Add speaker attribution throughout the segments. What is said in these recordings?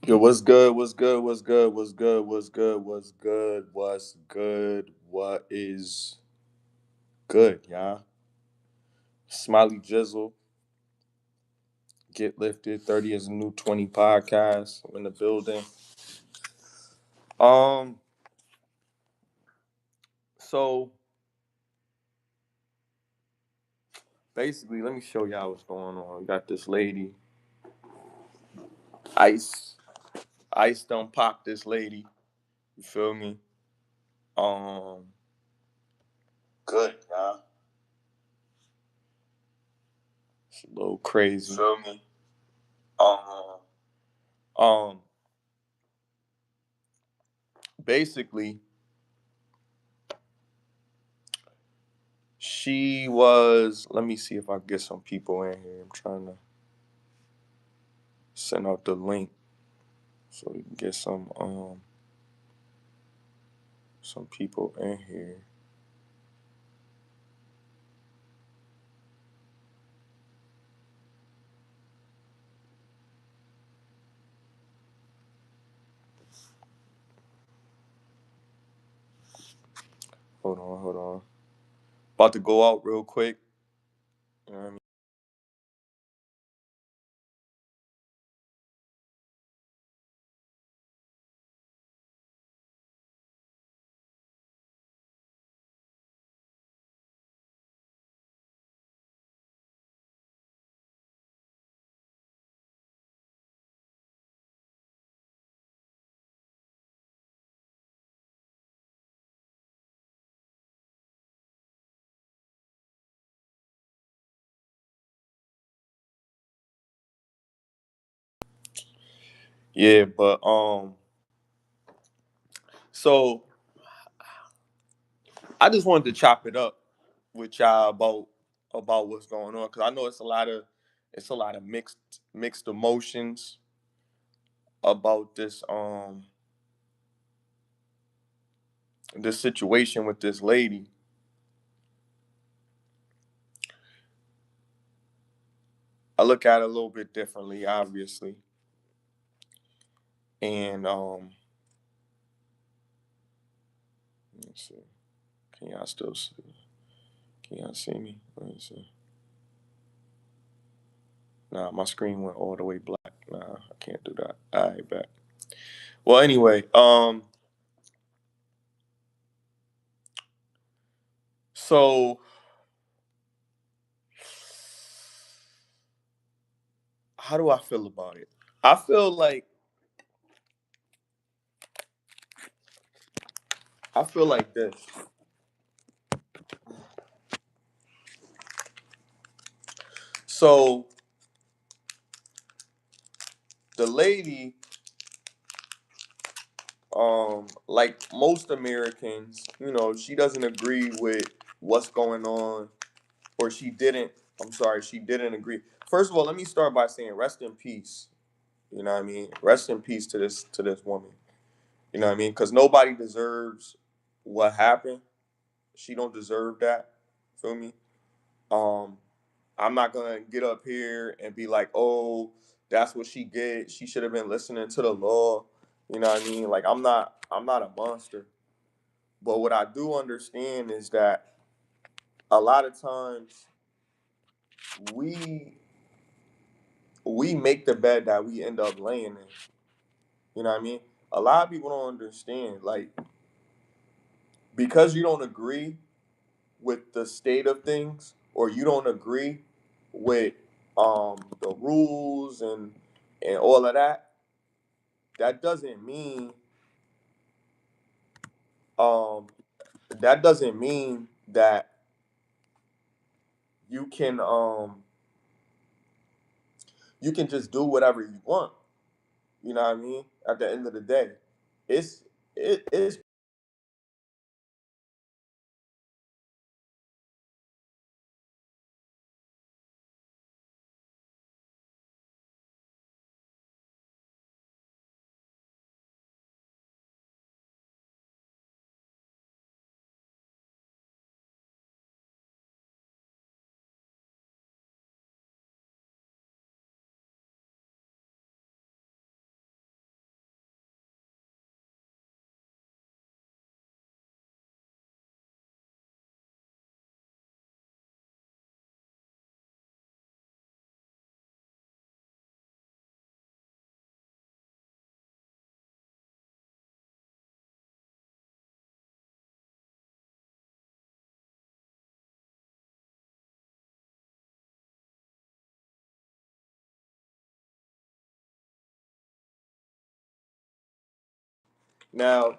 Speaker 1: Yo, what's good? What's good? What's good? What's good? What's good? What's good? What's good? What is good, y'all? SmileyJizzle, Get Lifted, 30 is a new 20 podcast. I'm in the building. Um, so basically, let me show y'all what's going on. We got this lady, Ice. Ice done popped this lady. You feel me? Um, good, y'all. It's a little crazy. You feel me? Um, basically, she was. Let me see if I can get some people in here. I'm trying to send out the link so we can get some people in here. Hold on. About to go out real quick. You know what I mean? Yeah, but so I just wanted to chop it up with y'all about what's going on because I know it's a lot of mixed emotions about this situation with this lady. I look at it a little bit differently, obviously, and let me see. Can y'all still see? Can y'all see me? Let me see. Nah, my screen went all the way black. Nah, I can't do that. All right, back. Well, anyway, so how do I feel about it? I feel like this. So the lady, like most Americans, she doesn't agree with what's going on, or she didn't. I'm sorry, she didn't agree. First of all, let me start by saying rest in peace. You know what I mean? Rest in peace to this woman. You know what I mean? Because nobody deserves what happened. She don't deserve that. Feel me? Um, I'm not gonna get up here and be like, oh, that's what she get. She should have been listening to the law. You know what I mean? Like I'm not a monster. But what I do understand is that a lot of times we we make the bed that we end up laying in. You know what I mean? A lot of people don't understand. Like, because you don't agree with the state of things, or you don't agree with the rules and all of that, that doesn't mean um that doesn't mean that you can you can just do whatever you want. You know what I mean? At the end of the day, it's it's Now,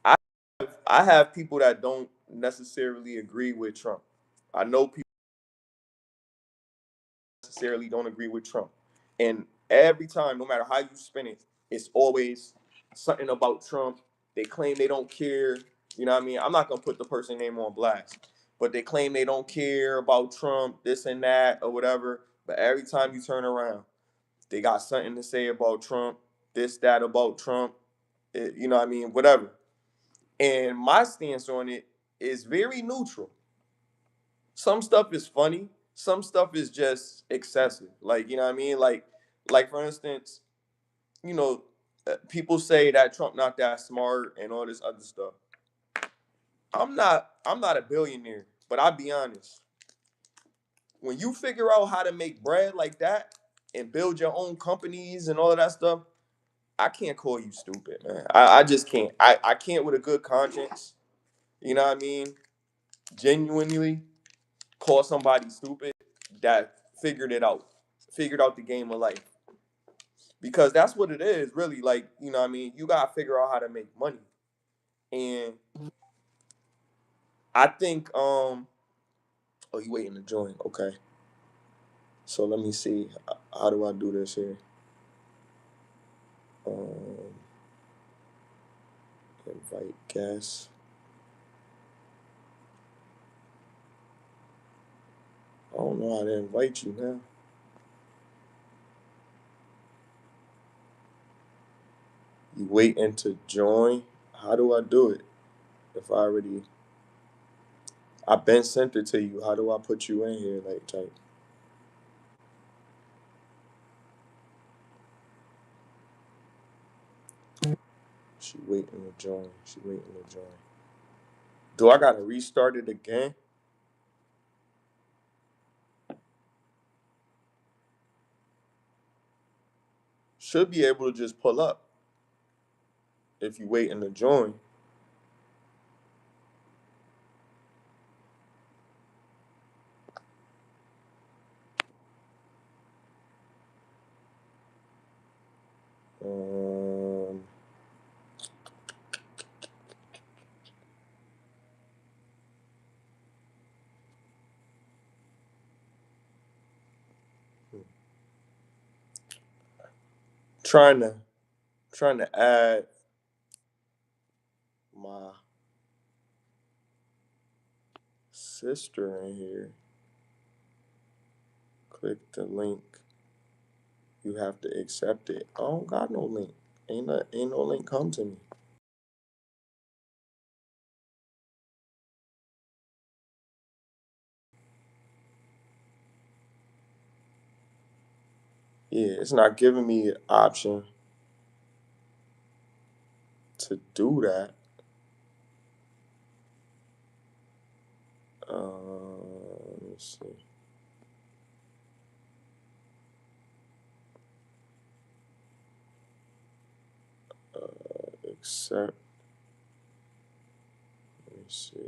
Speaker 1: I I have people that don't necessarily agree with Trump. I know people necessarily don't agree with Trump. And every time, no matter how you spin it, it's always something about Trump. They claim they don't care. You know what I mean? I'm not gonna put the person name on blast, but they claim they don't care about Trump, this and that, or whatever. But every time you turn around, they got something to say about Trump, this, that about Trump, you know what I mean? Whatever. And my stance on it is very neutral. Some stuff is funny, some stuff is just excessive. Like, you know what I mean? Like for instance, you know, people say that Trump not that smart and all this other stuff. I'm not a billionaire, but I'll be honest. When you figure out how to make bread like that and build your own companies and all of that stuff, I can't call you stupid, man. I just can't. I can't with a good conscience. You know what I mean? Genuinely call somebody stupid that figured out the game of life. Because that's what it is, really. Like, you know what I mean? You gotta figure out how to make money. And I think oh, you waiting to join. Okay. So let me see. How do I do this here? Um Invite guests. I don't know how to invite you now. You waiting to join? How do I do it? If I've been sent it to you, how do I put you in here? Like type. She waiting to join. She waiting to join. Do I gotta restart it again? Should be able to just pull up if you waiting to join. Um, trying to add my sister in here. Click the link. You have to accept it. I don't got no link. Ain't no link come to me. Yeah, it's not giving me an option to do that. Let me see. Accept. Let me see.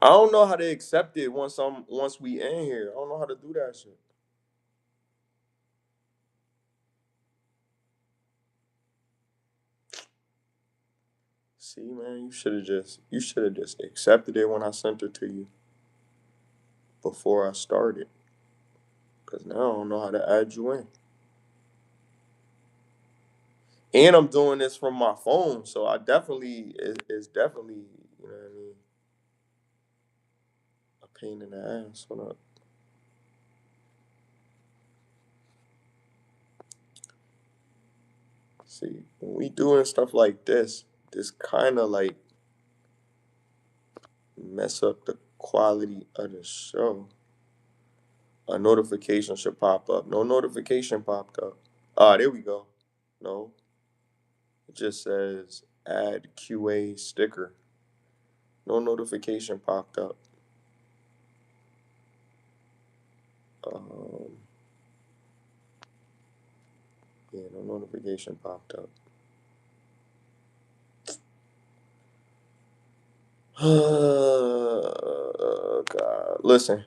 Speaker 1: I don't know how to accept it once we in here. I don't know how to do that shit. See, man, you should have just accepted it when I sent it to you before I started. Cause now I don't know how to add you in. And I'm doing this from my phone, so I definitely it's definitely, you know what I mean, a pain in the ass. Hold up. See, when we doing stuff like this kind of like mess up the quality of the show. A notification should pop up. No notification popped up. Ah, there we go. No, it just says add QA sticker. No notification popped up. Um, yeah, no notification popped up. God, listen,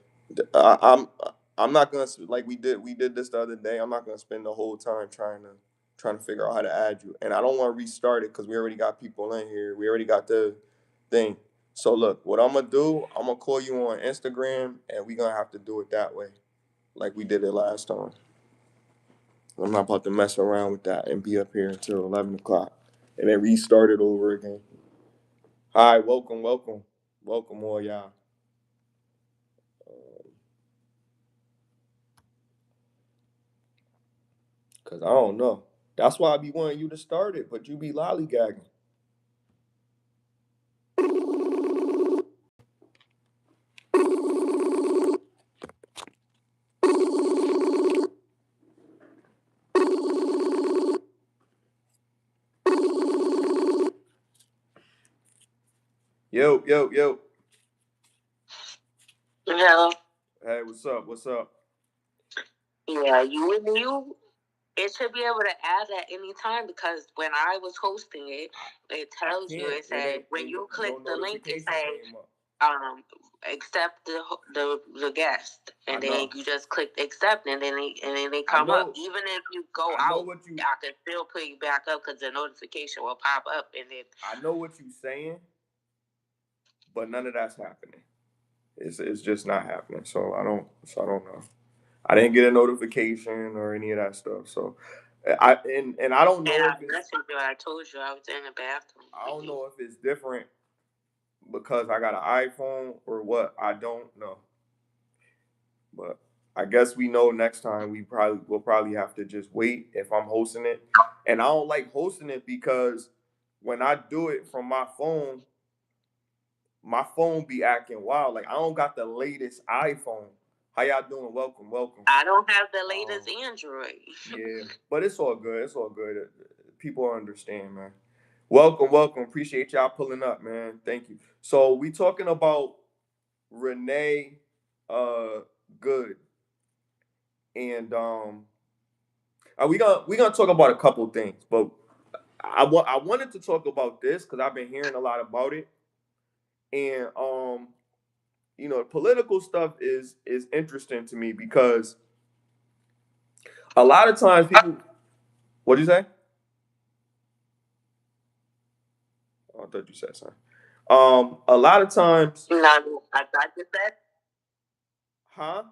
Speaker 1: I, I'm I'm not gonna like we did this the other day. I'm not gonna spend the whole time trying to figure out how to add you, and I don't want to restart it because we already got people in here. We already got the thing. So look, what I'm gonna do, I'm gonna call you on Instagram, and we gonna have to do it that way, like we did it last time. I'm not about to mess around with that and be up here until 11 o'clock, and then restart it over again. Hi, welcome all y'all. Cause I don't know. That's why I be wanting you to start it, but you be lollygagging. Yo, yo, yo.
Speaker 2: Hello.
Speaker 1: Hey, what's up? What's up?
Speaker 2: Yeah, you. It should be able to add at any time because when I was hosting it, it tells you. It said when you click the link, it says accept the guest, and then you just click accept, and then they come up. Even if you go out, I can still put you back up because the notification will pop up, and then
Speaker 1: I know what you're saying, but none of that's happening. It's just not happening. So I don't know. I didn't get a notification or any of that stuff. So I don't know if it's,
Speaker 2: I told you I was in the bathroom.
Speaker 1: I don't know if it's different because I got an iPhone or what. I don't know. But I guess we know next time we'll probably have to just wait if I'm hosting it. And I don't like hosting it because when I do it from my phone be acting wild. Like I don't got the latest iPhone. How y'all doing? Welcome, welcome.
Speaker 2: I don't have the latest Android.
Speaker 1: Yeah, but it's all good. It's all good. People understand, man. Welcome, welcome. Appreciate y'all pulling up, man. Thank you. So we talking about Renee Good. And we gonna talk about a couple things, but I wanted to talk about this because I've been hearing a lot about it, and political stuff is interesting to me because a lot of times people. What do you say? Oh, I thought you said something. A lot of times.
Speaker 2: No, I thought you said.
Speaker 1: Huh?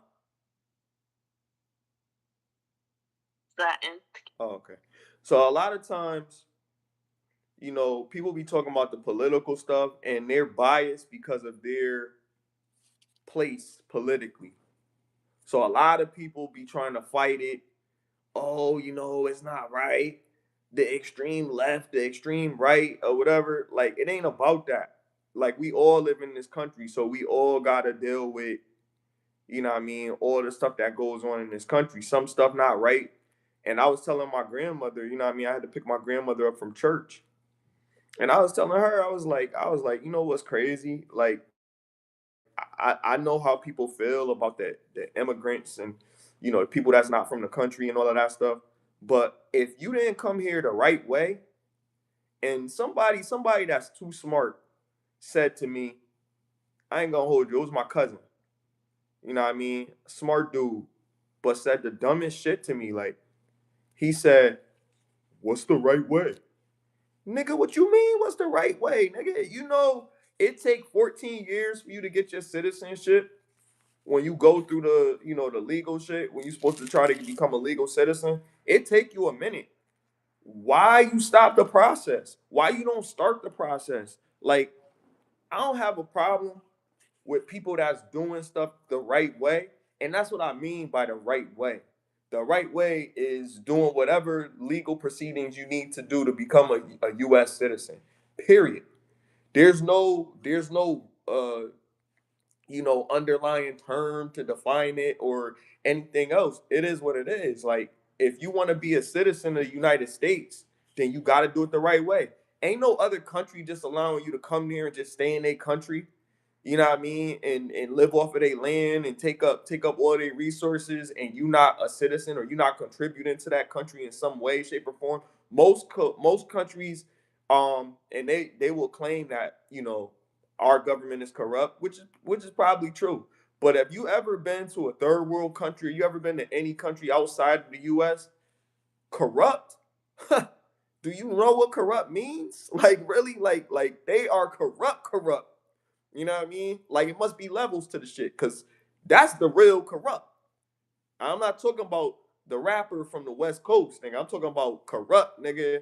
Speaker 2: Something.
Speaker 1: Oh, okay. So a lot of times, people be talking about the political stuff and they're biased because of their place politically. So a lot of people be trying to fight it. Oh, it's not right. The extreme left, the extreme right, or whatever. Like, it ain't about that. Like, we all live in this country, so we all got to deal with, what I mean, all the stuff that goes on in this country. Some stuff not right. And I was telling my grandmother, what I mean, I had to pick my grandmother up from church. And I was telling her, I was like, you know what's crazy? Like, I know how people feel about the immigrants and the people that's not from the country and all of that stuff. But if you didn't come here the right way, and somebody that's too smart said to me, I ain't gonna hold you, it was my cousin. You know what I mean? Smart dude, but said the dumbest shit to me. Like he said, "What's the right way?" Nigga, what you mean? What's the right way, nigga? It take 14 years for you to get your citizenship when you go through the legal shit, when you're supposed to try to become a legal citizen, it take you a minute. Why you stop the process? Why you don't start the process? Like, I don't have a problem with people that's doing stuff the right way. And that's what I mean by the right way. The right way is doing whatever legal proceedings you need to do to become a US citizen. Period. There's no underlying term to define it or anything else. It is what it is. Like, if you want to be a citizen of the United States, then you got to do it the right way. Ain't no other country just allowing you to come here and just stay in their country, you know what I mean, and live off of their land and take up all their resources, and you not a citizen or you not contributing to that country in some way, shape, or form. Most countries, and they will claim that our government is corrupt, which is probably true. But have you ever been to a third world country? You ever been to any country outside of the U.S.? Corrupt? Do you know what corrupt means? Like really, like they are corrupt. You know what I mean? Like it must be levels to the shit, cause that's the real corrupt. I'm not talking about the rapper from the West Coast, nigga. I'm talking about corrupt, nigga.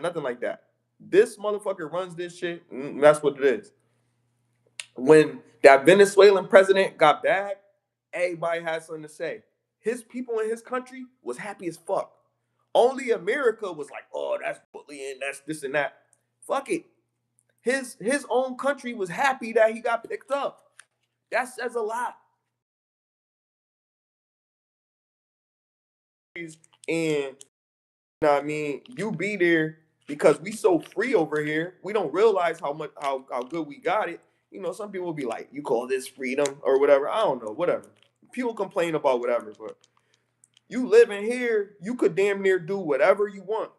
Speaker 1: Nothing like that. This motherfucker runs this shit. That's what it is. When that Venezuelan president got bagged, everybody had something to say. His people in his country was happy as fuck. Only America was like, oh, that's bullying, that's this and that. Fuck it. His own country was happy that he got picked up. That says a lot. And you know what I mean, you be there because we so free over here. We don't realize how good we got it. You know, some people will be like, you call this freedom or whatever. I don't know, whatever. People complain about whatever, but you live in here, you could damn near do whatever you want.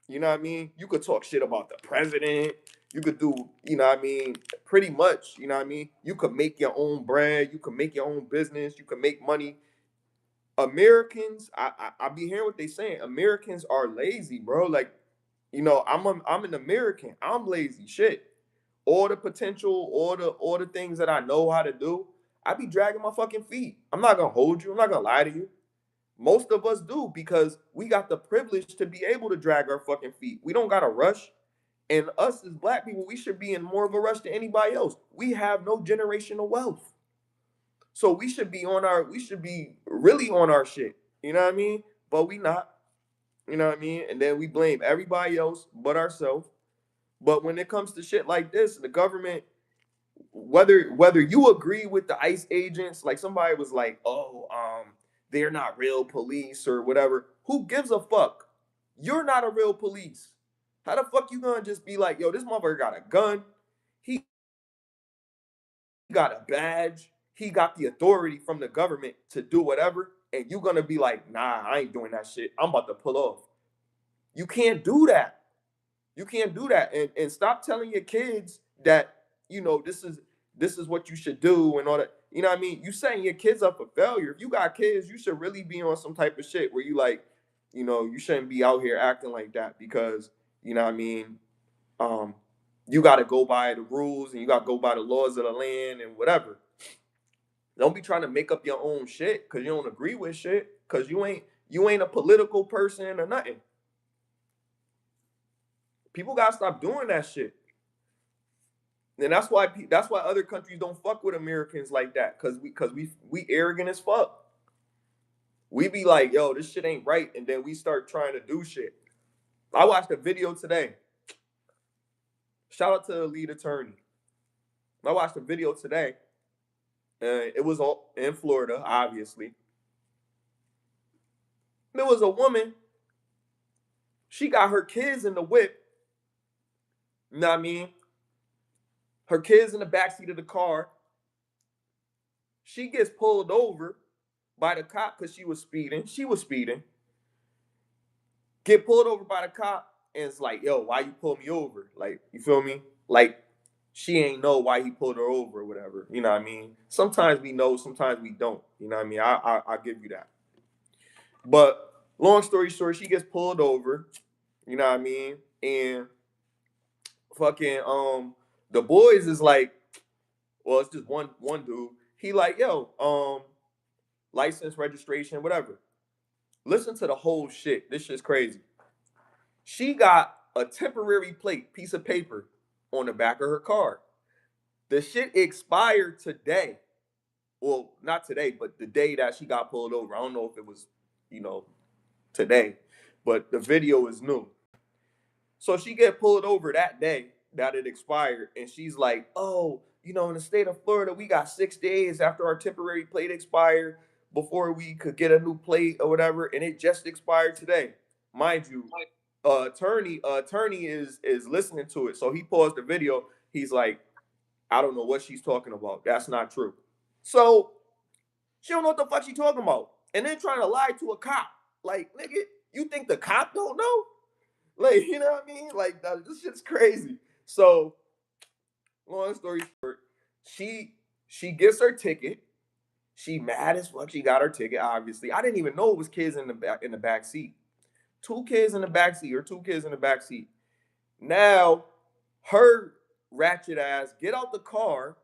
Speaker 1: You know what I mean? You could talk shit about the president. You could do, you know what I mean, pretty much, you know what I mean? You could make your own bread. You could make your own business. You could make money. Americans, I be hearing what they saying. Americans are lazy, bro. Like, you know, I'm an American. I'm lazy. Shit. All the potential, all the things that I know how to do, I be dragging my fucking feet. I'm not gonna hold you. I'm not gonna lie to you. Most of us do because we got the privilege to be able to drag our fucking feet. We don't gotta rush. And us as black people, we should be in more of a rush than anybody else. We have no generational wealth. So we should be really on our shit. You know what I mean? But we not. You know what I mean? And then we blame everybody else but ourselves. But when it comes to shit like this, the government, whether you agree with the ICE agents, like somebody was like, oh, they're not real police or whatever. Who gives a fuck? You're not a real police. How the fuck you gonna just be like, yo, this motherfucker got a gun? He got a badge. He got the authority from the government to do whatever. And you gonna be like, nah, I ain't doing that shit. I'm about to pull off. You can't do that. You can't do that. And stop telling your kids that, you know, this is what you should do and all that. You know what I mean? You setting your kids up for failure. If you got kids, you should really be on some type of shit where you like, you know, you shouldn't be out here acting like that because, you know what I mean, um, you gotta go by the rules and you gotta go by the laws of the land and whatever. Don't be trying to make up your own shit because you don't agree with shit because you ain't a political person or nothing. People gotta stop doing that shit. And that's why other countries don't fuck with Americans like that because we arrogant as fuck. We be like, yo, this shit ain't right, and then we start trying to do shit. I watched a video today. Shout out to the lead attorney. I watched a video today. It was all in Florida, obviously. There was a woman. She got her kids in the whip. You know what I mean? Her kids in the backseat of the car. She gets pulled over by the cop because she was speeding. She was speeding. Get pulled over by the cop, and it's like, yo, why you pull me over? Like, you feel me? Like, she ain't know why he pulled her over or whatever. You know what I mean? Sometimes we know, sometimes we don't. You know what I mean? I give you that. But long story short, she gets pulled over. You know what I mean? And fucking the boys is like, well, it's just one dude. He like, yo, license, registration, whatever. Listen to the whole shit. This shit's crazy. She got a temporary plate, piece of paper on the back of her car. The shit expired today. Well, not today, but the day that she got pulled over. I don't know if it was, you know, today, but the video is new. So she get pulled over that day that it expired, and she's like, "Oh, you know, in the state of Florida, we got 6 days after our temporary plate expired. before we could get a new plate or whatever, and it just expired today. Mind you, attorney is listening to it. So he paused the video. He's like, I don't know what she's talking about. That's not true. So she don't know what the fuck she talking about. And then trying to lie to a cop. Like, nigga, you think the cop don't know? Like, you know what I mean? Like, this shit's crazy. So, long story short, she gets her ticket. She mad as fuck. She got her ticket, obviously. I didn't even know it was kids in the back seat. Two kids in the back seat or two kids in the back seat. Now, her ratchet ass get out the car.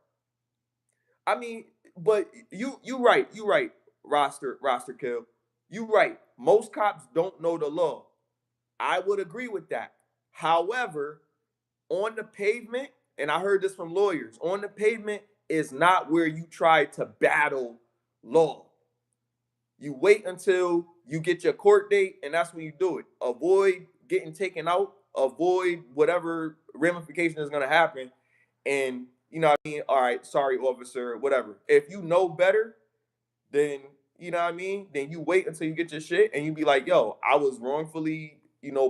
Speaker 1: I mean, but you right, roster kill. You right. Most cops don't know the law. I would agree with that. However, on the pavement, and I heard this from lawyers, on the pavement is not where you try to battle law. You wait until you get your court date, and that's when you do it. Avoid getting taken out, avoid whatever ramification is going to happen. And, you know what I mean? All right, sorry, officer, whatever. If you know better, then, you know what I mean? Then you wait until you get your shit and you be like, yo, I was wrongfully,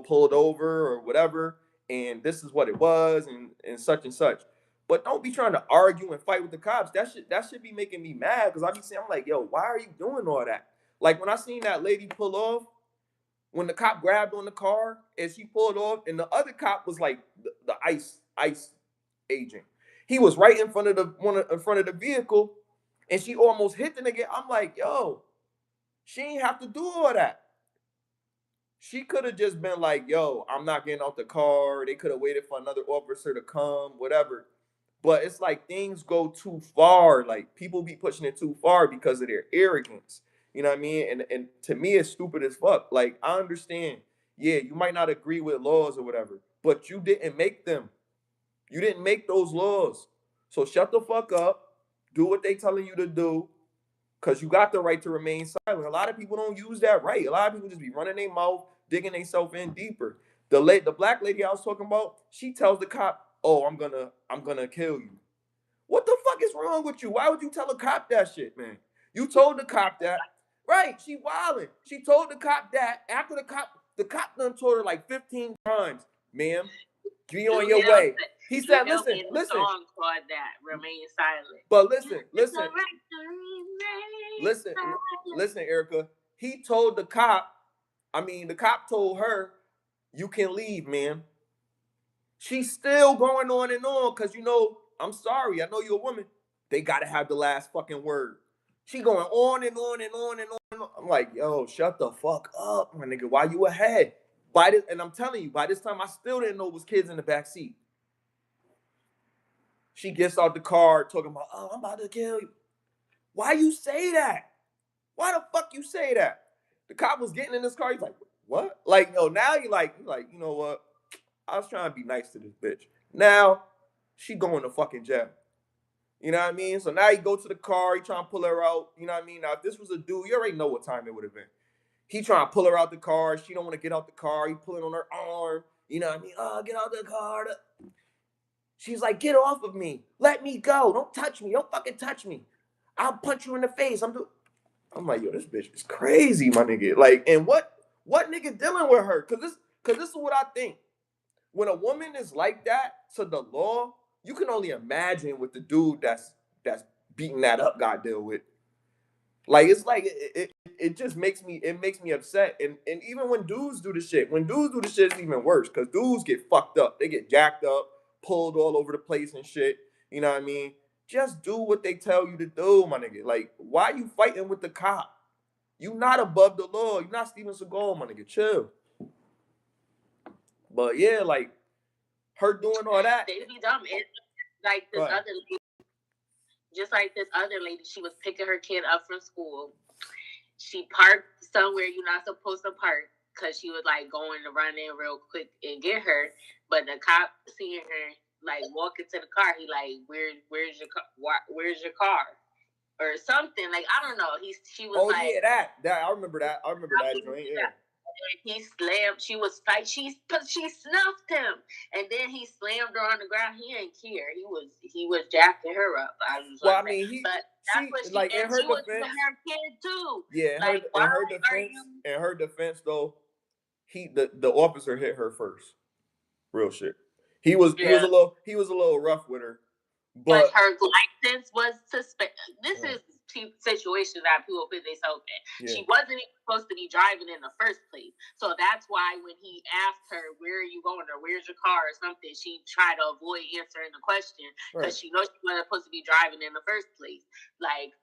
Speaker 1: pulled over or whatever. And this is what it was and such and such. But don't be trying to argue and fight with the cops. That should be making me mad because I be saying, I'm like, yo, why are you doing all that? Like when I seen that lady pull off, when the cop grabbed on the car and she pulled off, and the other cop was like the ICE agent. He was right in front of the vehicle, and she almost hit the nigga. I'm like, yo, she ain't have to do all that. She could have just been like, yo, I'm not getting out the car. They could have waited for another officer to come, whatever. But it's like things go too far. Like people be pushing it too far because of their arrogance. You know what I mean? And to me, it's stupid as fuck. Like I understand. Yeah, you might not agree with laws or whatever, but you didn't make them. You didn't make those laws. So shut the fuck up. Do what they telling you to do. Cause you got the right to remain silent. A lot of people don't use that right. A lot of people just be running their mouth, digging themselves in deeper. The black lady I was talking about, she tells the cop, "Oh, I'm gonna kill you." What the fuck is wrong with you? Why would you tell a cop that shit, man? You told the cop that, right? She wilding. She told the cop that after the cop done told her like 15 times, "Ma'am, be on your way." He said, "Listen, listen."
Speaker 2: Song called that, Remain Silent.
Speaker 1: But listen, Erica. He told the cop. The cop told her, "You can leave, man." She's still going on and on because I'm sorry. I know you're a woman. They gotta have the last fucking word. She going on and on and on and on. And on. I'm like, yo, shut the fuck up, my nigga. Why you ahead? And I'm telling you, by this time, I still didn't know it was kids in the back seat. She gets out the car talking about, oh, I'm about to kill you. Why you say that? Why the fuck you say that? The cop was getting in his car. He's like, what? Like, no, now you're like, you know what? I was trying to be nice to this bitch. Now she going to fucking jail. You know what I mean? So now you go to the car, he trying to pull her out. You know what I mean? Now, if this was a dude, you already know what time it would have been. He trying to pull her out the car. She don't want to get out the car. He pulling on her arm. You know what I mean? Oh, get out the car. She's like, get off of me. Let me go. Don't touch me. Don't fucking touch me. I'll punch you in the face. I'm like, yo, this bitch is crazy, my nigga. Like, and what nigga dealing with her? Cause this is what I think. When a woman is like that to the law, you can only imagine what the dude that's beating that up got deal with. Like it's like it just makes me upset. And even when dudes do the shit, it's even worse because dudes get fucked up. They get jacked up, pulled all over the place and shit. You know what I mean? Just do what they tell you to do, my nigga. Like, why you fighting with the cop? You not above the law. You're not Steven Seagal, my nigga. Chill. But yeah, like her doing all that.
Speaker 2: They be dumb. It's like this other lady, just like this other lady, she was picking her kid up from school. She parked somewhere you're not supposed to park because she was like going to run in real quick and get her. But the cop seeing her like walking to the car, he like, where's your car? Or something. Like, I don't know. She was
Speaker 1: like, yeah, that I remember that joint. Yeah.
Speaker 2: He slammed. She was fight. She snuffed him, and then he slammed her on the ground. He ain't care. He was jacking her up. I was
Speaker 1: Well, I
Speaker 2: like that.
Speaker 1: mean,
Speaker 2: But that's
Speaker 1: she
Speaker 2: what she
Speaker 1: like in
Speaker 2: and
Speaker 1: her
Speaker 2: she was
Speaker 1: defense.
Speaker 2: with her kid too.
Speaker 1: Yeah,
Speaker 2: Like, why
Speaker 1: in her
Speaker 2: are
Speaker 1: defense,
Speaker 2: you?
Speaker 1: in her defense though, the officer hit her first. Real shit.
Speaker 2: Yeah.
Speaker 1: He was a little rough with her,
Speaker 2: But
Speaker 1: but
Speaker 2: her license was suspended. This is situation that people put themselves in. Yeah. She wasn't even supposed to be driving in the first place. So that's why when he asked her, where are you going or where's your car or something, she tried to avoid answering the question because she knows she wasn't supposed to be driving in the first place. Like,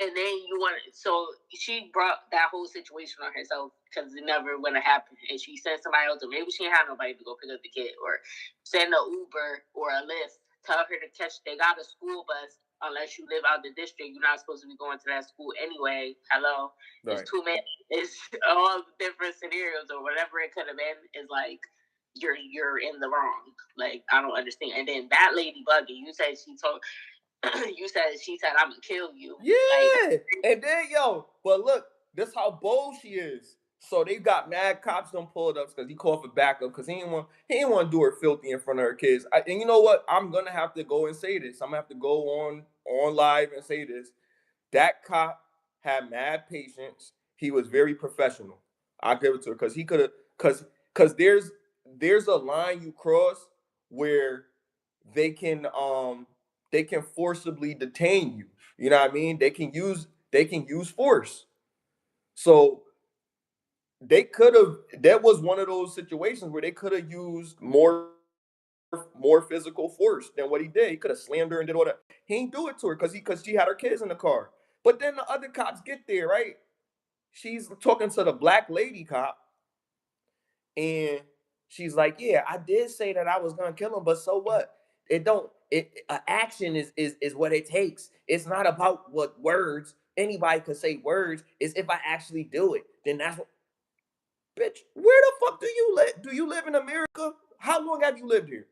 Speaker 2: and then you want so she brought that whole situation on herself because it never would have happened. And she sent somebody else, or maybe she didn't have nobody to go pick up the kid, or send an Uber or a Lyft. Tell her to catch. They got a school bus. Unless you live out the district, you're not supposed to be going to that school anyway. Hello, right. It's too many. It's all different scenarios or whatever it could have been. Is like you're in the wrong. Like, I don't understand. And then that lady bugging. You said she told. She said I'm gonna kill you.
Speaker 1: Yeah, like, and then but look, this how bold she is. So they got mad cops done pulled up because he called for backup because he didn't want to do her filthy in front of her kids. And you know what? I'm gonna have to go and say this. I'm gonna have to go on live and say this. That cop had mad patience. He was very professional. I'll give it to her because he could have because there's a line you cross where they can forcibly detain you. You know what I mean? They can use force. So they could have that was one of those situations where they could have used more physical force than what he did. He could have slammed her and did all that. He didn't do it to her because she had her kids in the car. But then the other cops get there, right? She's talking to the black lady cop, and she's like, "Yeah, I did say that I was gonna kill him, but so what? It don't. Action is what it takes. It's not about what words. Anybody could say words. It's if I actually do it, then that's what. Bitch, where the fuck do you live? Do you live in America? How long have you lived here?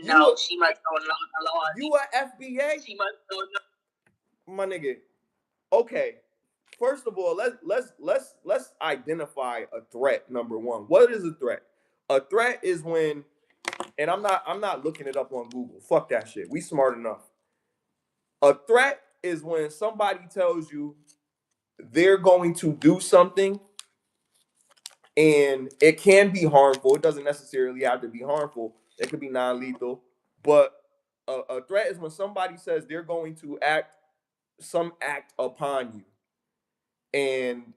Speaker 2: No, she must don't know the law.
Speaker 1: You are FBA?
Speaker 2: She must don't know.
Speaker 1: My nigga. Okay. First of all, let's identify a threat. Number one, what is a threat? A threat is when, and I'm not looking it up on Google. Fuck that shit. We smart enough. A threat is when somebody tells you they're going to do something, and it can be harmful. It doesn't necessarily have to be harmful. It could be non-lethal. But a threat is when somebody says they're going to act upon you, and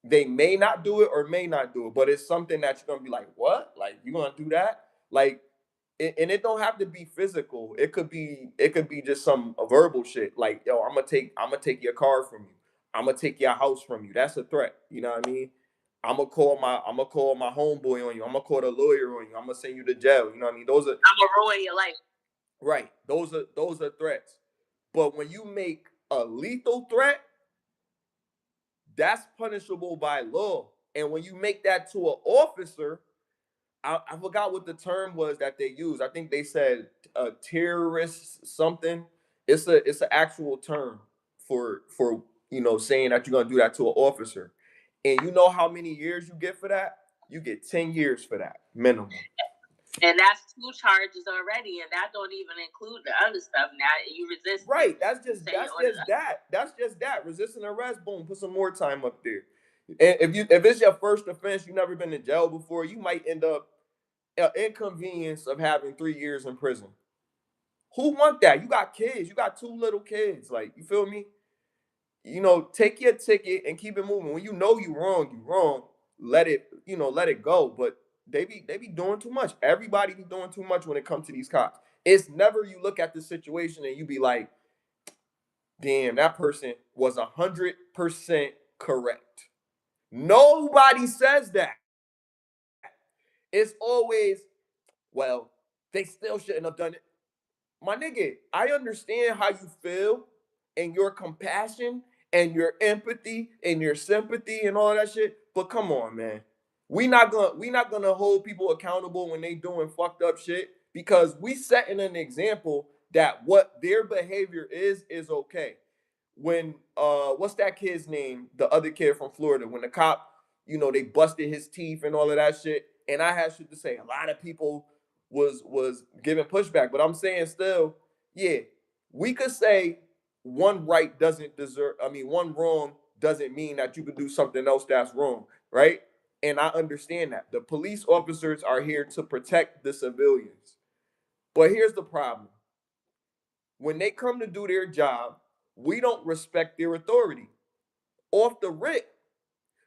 Speaker 1: they may not do it or may not do it, but it's something that you're gonna be like, what? Like, you gonna do that? Like, and it don't have to be physical. It could be just some verbal shit. Like, yo, I'm gonna take your car from you. I'm gonna take your house from you. That's a threat. You know what I mean? I'm gonna call my homeboy on you. I'm gonna call the lawyer on you. I'm gonna send you to jail. You know what I mean? Those are
Speaker 2: I'm gonna ruin your life.
Speaker 1: right. Those are threats. But when you make a lethal threat, that's punishable by law. And when you make that to an officer, I forgot what the term was that they used. I think they said a terrorist something. It's an actual term for saying that you're gonna do that to an officer. And you know how many years you get for that? You get 10 years for that minimum.
Speaker 2: And that's 2 charges already, and that don't even include the other stuff. Now you resist.
Speaker 1: Right. That's just that. Resisting arrest. Boom. Put some more time up there. And if it's your first offense, you've never been to jail before, you might end up inconvenience of having 3 years in prison. Who want that? You got kids. You got 2 little kids. Like, you feel me? Take your ticket and keep it moving. When you know you wrong, you wrong. Let it go. But they be doing too much. Everybody be doing too much when it comes to these cops. It's never you look at the situation and you be like, damn, that person was 100% correct. Nobody says that. It's always, well, they still shouldn't have done it. My nigga, I understand how you feel and your compassion and your empathy and your sympathy and all that shit, but come on, man. We not gonna hold people accountable when they doing fucked up shit because we setting an example that what their behavior is okay. When what's that kid's name? The other kid from Florida. When the cop they busted his teeth and all of that shit. And I had shit to say. A lot of people was giving pushback, but I'm saying still, yeah, we could say one right doesn't deserve. I mean, one wrong doesn't mean that you could do something else that's wrong, right? And I understand that the police officers are here to protect the civilians. But here's the problem: when they come to do their job, we don't respect their authority off the rip.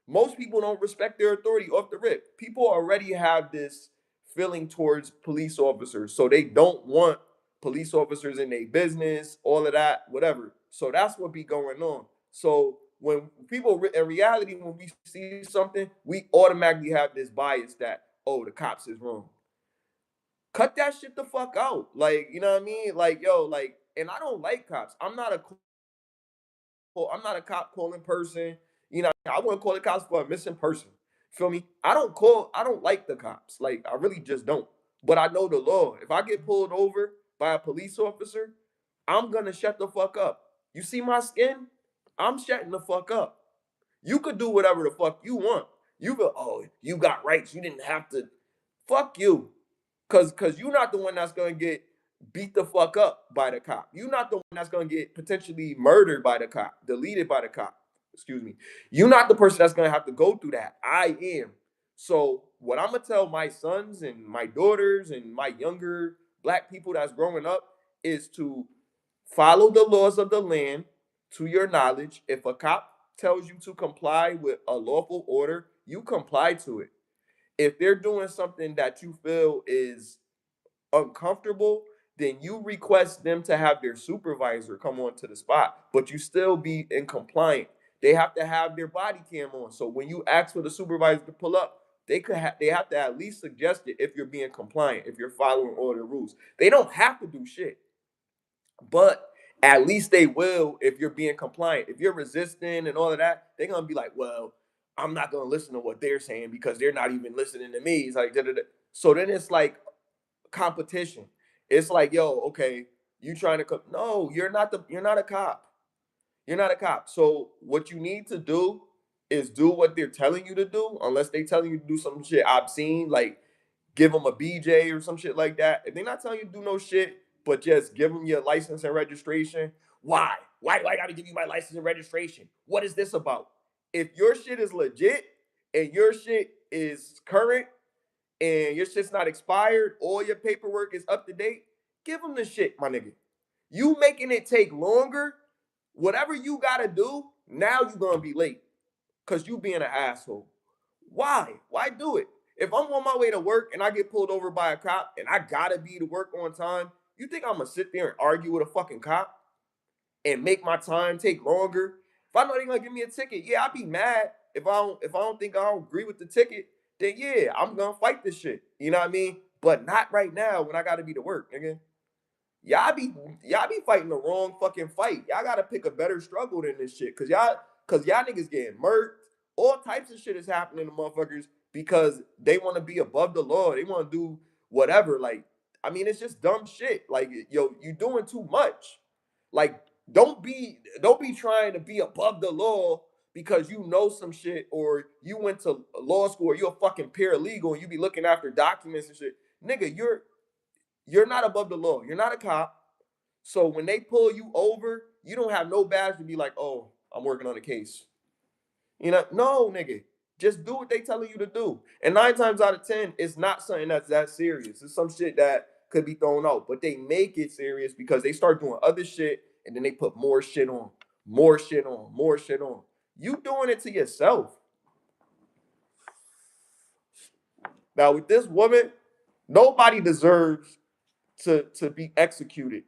Speaker 1: Most people don't respect their authority off the rip. People already have this feeling towards police officers, so they don't want police officers in their business, all of that, whatever. So that's what be going on. So when people, in reality, when we see something, we automatically have this bias that, oh, the cops is wrong. Cut that shit the fuck out. Like, you know what I mean? Like, yo, like, and I don't like cops. I'm not a cop calling person. I wouldn't call the cops for a missing person. Feel me? I don't like the cops. Like, I really just don't. But I know the law. If I get pulled over by a police officer, I'm gonna shut the fuck up. You see my skin? I'm shutting the fuck up. You could do whatever the fuck you want. You go, oh, you got rights. You didn't have to. Fuck you. Cause you're not the one that's gonna get beat the fuck up by the cop. You're not the one that's gonna get potentially murdered by the cop, deleted by the cop. Excuse me. You're not the person that's gonna have to go through that. I am. So what I'm gonna tell my sons and my daughters and my younger black people that's growing up is to follow the laws of the land to your knowledge. If a cop tells you to comply with a lawful order, you comply to it. If they're doing something that you feel is uncomfortable, then you request them to have their supervisor come on to the spot, but you still be in compliant. They have to have their body cam on. So when you ask for the supervisor to pull up, they have to at least suggest it if you're being compliant, if you're following all the rules. They don't have to do shit, but at least they will if you're being compliant. If you're resisting and all of that, they're gonna be like, well, I'm not gonna listen to what they're saying because they're not even listening to me. It's like da, da, da. So then it's like competition. It's like, yo, okay, you trying to no, you're not a cop. You're not a cop. So what you need to do is do what they're telling you to do, unless they telling you to do some shit obscene, like give them a BJ or some shit like that. If they're not telling you to do no shit, but just give them your license and registration, why? Why do I got to give you my license and registration? What is this about? If your shit is legit and your shit is current and your shit's not expired, all your paperwork is up to date, give them the shit, my nigga. You making it take longer, whatever you gotta do, now you're gonna be late because you being an asshole. Why? Why do it? If I'm on my way to work and I get pulled over by a cop and I gotta be to work on time, you think I'm gonna sit there and argue with a fucking cop and make my time take longer? If I know they're gonna give me a ticket, yeah, I'd be mad. If I don't think I don't agree with the ticket, then yeah, I'm gonna fight this shit. You know what I mean? But not right now when I gotta be to work, nigga. Y'all be fighting the wrong fucking fight. Y'all gotta pick a better struggle than this shit. Cause y'all niggas getting murked. All types of shit is happening to motherfuckers because they want to be above the law. They want to do whatever. Like, I mean, it's just dumb shit. Like, yo, you doing too much. Like, don't be trying to be above the law because you know some shit or you went to law school or you're a fucking paralegal and you be looking after documents and shit. Nigga, you're not above the law. You're not a cop. So when they pull you over, you don't have no badge to be like, oh, I'm working on a case. No, nigga. Just do what they telling you to do. And 9 times out of 10, it's not something that's that serious. It's some shit that could be thrown out. But they make it serious because they start doing other shit and then they put more shit on, more shit on, more shit on. You doing it to yourself. Now with this woman, nobody deserves to be executed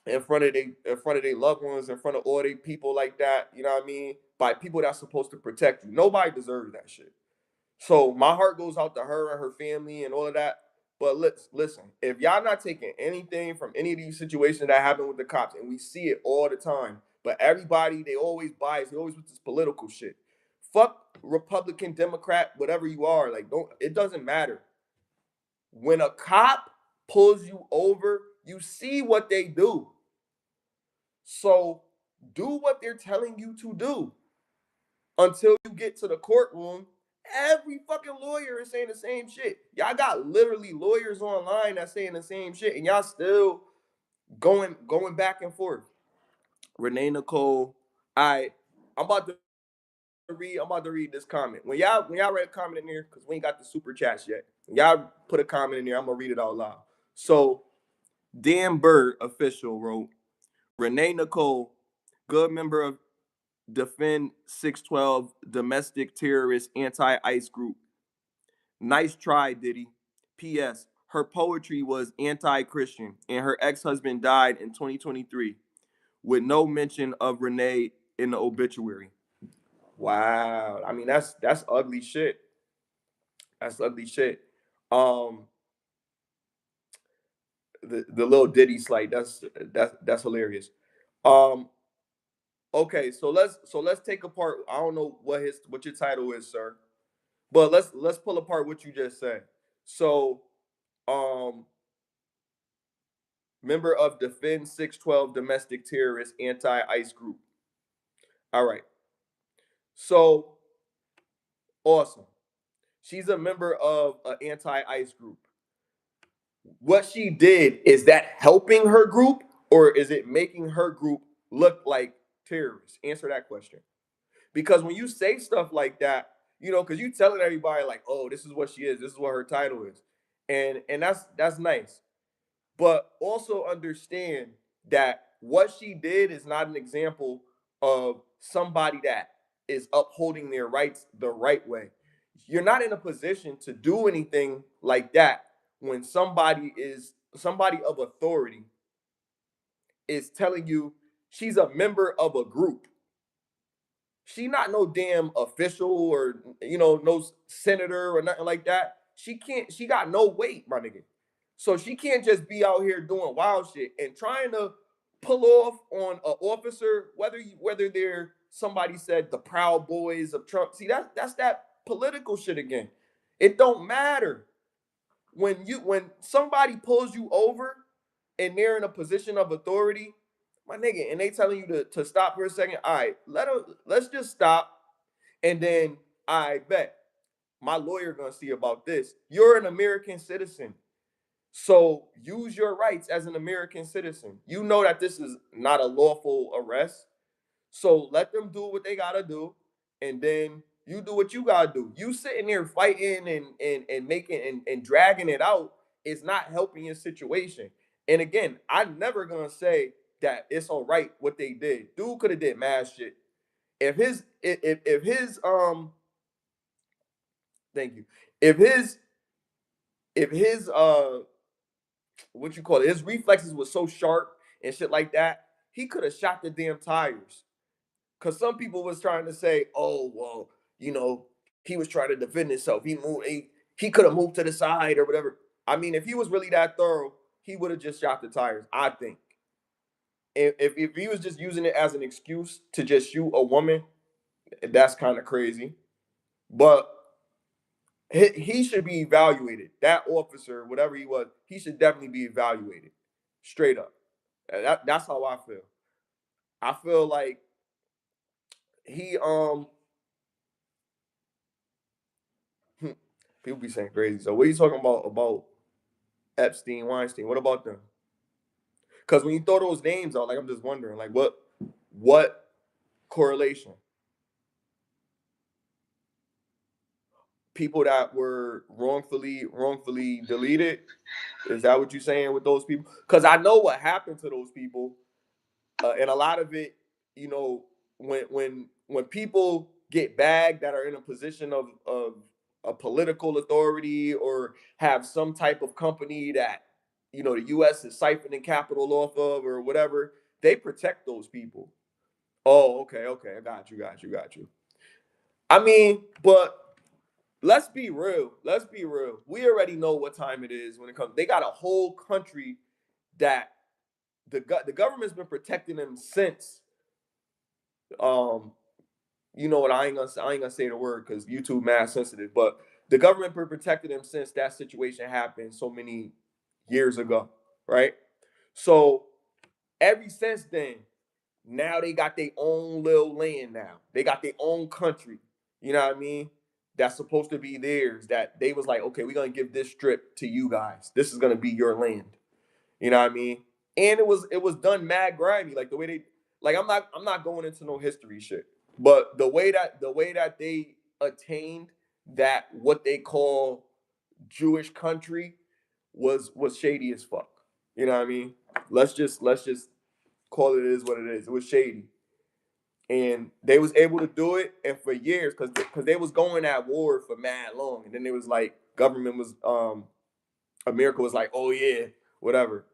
Speaker 1: in front of their loved ones, in front of all they people like that, you know what I mean? By people that's supposed to protect you. Nobody deserves that shit. So my heart goes out to her and her family and all of that. But listen, if y'all not taking anything from any of these situations that happen with the cops, and we see it all the time, but everybody, they always bias, they always with this political shit. Fuck Republican, Democrat, whatever you are, like it doesn't matter. When a cop pulls you over, you see what they do. So do what they're telling you to do until you get to the courtroom Every fucking lawyer is saying the same shit. Y'all got literally lawyers online that's saying the same shit, and y'all still going back and forth. Renee Nicole, I'm about to read this comment. When y'all read a comment in there, because we ain't got the super chats yet. When y'all put a comment in there, I'm gonna read it out loud. So Dan Bird official wrote, Renee Nicole, good member of Defend 612 domestic terrorist anti-ICE group. Nice try, Diddy. P.S. Her poetry was anti-Christian, and her ex-husband died in 2023, with no mention of Renee in the obituary. Wow. I mean, that's ugly shit. That's ugly shit. Um, the little Diddy slight. That's hilarious. Um, okay, so let's take apart. I don't know what your title is, sir, but let's pull apart what you just said. So, um, member of Defend 612 domestic terrorist anti-ICE group. All right. So awesome. She's a member of an anti-ICE group. What she did, is that helping her group, or is it making her group look like terrorists? Answer that question. Because when you say stuff like that, because you telling everybody like, oh, this is what she is, this is what her title is, and that's nice. But also understand that what she did is not an example of somebody that is upholding their rights the right way. You're not in a position to do anything like that when somebody of authority is telling you she's a member of a group. She not no damn official, or no senator or nothing like that. She got no weight, my nigga. So she can't just be out here doing wild shit and trying to pull off on an officer, whether they're, somebody said, the Proud Boys of Trump. See, that's that political shit again. It don't matter. When somebody pulls you over and they're in a position of authority, my nigga, and they telling you to stop for a second. All right, let's just stop, and then I bet my lawyer gonna see about this. You're an American citizen, so use your rights as an American citizen. You know that this is not a lawful arrest. So let them do what they gotta do, and then you do what you gotta do. You sitting there fighting and making and dragging it out is not helping your situation. And again, I'm never gonna say that it's all right what they did. Dude could have did mad shit. If his thank you. If his what you call it, his reflexes was so sharp and shit like that, he could have shot the damn tires. Because some people was trying to say, oh, well, he was trying to defend himself. He could have moved to the side or whatever. I mean, if he was really that thorough, he would have just shot the tires, I think. If he was just using it as an excuse to just shoot a woman, that's kind of crazy. But he should be evaluated. That officer, whatever he was, he should definitely be evaluated. Straight up. That's how I feel. I feel like he people be saying crazy. So what are you talking about Epstein, Weinstein? What about them? Because when you throw those names out, like, I'm just wondering, like, what correlation? People that were wrongfully deleted. Is that what you're saying with those people? Because I know what happened to those people, and a lot of it, you know, when people get bagged that are in a position of a political authority, or have some type of company that the U.S. is siphoning capital off of, or whatever, they protect those people. Oh, okay, I got you. I mean, but let's be real. Let's be real. We already know what time it is when it comes. They got a whole country that the government's been protecting them since. Um, you know what? I ain't gonna say the word because YouTube mad sensitive. But the government been protecting them since that situation happened so many years ago, right? So ever since then, now they got their own little land. Now they got their own country. You know what I mean? that's supposed to be theirs, that they was like, okay, we're gonna give this strip to you guys. This is gonna be your land. You know what I mean? And it was done mad grimy, like the way they, like I'm not going into no history shit, but the way that they attained that what they call Jewish country was shady as fuck. You know what I mean? Let's just call it is what it is. It was shady, and they was able to do it, and for years, because they was going at war for mad long, and then it was like government was America was like, oh yeah, whatever.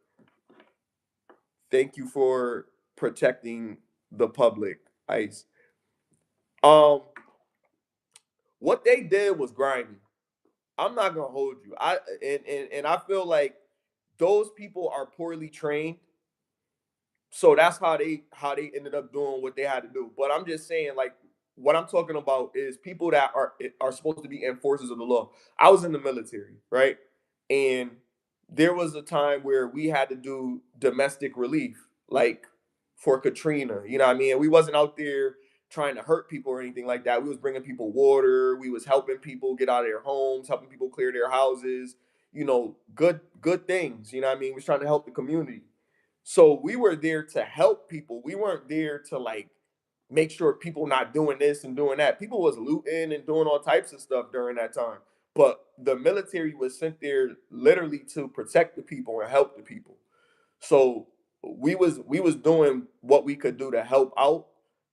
Speaker 1: Thank you for protecting the public, ICE. Um, what they did was grimy. I'm not gonna hold you. And I feel like those people are poorly trained, so that's how they ended up doing what they had to do. But I'm just saying, like, what I'm talking about is people that are supposed to be enforcers of the law. I was in the military, right? And there was a time where we had to do domestic relief, like for Katrina. You know what I mean? And we wasn't out there trying to hurt people or anything like that. We was bringing people water. We was helping people get out of their homes, helping people clear their houses. Good things. You know what I mean? We was trying to help the community. So we were there to help people. We weren't there to like make sure people not doing this and doing that. People was looting and doing all types of stuff during that time. But the military was sent there literally to protect the people and help the people. So we was doing what we could do to help out.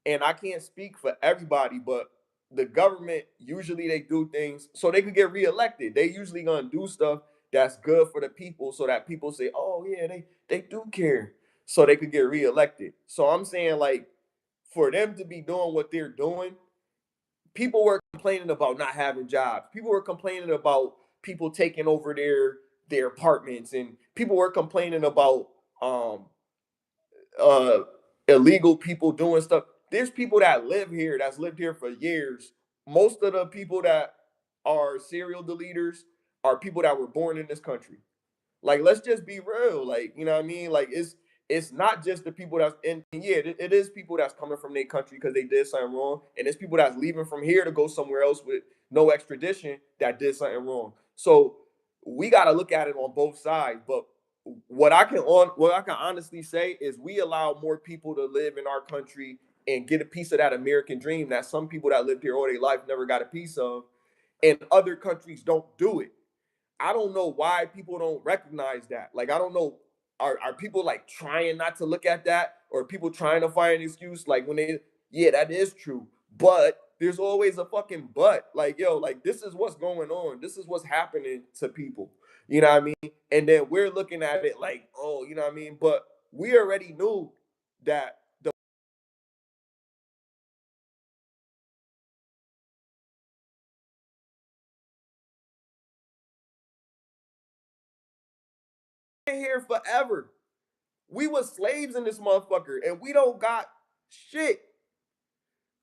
Speaker 1: And I can't speak for everybody, but the government usually they do things so they could get reelected. They usually gonna do stuff that's good for the people so that people say, oh yeah, they do care. So they could get reelected. So I'm saying, like, for them to be doing what they're doing, people were complaining about not having jobs. People were complaining about people taking over their apartments, and people were complaining about um uh illegal people doing stuff. There's people that live here that's lived here for years. Most of the people that are serial deleters are people that were born in this country. Like, let's just be real. Like, you know what I mean? Like, it's not just the people that's in. Yeah, it is people that's coming from their country because they did something wrong, and it's people that's leaving from here to go somewhere else with no extradition that did something wrong. So we got to look at it on both sides. But what I can honestly say is we allow more people to live in our country and get a piece of that American dream that some people that lived here all their life never got a piece of, and other countries don't do it. I don't know why people don't recognize that. Like, I don't know. Are people like trying not to look at that, or people trying to find an excuse? Like, when they, yeah, that is true, but there's always a fucking but. Like, yo, like, this is what's going on. This is what's happening to people. You know what I mean? And then we're looking at it like, oh, you know what I mean? But we already knew that the here forever. We was slaves in this motherfucker, and we don't got shit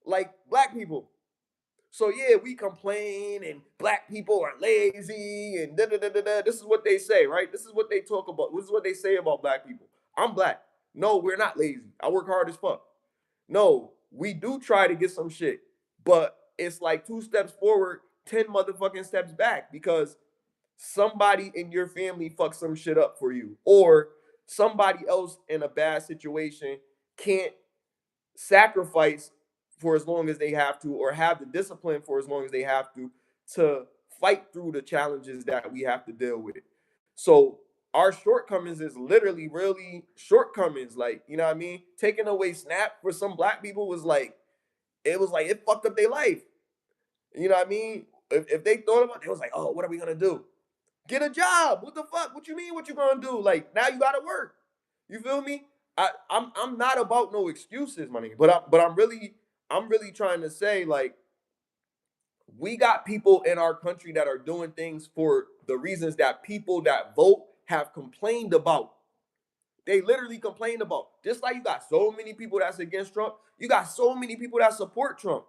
Speaker 1: like black people. So yeah, we complain and black people are lazy and da da da da da. This is what they say, right? This is what they talk about. This is what they say about black people. I'm black. No, we're not lazy. I work hard as fuck. No, we do try to get some shit, but it's like two steps forward, 10 motherfucking steps back, because somebody in your family fucks some shit up for you, or somebody else in a bad situation can't sacrifice for as long as they have to, or have the discipline for as long as they have to fight through the challenges that we have to deal with. So our shortcomings is literally really shortcomings. Like, you know what I mean? Taking away SNAP for some black people was like, it fucked up their life. You know what I mean? If they thought about it, it was like, oh, what are we gonna do? Get a job. What the fuck? What you mean? What you gonna do? Like, now you gotta work. You feel me? I'm not about no excuses, my nigga. But I'm really trying to say, like, we got people in our country that are doing things for the reasons that people that vote have complained about. They literally complained about. Just like you got so many people that's against Trump, you got so many people that support Trump.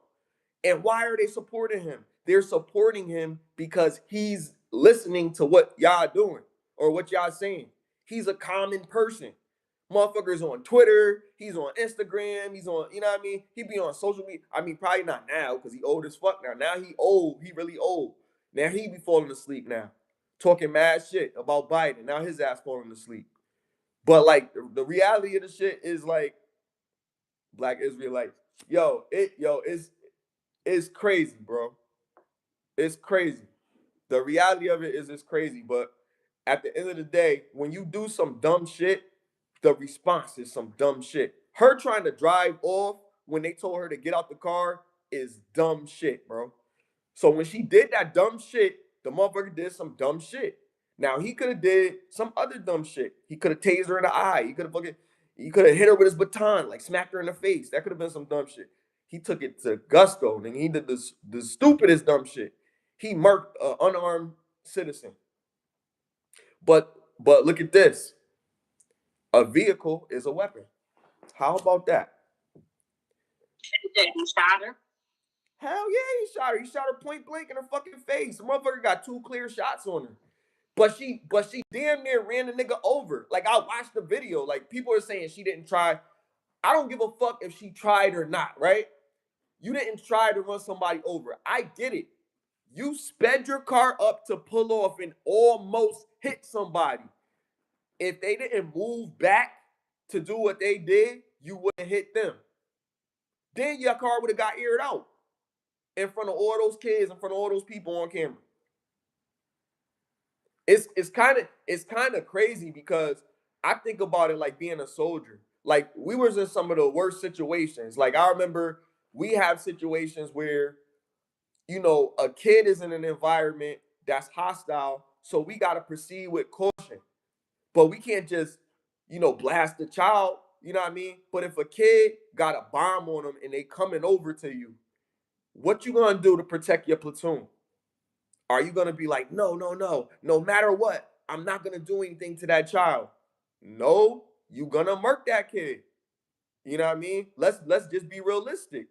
Speaker 1: And why are they supporting him? They're supporting him because he's listening to what y'all doing or what y'all saying. He's a common person. Motherfucker's on Twitter. He's on Instagram. He's on, you know what I mean? He be on social media. I mean, probably not now because he old as fuck now. Now he old. He really old. Now he be falling asleep now. Talking mad shit about Biden. Now his ass falling asleep. But like the reality of the shit is like Black Israelites. It's crazy, bro. It's crazy. The reality of it is it's crazy. But at the end of the day, when you do some dumb shit, the response is some dumb shit. Her trying to drive off when they told her to get out the car is dumb shit, bro. So when she did that dumb shit, the motherfucker did some dumb shit. Now he could have did some other dumb shit. He could have tased her in the eye. He could have hit her with his baton, like smacked her in the face. That could have been some dumb shit. He took it to gusto, and he did the stupidest dumb shit. He murked an unarmed citizen. But look at this. A vehicle is a weapon. How about that?
Speaker 2: He shot her.
Speaker 1: Hell yeah, he shot her. He shot her point blank in her fucking face. The motherfucker got 2 clear shots on her. But she damn near ran the nigga over. Like, I watched the video. Like, people are saying she didn't try. I don't give a fuck if she tried or not, right? You didn't try to run somebody over. I get it. You sped your car up to pull off and almost hit somebody. If they didn't move back to do what they did, you wouldn't hit them. Then your car would have got aired out in front of all those kids, in front of all those people on camera. It's kind of crazy because I think about it like being a soldier. Like we was in some of the worst situations. Like I remember we have situations where a kid is in an environment that's hostile, so we got to proceed with caution. But we can't just blast the child. You know what I mean? But if a kid got a bomb on them and they coming over to you, what you gonna do to protect your platoon? Are you gonna be like, no, no, no, no matter what, I'm not gonna do anything to that child? No, you gonna murk that kid. You know what I mean? Let's just be realistic.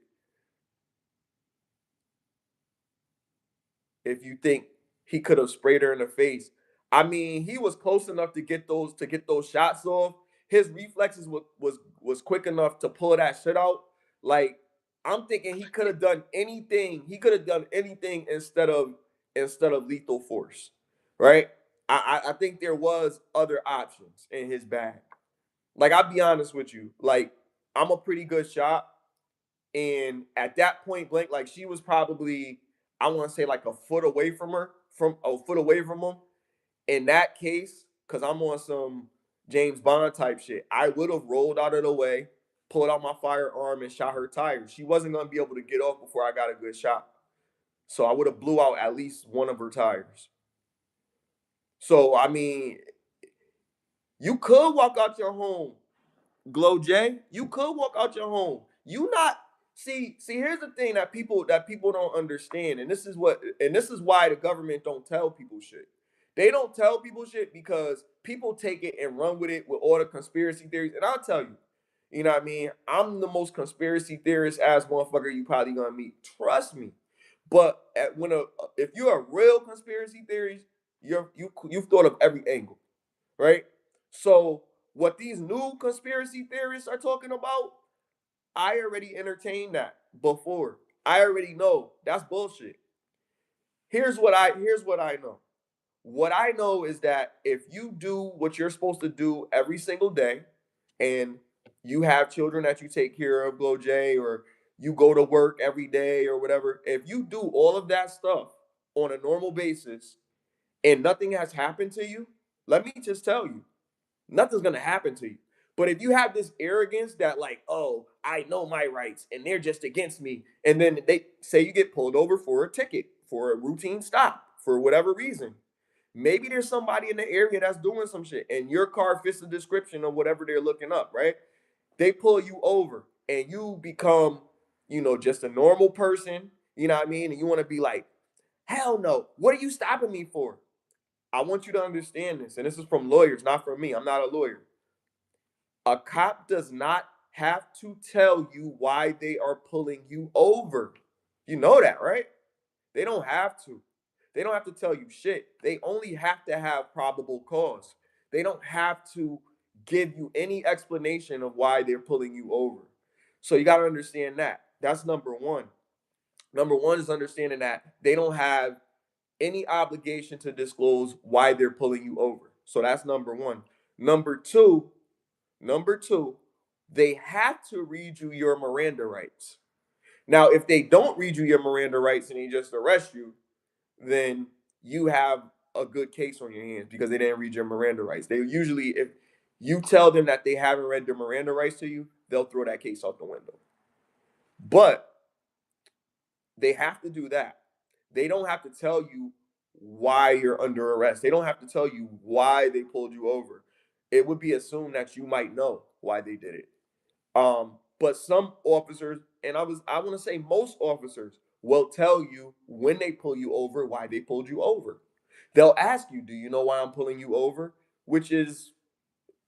Speaker 1: If you think he could have sprayed her in the face, I mean, he was close enough to get those shots off. His reflexes was quick enough to pull that shit out. Like I'm thinking he could have done anything. He could have done anything instead of lethal force, right? I think there was other options in his bag. Like I'll be honest with you, like I'm a pretty good shot, and at that point blank, like she was probably I want to say like a foot away from him. In that case, because I'm on some James Bond type shit, I would have rolled out of the way, pulled out my firearm, and shot her tires. She wasn't gonna be able to get off before I got a good shot. So I would have blew out at least one of her tires. So I mean, you could walk out your home, Glow J. You could walk out your home. You not see. Here's the thing that people don't understand, and this is why the government don't tell people shit. They don't tell people shit because people take it and run with it with all the conspiracy theories. And I'll tell you, you know what I mean. I'm the most conspiracy theorist ass motherfucker you probably gonna meet. Trust me. But if you're a real conspiracy theorist, you've thought of every angle, right? So what these new conspiracy theorists are talking about, I already entertained that before. I already know that's bullshit. Here's what I know. What I know is that if you do what you're supposed to do every single day, and you have children that you take care of, Glow J, or you go to work every day or whatever, if you do all of that stuff on a normal basis and nothing has happened to you, let me just tell you, nothing's gonna happen to you. But if you have this arrogance that like, oh, I know my rights and they're just against me, and then they say you get pulled over for a ticket, for a routine stop, for whatever reason, maybe there's somebody in the area that's doing some shit, and your car fits the description of whatever they're looking up, right? They pull you over, and you become, just a normal person. You know what I mean? And you want to be like, hell no, what are you stopping me for? I want you to understand this, and this is from lawyers, not from me. I'm not a lawyer. A cop does not have to tell you why they are pulling you over. You know that, right? They don't have to. They don't have to tell you shit. They only have to have probable cause. They don't have to give you any explanation of why they're pulling you over. So you got to understand that. That's number one. Number one is understanding that they don't have any obligation to disclose why they're pulling you over. So that's number one. Number two, number two, they have to read you your Miranda rights. Now, if they don't read you your Miranda rights and they just arrest you, then you have a good case on your hands because they didn't read your Miranda rights. They usually, if you tell them that they haven't read their Miranda rights to you, they'll throw that case out the window. But they have to do that. They don't have to tell you why you're under arrest. They don't have to tell you why they pulled you over. It would be assumed that you might know why they did it. But some officers, and I want to say most officers will tell you when they pull you over why they pulled you over. They'll ask you, "Do you know why I'm pulling you over?" Which is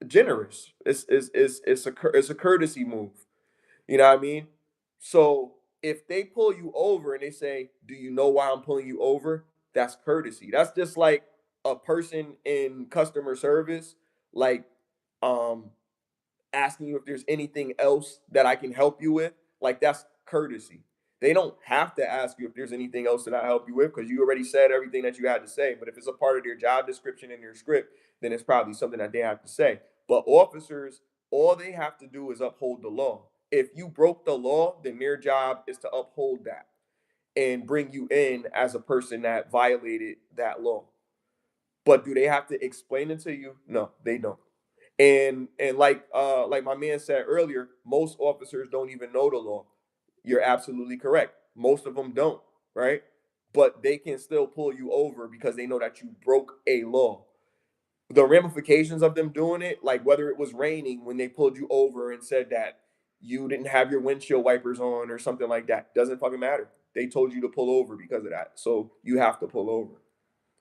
Speaker 1: generous. It's a courtesy move. You know what I mean? So if they pull you over and they say, "Do you know why I'm pulling you over?" That's courtesy. That's just like a person in customer service, like um asking you if there's anything else that I can help you with. Like that's courtesy. They don't have to ask you if there's anything else that I help you with because you already said everything that you had to say. But if it's a part of their job description in their script, then it's probably something that they have to say. But officers, all they have to do is uphold the law. If you broke the law, then their job is to uphold that and bring you in as a person that violated that law. But do they have to explain it to you? No, they don't. And like my man said earlier, most officers don't even know the law. You're absolutely correct. Most of them don't, right? But they can still pull you over because they know that you broke a law. The ramifications of them doing it, like whether it was raining when they pulled you over and said that you didn't have your windshield wipers on or something like that, doesn't fucking matter. They told you to pull over because of that. So you have to pull over.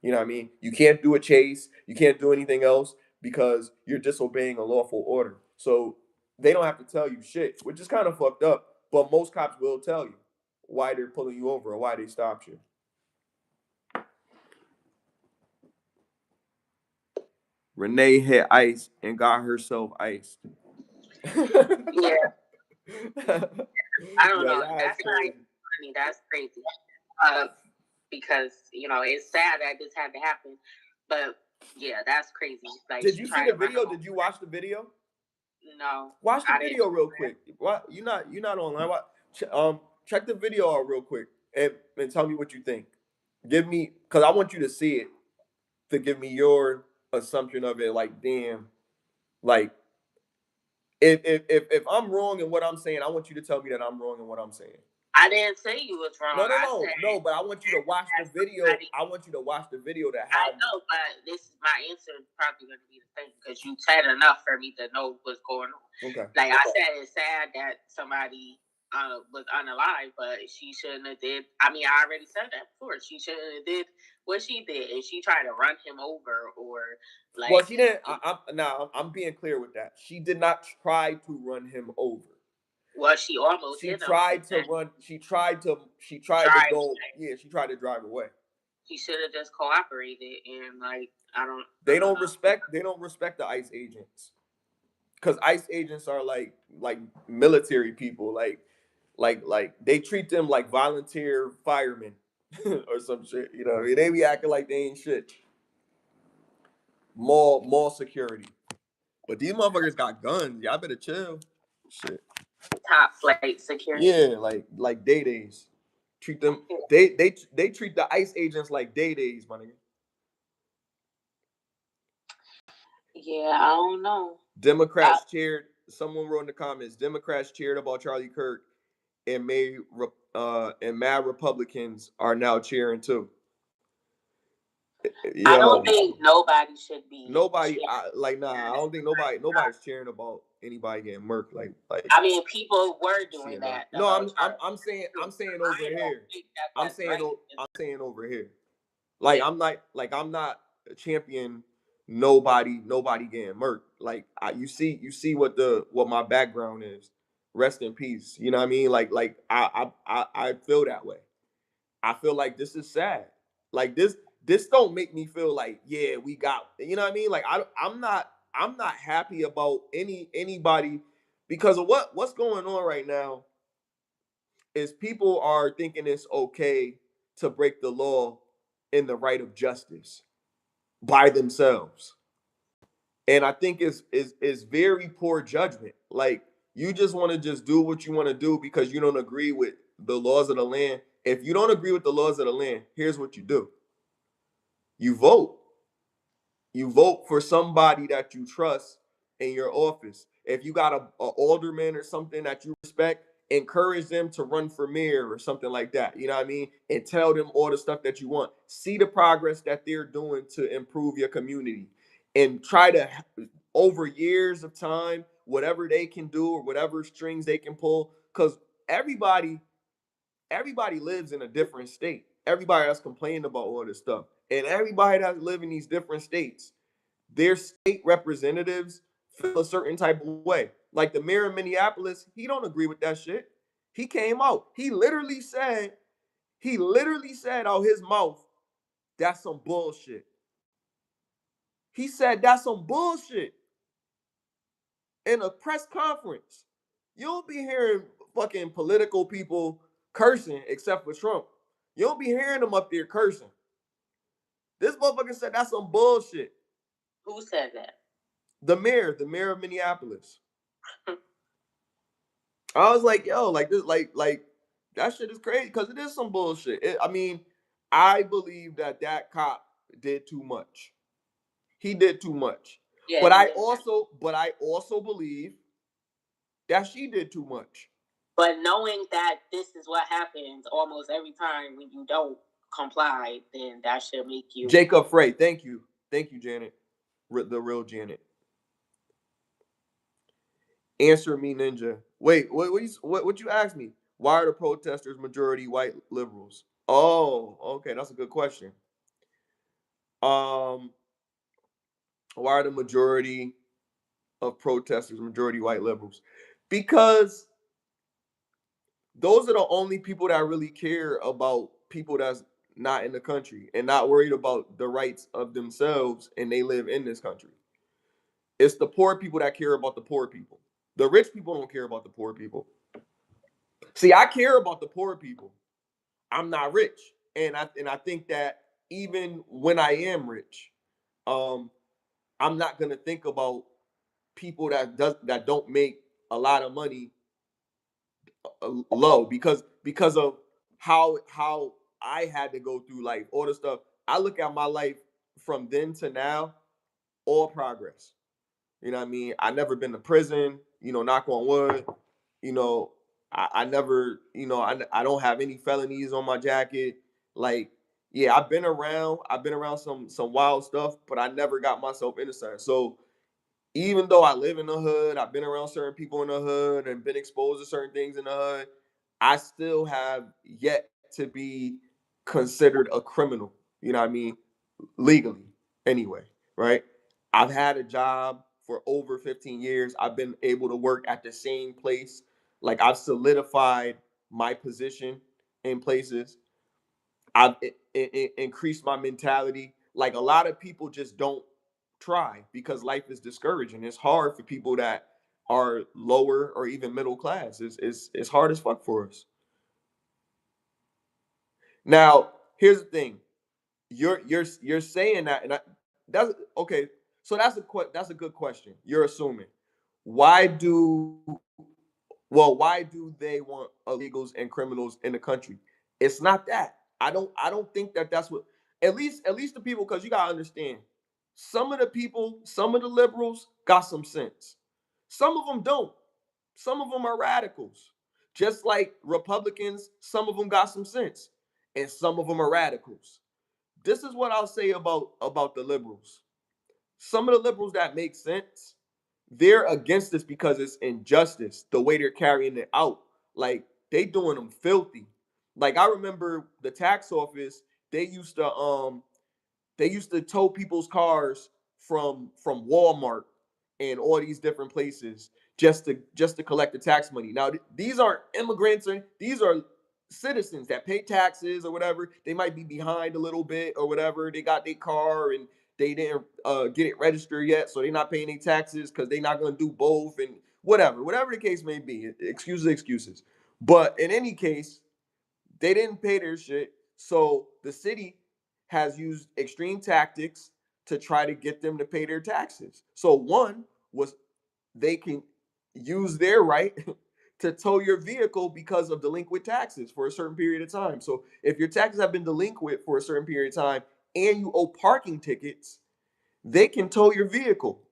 Speaker 1: You know what I mean? You can't do a chase. You can't do anything else because you're disobeying a lawful order. So they don't have to tell you shit, which is kind of fucked up. But most cops will tell you why they're pulling you over or why they stopped you. Renee hit ice and got herself iced.
Speaker 2: Yeah, I don't
Speaker 1: Yeah,
Speaker 2: know.
Speaker 1: that's
Speaker 2: That's not
Speaker 1: crazy.
Speaker 2: funny. That's crazy. Uh, because it's sad that this had to happen. But yeah, that's crazy. Like
Speaker 1: Did
Speaker 2: she
Speaker 1: you see
Speaker 2: tried
Speaker 1: the
Speaker 2: to run
Speaker 1: video?
Speaker 2: him
Speaker 1: Did you
Speaker 2: over.
Speaker 1: watch the video?
Speaker 2: No,
Speaker 1: Watch the
Speaker 2: I didn't.
Speaker 1: video real quick. What you not online? Check the video out real quick and tell me what you think. Give me because I want you to see it to give me your assumption of it. Like, damn, like if I'm wrong in what I'm saying, I want you to tell me that I'm wrong in what I'm saying.
Speaker 2: I didn't say you was wrong.
Speaker 1: No, no,
Speaker 2: I
Speaker 1: no,
Speaker 2: said
Speaker 1: no. But I want you to watch the
Speaker 2: that
Speaker 1: video.
Speaker 2: somebody.
Speaker 1: I want you to watch the video to
Speaker 2: I
Speaker 1: have.
Speaker 2: know, but this my answer is probably going to be the same because you said enough for me to know what's going on.
Speaker 1: Okay.
Speaker 2: Like I said, it's sad that somebody was unalive, but she shouldn't have did. I mean, I already said that before. She shouldn't have did what she did, and she tried to run him over or like.
Speaker 1: Well, she didn't. I'm being clear with that. She did not try to run him over.
Speaker 2: Well, she almost
Speaker 1: She
Speaker 2: hit him.
Speaker 1: tried to run. She tried to go. Yeah, she tried to drive away.
Speaker 2: He should have just cooperated and like I don't.
Speaker 1: They
Speaker 2: I don't
Speaker 1: don't
Speaker 2: know.
Speaker 1: respect. They don't respect the ICE agents because ICE agents are like military people. Like they treat them like volunteer firemen or some shit. You know, they be acting like they ain't shit. Mall security, but these motherfuckers got guns. Y'all better chill. Shit.
Speaker 2: Top flight security.
Speaker 1: Yeah, like day days. Treat them. They treat the ICE agents like day days, my nigga.
Speaker 2: Yeah, I don't know.
Speaker 1: Democrats cheered. Someone wrote in the comments. Democrats cheered about Charlie Kirk, and mad Republicans are now cheering too.
Speaker 2: I
Speaker 1: Yo,
Speaker 2: don't think nobody should be.
Speaker 1: nobody. Nah. I don't think nobody's cheering about anybody getting murked. Like.
Speaker 2: I mean, people were doing
Speaker 1: You know.
Speaker 2: that.
Speaker 1: No, I'm
Speaker 2: Charlie.
Speaker 1: I'm saying
Speaker 2: I
Speaker 1: over
Speaker 2: don't
Speaker 1: here.
Speaker 2: think that
Speaker 1: I'm
Speaker 2: that's
Speaker 1: saying
Speaker 2: right.
Speaker 1: I'm saying over here. Like I'm not a champion. Nobody getting murked. Like you see what my background is. Rest in peace. You know what I mean? I feel that way. I feel like this is sad. Like this don't make me feel like yeah we got you know what I mean? Like I'm not. I'm not happy about anybody because of what's going on right now is people are thinking it's okay to break the law in the right of justice by themselves. And I think is very poor judgment. Like you just want to just do what you want to do because you don't agree with the laws of the land. If you don't agree with the laws of the land, here's what you do. You vote. You vote for somebody that you trust in your office. If you got a alderman or something that you respect, encourage them to run for mayor or something like that. You know what I mean? And tell them all the stuff that you want. See the progress that they're doing to improve your community. And try to, over years of time, whatever they can do or whatever strings they can pull, because everybody everybody lives in a different state. Everybody that's complaining about all this stuff, and everybody that live in these different states, their state representatives feel a certain type of way. Like the mayor of Minneapolis, he don't agree with that shit. He came out. He literally said out his mouth, that's some bullshit. He said that's some bullshit in a press conference. You don't be hearing fucking political people cursing except for Trump. You don't be hearing them up there cursing. This motherfucker said that's some bullshit.
Speaker 2: Who said that?
Speaker 1: The mayor of Minneapolis. I was like, yo, like this, like that shit is crazy because it is some bullshit. I mean, I believe that cop did too much. He did too much. Yeah, but I also believe that she did too much.
Speaker 2: But knowing that this is what happens almost every time when you don't comply, then that should make you.
Speaker 1: Jacob Frey, thank you, Janet, the real Janet. Answer me, Ninja. Wait, what you asked me? Why are the protesters majority white liberals? Oh, okay, that's a good question. Um, why are the majority of protesters majority white liberals? Because those are the only people that really care about people that's not in the country and not worried about the rights of themselves, and they live in this country. It's the poor people that care about the poor people. The rich people don't care about the poor people. See, I care about the poor people. I'm not rich, and I think that even when I am rich, um, I'm not gonna think about people that don't make a lot of money low because of how I had to go through life, all the stuff. I look at my life from then to now, all progress. You know what I mean? I never been to prison, knock on wood. You know, I never, I don't have any felonies on my jacket. Like, yeah, I've been around some wild stuff, but I never got myself into something. So even though I live in the hood, I've been around certain people in the hood and been exposed to certain things in the hood, I still have yet to be considered a criminal. You know what I mean? Legally, anyway, right? I've had a job for over 15 years. I've been able to work at the same place. Like I've solidified my position in places. I've increased my mentality. Like a lot of people just don't try because life is discouraging. It's hard for people that are lower or even middle class. It's hard as fuck for us. Now, here's the thing. You're saying that, and that's okay. So that's a good question. You're assuming. Why do why do they want illegals and criminals in the country? It's not that. I don't think that that's what. At least the people, because you gotta understand. Some of the liberals got some sense. Some of them don't. Some of them are radicals. Just like Republicans, some of them got some sense, and some of them are radicals. This is what I'll say about the liberals. Some of the liberals that make sense, they're against this because it's injustice. The way they're carrying it out, like they doing them filthy. Like I remember the tax office, they used to tow people's cars from Walmart and all these different places just to collect the tax money. Now these aren't immigrants, or these are citizens that pay taxes or whatever. They might be behind a little bit or whatever. They got their car and they didn't get it registered yet, so they're not paying any taxes because they're not going to do both, and whatever the case may be. Excuses. But in any case, they didn't pay their shit, so the city has used extreme tactics to try to get them to pay their taxes. So one was they can use their right to tow your vehicle because of delinquent taxes for a certain period of time. So if your taxes have been delinquent for a certain period of time and you owe parking tickets, they can tow your vehicle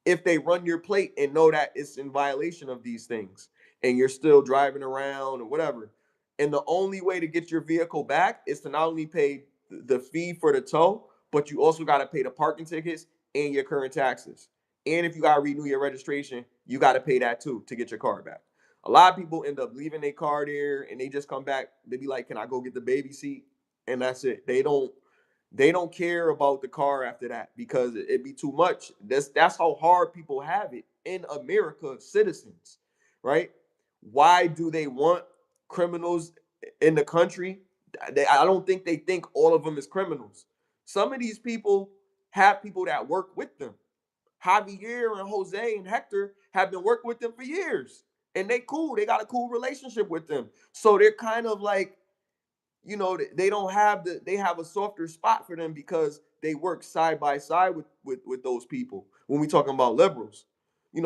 Speaker 1: if they run your plate and know that it's in violation of these things and you're still driving around or whatever. And the only way to get your vehicle back is to not only pay the fee for the tow, but you also got to pay the parking tickets and your current taxes. And if you got to renew your registration, you got to pay that too to get your car back. A lot of people end up leaving their car there and they just come back. They be like, "Can I go get the baby seat?" And that's it. They don't care about the car after that because it'd be too much. That's how hard people have it in America, citizens, right? Why do they want criminals in the country? I don't think they think all of them is criminals. Some of these people have people that work with them. Javier and Jose and Hector have been working with them for years, and they cool. They got a cool relationship with them, so they're kind of like, they don't have they have a softer spot for them because they work side by side with those people. When we talking about liberals,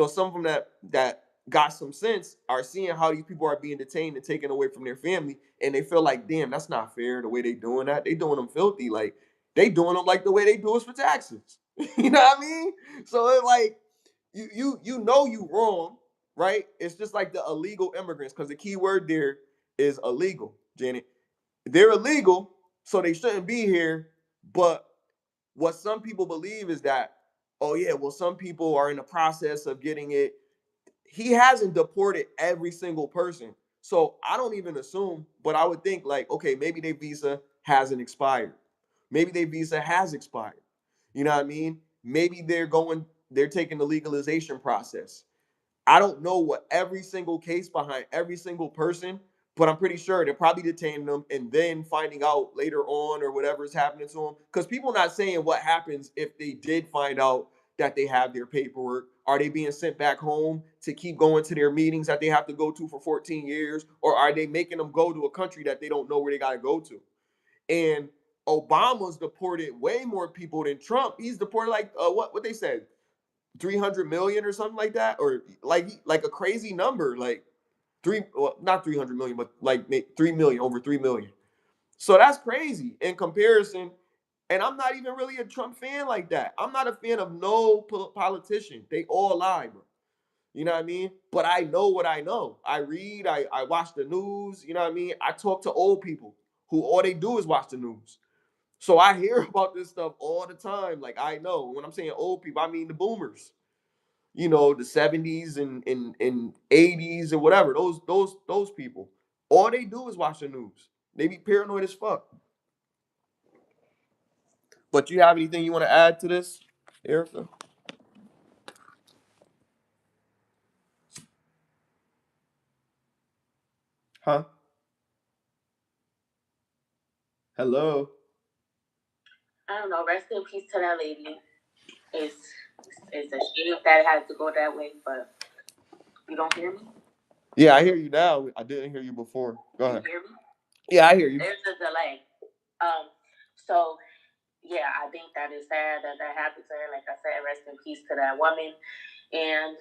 Speaker 1: some of them that got some sense are seeing how these people are being detained and taken away from their family, and they feel like, damn, that's not fair the way they doing that. They doing them filthy. Like, they doing them like the way they do us for taxes. You know what I mean? So it's like, you wrong, right? It's just like the illegal immigrants, because the key word there is illegal, Janet. They're illegal, so they shouldn't be here. But what some people believe is that, oh yeah, well, some people are in the process of getting it. He hasn't deported every single person. So I don't even assume, but I would think like, okay, maybe their visa hasn't expired. Maybe their visa has expired. You know what I mean? Maybe they're taking the legalization process. I don't know what every single case behind every single person, but I'm pretty sure they're probably detaining them and then finding out later on or whatever is happening to them. Because people are not saying what happens if they did find out that they have their paperwork. Are they being sent back home to keep going to their meetings that they have to go to for 14 years? Or are they making them go to a country that they don't know where they got to go to? And Obama's deported way more people than Trump. He's deported like what they said, 300 million or something like that, or like a crazy number, like not 300 million, but like 3 million, over 3 million. So that's crazy in comparison. And I'm not even really a Trump fan like that. I'm not a fan of no politician. They all lie, bro. You know what I mean? But I know what I know. I read, I watch the news. You know what I mean? I talk to old people who all they do is watch the news. So I hear about this stuff all the time. Like, I know. When I'm saying old people, I mean the boomers, the 70s and 80s and whatever. Those people. All they do is watch the news. They be paranoid as fuck. But you have anything you want to add to this, Erica? Huh? Hello.
Speaker 2: I don't know. Rest in peace to that lady. It's it's a shame that it had to go that way, but you don't hear me?
Speaker 1: Yeah, I hear you now. I didn't hear you before. Go ahead.
Speaker 2: You hear me?
Speaker 1: Yeah, I hear you.
Speaker 2: There's a delay. So yeah, I think that is sad that that happened to her. Like I said, rest in peace to that woman. And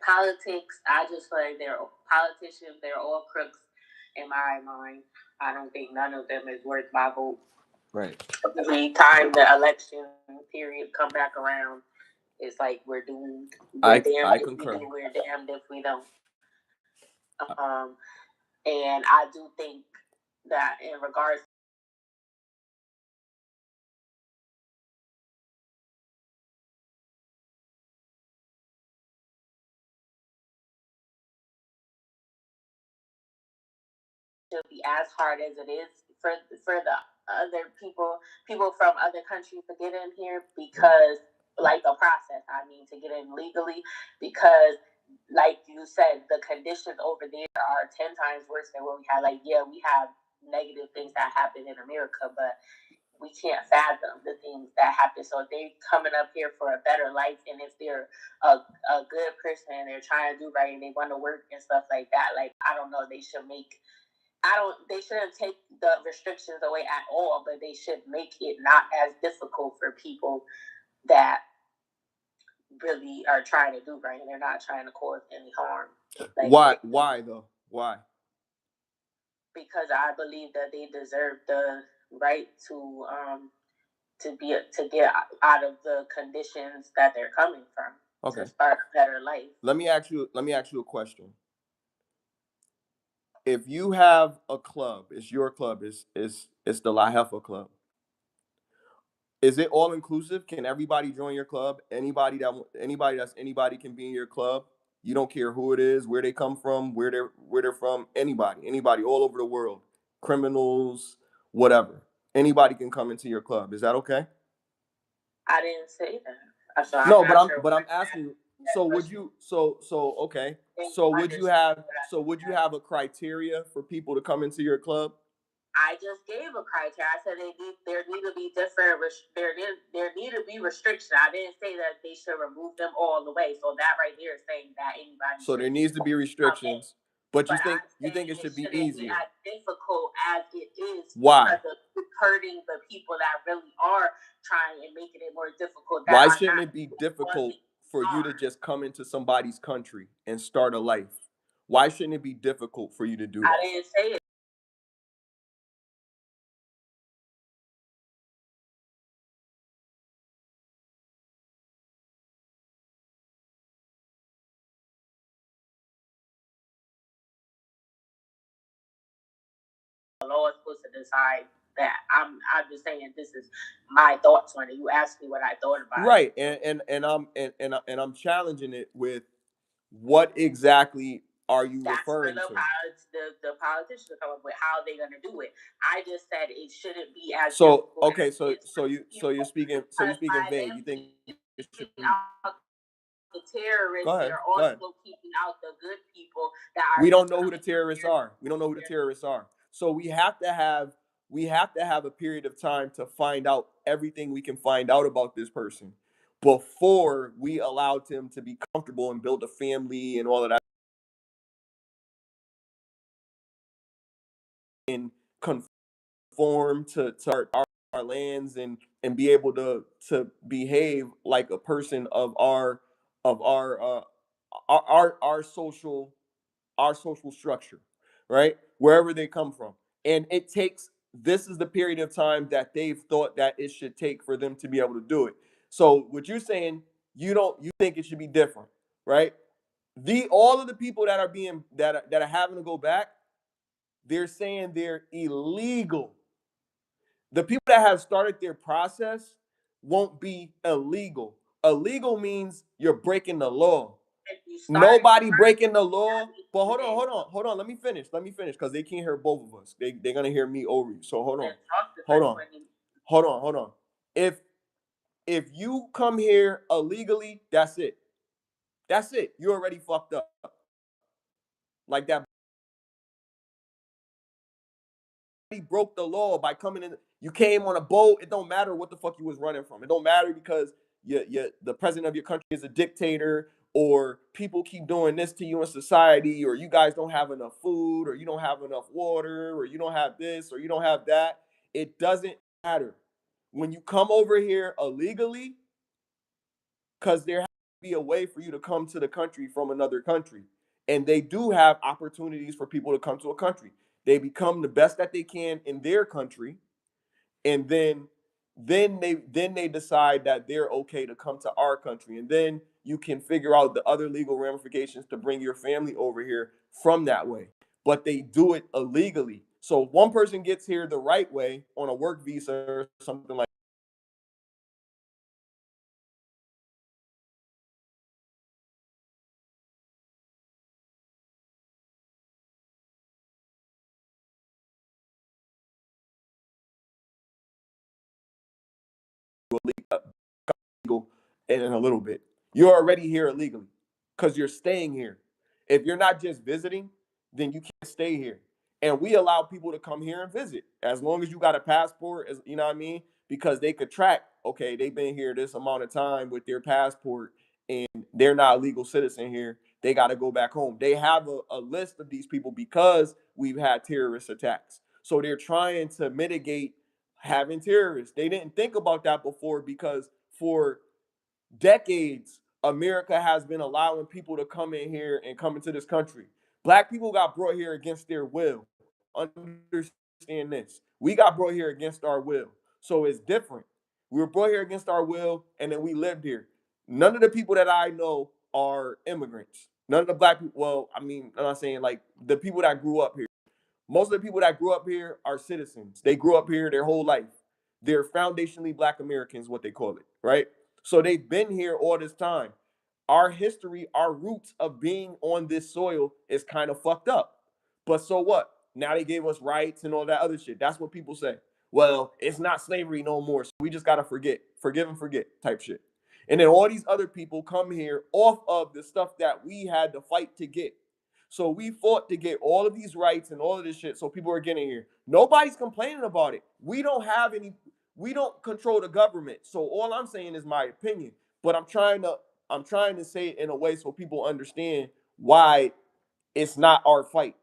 Speaker 2: politics. I just feel like they're politicians. They're all crooks in my mind. I don't think none of them is worth my vote.
Speaker 1: Right.
Speaker 2: Every time the election period come back around, it's like we're doomed. We're damned if
Speaker 1: concur.
Speaker 2: we do. We're damned if we don't. And I do think that in regards to be as hard as it is for the other people from other countries to get in here, because like the process, I mean, to get in legally, because like you said, the conditions over there are 10 times worse than what we have. Like, yeah, we have negative things that happen in America, but we can't fathom the things that happen. So if they're coming up here for a better life, and if they're a good person and they're trying to do right and they want to work and stuff like that, like, I don't know, they should make, they shouldn't take the restrictions away at all, but they should make it not as difficult for people that really are trying to do right and they're not trying to cause any harm.
Speaker 1: Like, why though? Why?
Speaker 2: Because I believe that they deserve the right to get out of the conditions that they're coming from. Okay. To start a better life.
Speaker 1: Let me ask you a question. If you have a club, it's your club, it's the La Jefa Club. Is it all inclusive? Can everybody join your club? Anybody can be in your club. You don't care who it is, where they come from, where they're from. Anybody all over the world. Criminals, whatever. Anybody can come into your club. Is that okay?
Speaker 2: I didn't say that. So
Speaker 1: no, but I'm asking you. So would you? Okay. So would you have a criteria for people to come into your club?
Speaker 2: I just gave a criteria. I said there need to be different. There need to be restrictions. I didn't say that they should remove them all the way. So that right there is saying that anybody.
Speaker 1: So there needs to be restrictions, but you think it should be easier?
Speaker 2: Be as difficult as it is.
Speaker 1: Why?
Speaker 2: Because of hurting the people that really are trying and making it more difficult.
Speaker 1: Why shouldn't it be difficult for you to just come into somebody's country and start a life? Why shouldn't it be difficult for you to do that?
Speaker 2: I didn't say it. The law is supposed to decide that. I'm just saying this is my thoughts on it. You asked me what I thought about
Speaker 1: it. Right. And I'm challenging it with what exactly are you referring to?
Speaker 2: The politicians come up with how they're gonna do it. I just said it shouldn't be as
Speaker 1: so okay, so you're speaking vague. You think it should be
Speaker 2: the terrorists, they're also keeping out the good people that are.
Speaker 1: We don't know who the terrorists are. So we have to have a period of time to find out everything we can find out about this person before we allow them to be comfortable and build a family and all of that. And conform to our lands and be able to behave like a person of our social structure, right? Wherever they come from. And this is the period of time that they've thought that it should take for them to be able to do it. So what you're saying, you think it should be different, right? All of the people that are having to go back, they're saying they're illegal. The people that have started their process won't be illegal. Illegal means you're breaking the law. Nobody breaking the law. But hold on. Let me finish because they can't hear both of us. They're gonna hear me over you. So hold on. If you come here illegally, that's it. You already fucked up. Like that. He broke the law by coming in. You came on a boat. It don't matter what the fuck you was running from. It don't matter because the president of your country is a dictator, or people keep doing this to you in society, or you guys don't have enough food, or you don't have enough water, or you don't have this, or you don't have that. It doesn't matter. When you come over here illegally, because there has to be a way for you to come to the country from another country. And they do have opportunities for people to come to a country. They become the best that they can in their country, and then they decide that they're okay to come to our country, and then you can figure out the other legal ramifications to bring your family over here from that way. But they do it illegally. So if one person gets here the right way on a work visa or something like illegal in a little bit. You're already here illegally because you're staying here. If you're not just visiting, then you can't stay here. and we allow people to come here and visit as long as you got a passport, as you know what I mean, because they could track, okay, they've been here this amount of time with their passport and they're not a legal citizen here, they got to go back home. They have a list of these people because we've had terrorist attacks, so they're trying to mitigate having terrorists. They didn't think about that before because for decades, America has been allowing people to come in here and come into this country. Black people got brought here against their will. Understand this. We got brought here against our will. So it's different. We were brought here against our will, and then we lived here. None of the people that I know are immigrants. None of the black people, well, I mean, I'm not saying like the people that grew up here. Most of the people that grew up here are citizens. They grew up here their whole life. They're foundationally Black Americans, what they call it, right? So they've been here all this time. Our history, our roots of being on this soil is kind of fucked up. But so what? Now they gave us rights and all that other shit. That's what people say. Well, it's not slavery no more. So we just gotta forgive and forget type shit. And then all these other people come here off of the stuff that we had to fight to get. So we fought to get all of these rights and all of this shit. So people are getting here. Nobody's complaining about it. We don't have any, we don't control the government. So all I'm saying is my opinion. But I'm trying to say it in a way so people understand why it's not our fight.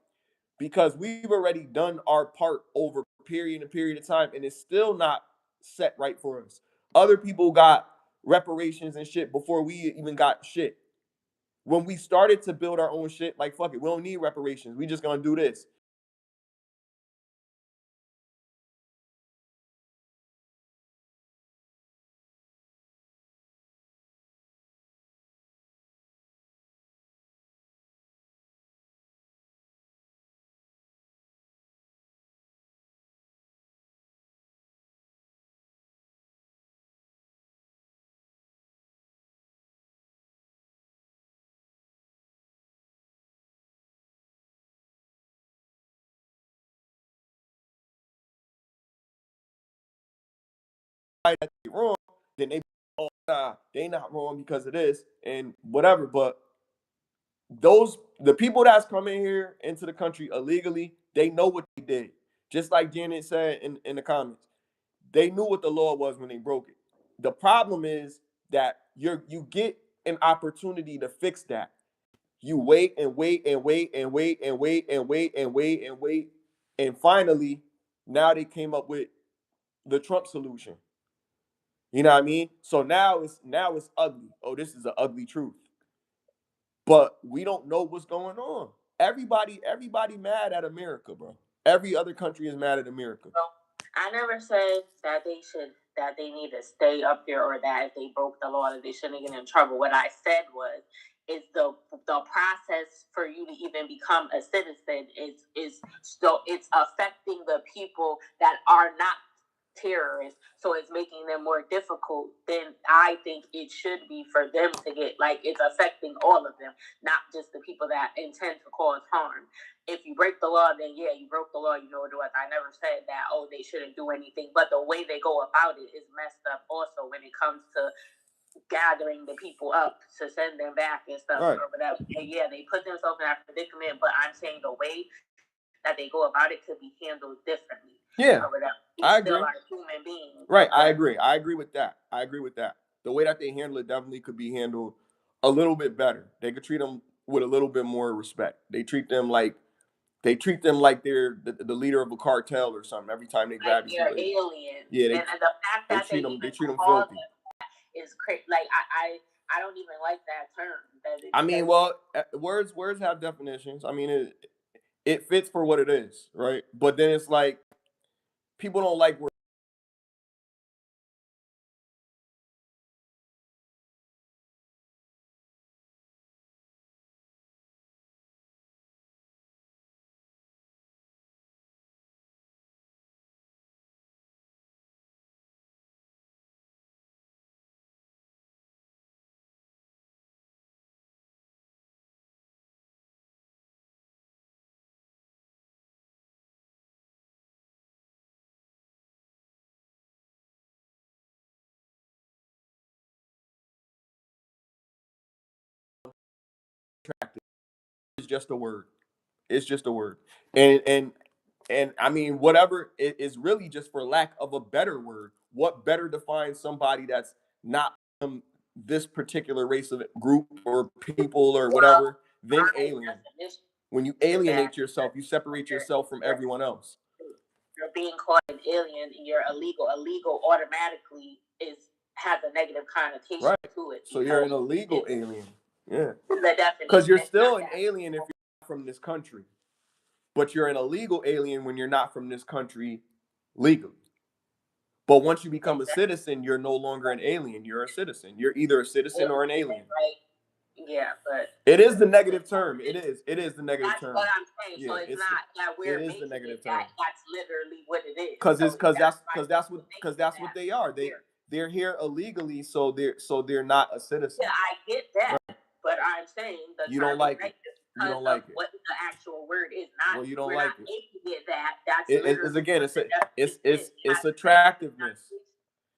Speaker 1: Because we've already done our part over period and period of time, and it's still not set right for us. Other people got reparations and shit before we even got shit. When we started to build our own shit, like fuck it, we don't need reparations. We just gonna do this. That they wrong, then they, oh nah, they not wrong because of this and whatever. But the people that's coming here into the country illegally, they know what they did. Just like Janet said in the comments, they knew what the law was when they broke it. The problem is that you get an opportunity to fix that. You wait and wait and wait and wait and wait and wait and wait and wait, and finally, now they came up with the Trump solution. You know what I mean? So now it's ugly. Oh, this is an ugly truth. But we don't know what's going on. Everybody mad at America, bro. Every other country is mad at America.
Speaker 2: I never said that they need to stay up there or that if they broke the law that they shouldn't get in trouble. What I said was is the process for you to even become a citizen is so it's affecting the people that are not terrorists, so it's making them more difficult. Then I think it should be for them to get, like, it's affecting all of them, not just the people that intend to cause harm. If you break the law, then yeah, you broke the law, you know what it was. I never said that, oh, they shouldn't do anything, but the way they go about it is messed up also when it comes to gathering the people up to send them back and stuff, right, or whatever. And yeah, they put themselves in that predicament, but I'm saying the way that they go about it could be handled differently.
Speaker 1: Yeah,
Speaker 2: or whatever.
Speaker 1: I agree.
Speaker 2: Still are human beings.
Speaker 1: Right, I agree. I agree with that. The way that they handle it definitely could be handled a little bit better. They could treat them with a little bit more respect. They treat them like they're the leader of a cartel or something every time they grab these
Speaker 2: they're
Speaker 1: little
Speaker 2: aliens.
Speaker 1: Yeah,
Speaker 2: and the fact that they
Speaker 1: treat them filthy.
Speaker 2: Is crazy. Like I don't even like that term.
Speaker 1: I mean, well, words have definitions. I mean, it fits for what it is, right? But then it's like people don't like words. It's just a word. It's just a word. And And I mean, whatever is really just for lack of a better word. What better defines somebody that's not from this particular race of group or people or whatever than alien? When you alienate yourself, you separate yourself from everyone else.
Speaker 2: You're being called an alien and you're illegal. Illegal automatically has a negative connotation to it.
Speaker 1: So you're an illegal alien. Yeah.
Speaker 2: The definition.
Speaker 1: Because you're still an alien if you're not from this country. But you're an illegal alien when you're not from this country legally. But once you become a citizen, you're no longer an alien. You're a citizen. You're either a citizen or an alien.
Speaker 2: Right. Yeah, but
Speaker 1: it is the negative term. It is the negative term.
Speaker 2: That's what I'm saying. Yeah, so it's not that we're making the negative term. That's literally what it is.
Speaker 1: Because that's what they are. They're here illegally, so they're not a citizen.
Speaker 2: Yeah, I get that. Right. But I'm saying
Speaker 1: you don't like it. You don't like it.
Speaker 2: What the actual word is not.
Speaker 1: Well, you don't like it.
Speaker 2: Making it that. That's
Speaker 1: again. It's attractiveness.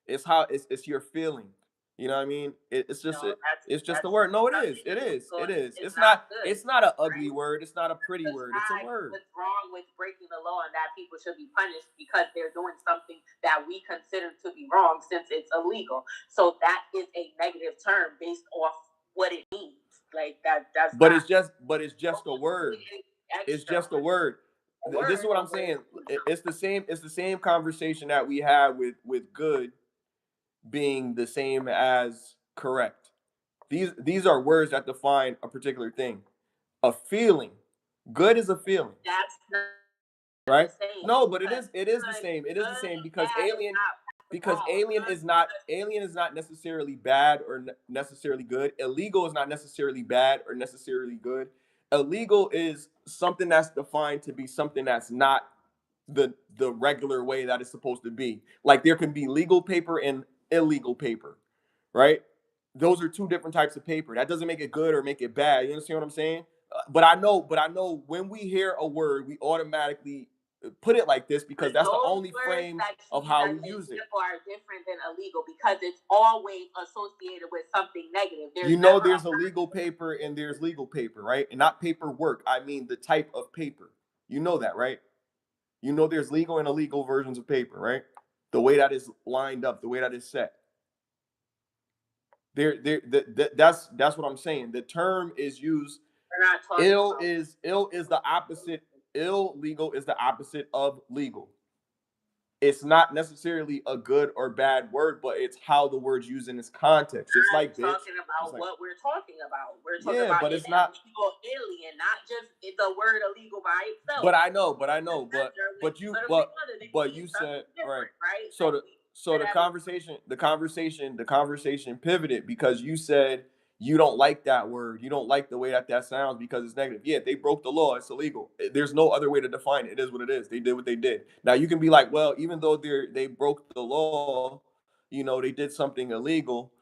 Speaker 1: It's your feeling. You know what I mean? It's just a word. No, it is. It's not an ugly word. It's not a pretty word. It's a word.
Speaker 2: What's wrong with breaking the law and that people should be punished because they're doing something that we consider to be wrong since it's illegal? So that is a negative term based off what it means. Like that's.
Speaker 1: But it's just a word. It's just a word. This is what I'm saying. It's the same conversation that we had with good being the same as correct. These are words that define a particular thing. A feeling. Good is a feeling.
Speaker 2: That's not
Speaker 1: right. No, but it is the same. It is the same because alien is not necessarily bad or necessarily good. Illegal is not necessarily bad or necessarily good. Illegal is something that's defined to be something that's not the regular way that it's supposed to be. Like there can be legal paper and illegal paper, right? Those are two different types of paper. That doesn't make it good or make it bad. You understand what I'm saying? But I know when we hear a word, we automatically put it like this because that's the only frame of how we use it.
Speaker 2: Are different than illegal because it's always associated with something negative.
Speaker 1: There's illegal paper and there's legal paper, right? And not paperwork. I mean the type of paper. You know that, right? You know there's legal and illegal versions of paper, right? The way that is lined up, the way that is set. That's what I'm saying. The term is used. Illegal is the opposite. Illegal is the opposite of legal. It's not necessarily a good or bad word, but it's how the word's used in its context. Just like bitch.
Speaker 2: Talking about what we're talking about. We're talking about but it's not illegal alien, not just the word illegal by itself.
Speaker 1: But I know, but you said right. So the conversation pivoted because you said you don't like that word. You don't like the way that sounds because it's negative. Yeah, they broke the law. It's illegal. There's no other way to define it. It is what it is. They did what they did. Now you can be like, well, even though they broke the law, they did something illegal.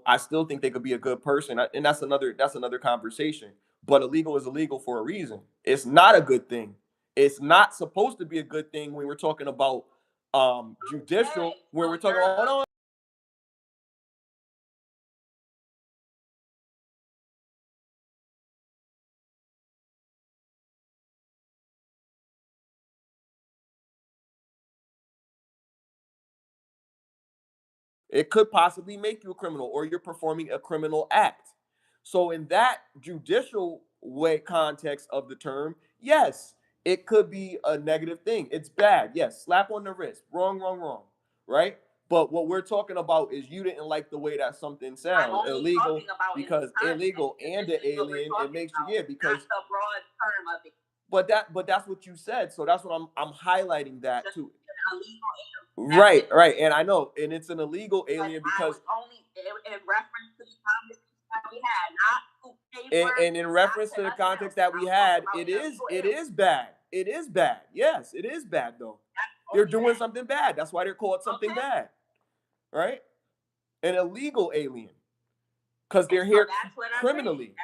Speaker 1: I still think they could be a good person, and that's another conversation. But illegal is illegal for a reason. It's not a good thing. It's not supposed to be a good thing when we're talking about judicial. When we're talking about it could possibly make you a criminal or you're performing a criminal act. So in that judicial way context of the term, yes, it could be a negative thing. It's bad. Yes, slap on the wrist. Wrong, right? But what we're talking about is you didn't like the way that something sounds. Illegal because illegal and the alien, it makes you because
Speaker 2: the broad term of it.
Speaker 1: But that's what you said. So that's what I'm highlighting that too. Right, and I know, and it's an illegal alien because
Speaker 2: only in reference to the context that we had, not paper,
Speaker 1: and in reference to the context that we had, it is bad. It is bad. Yes, it is bad though. They're doing something bad. That's why they're called something bad, right? An illegal alien. because they're here criminally.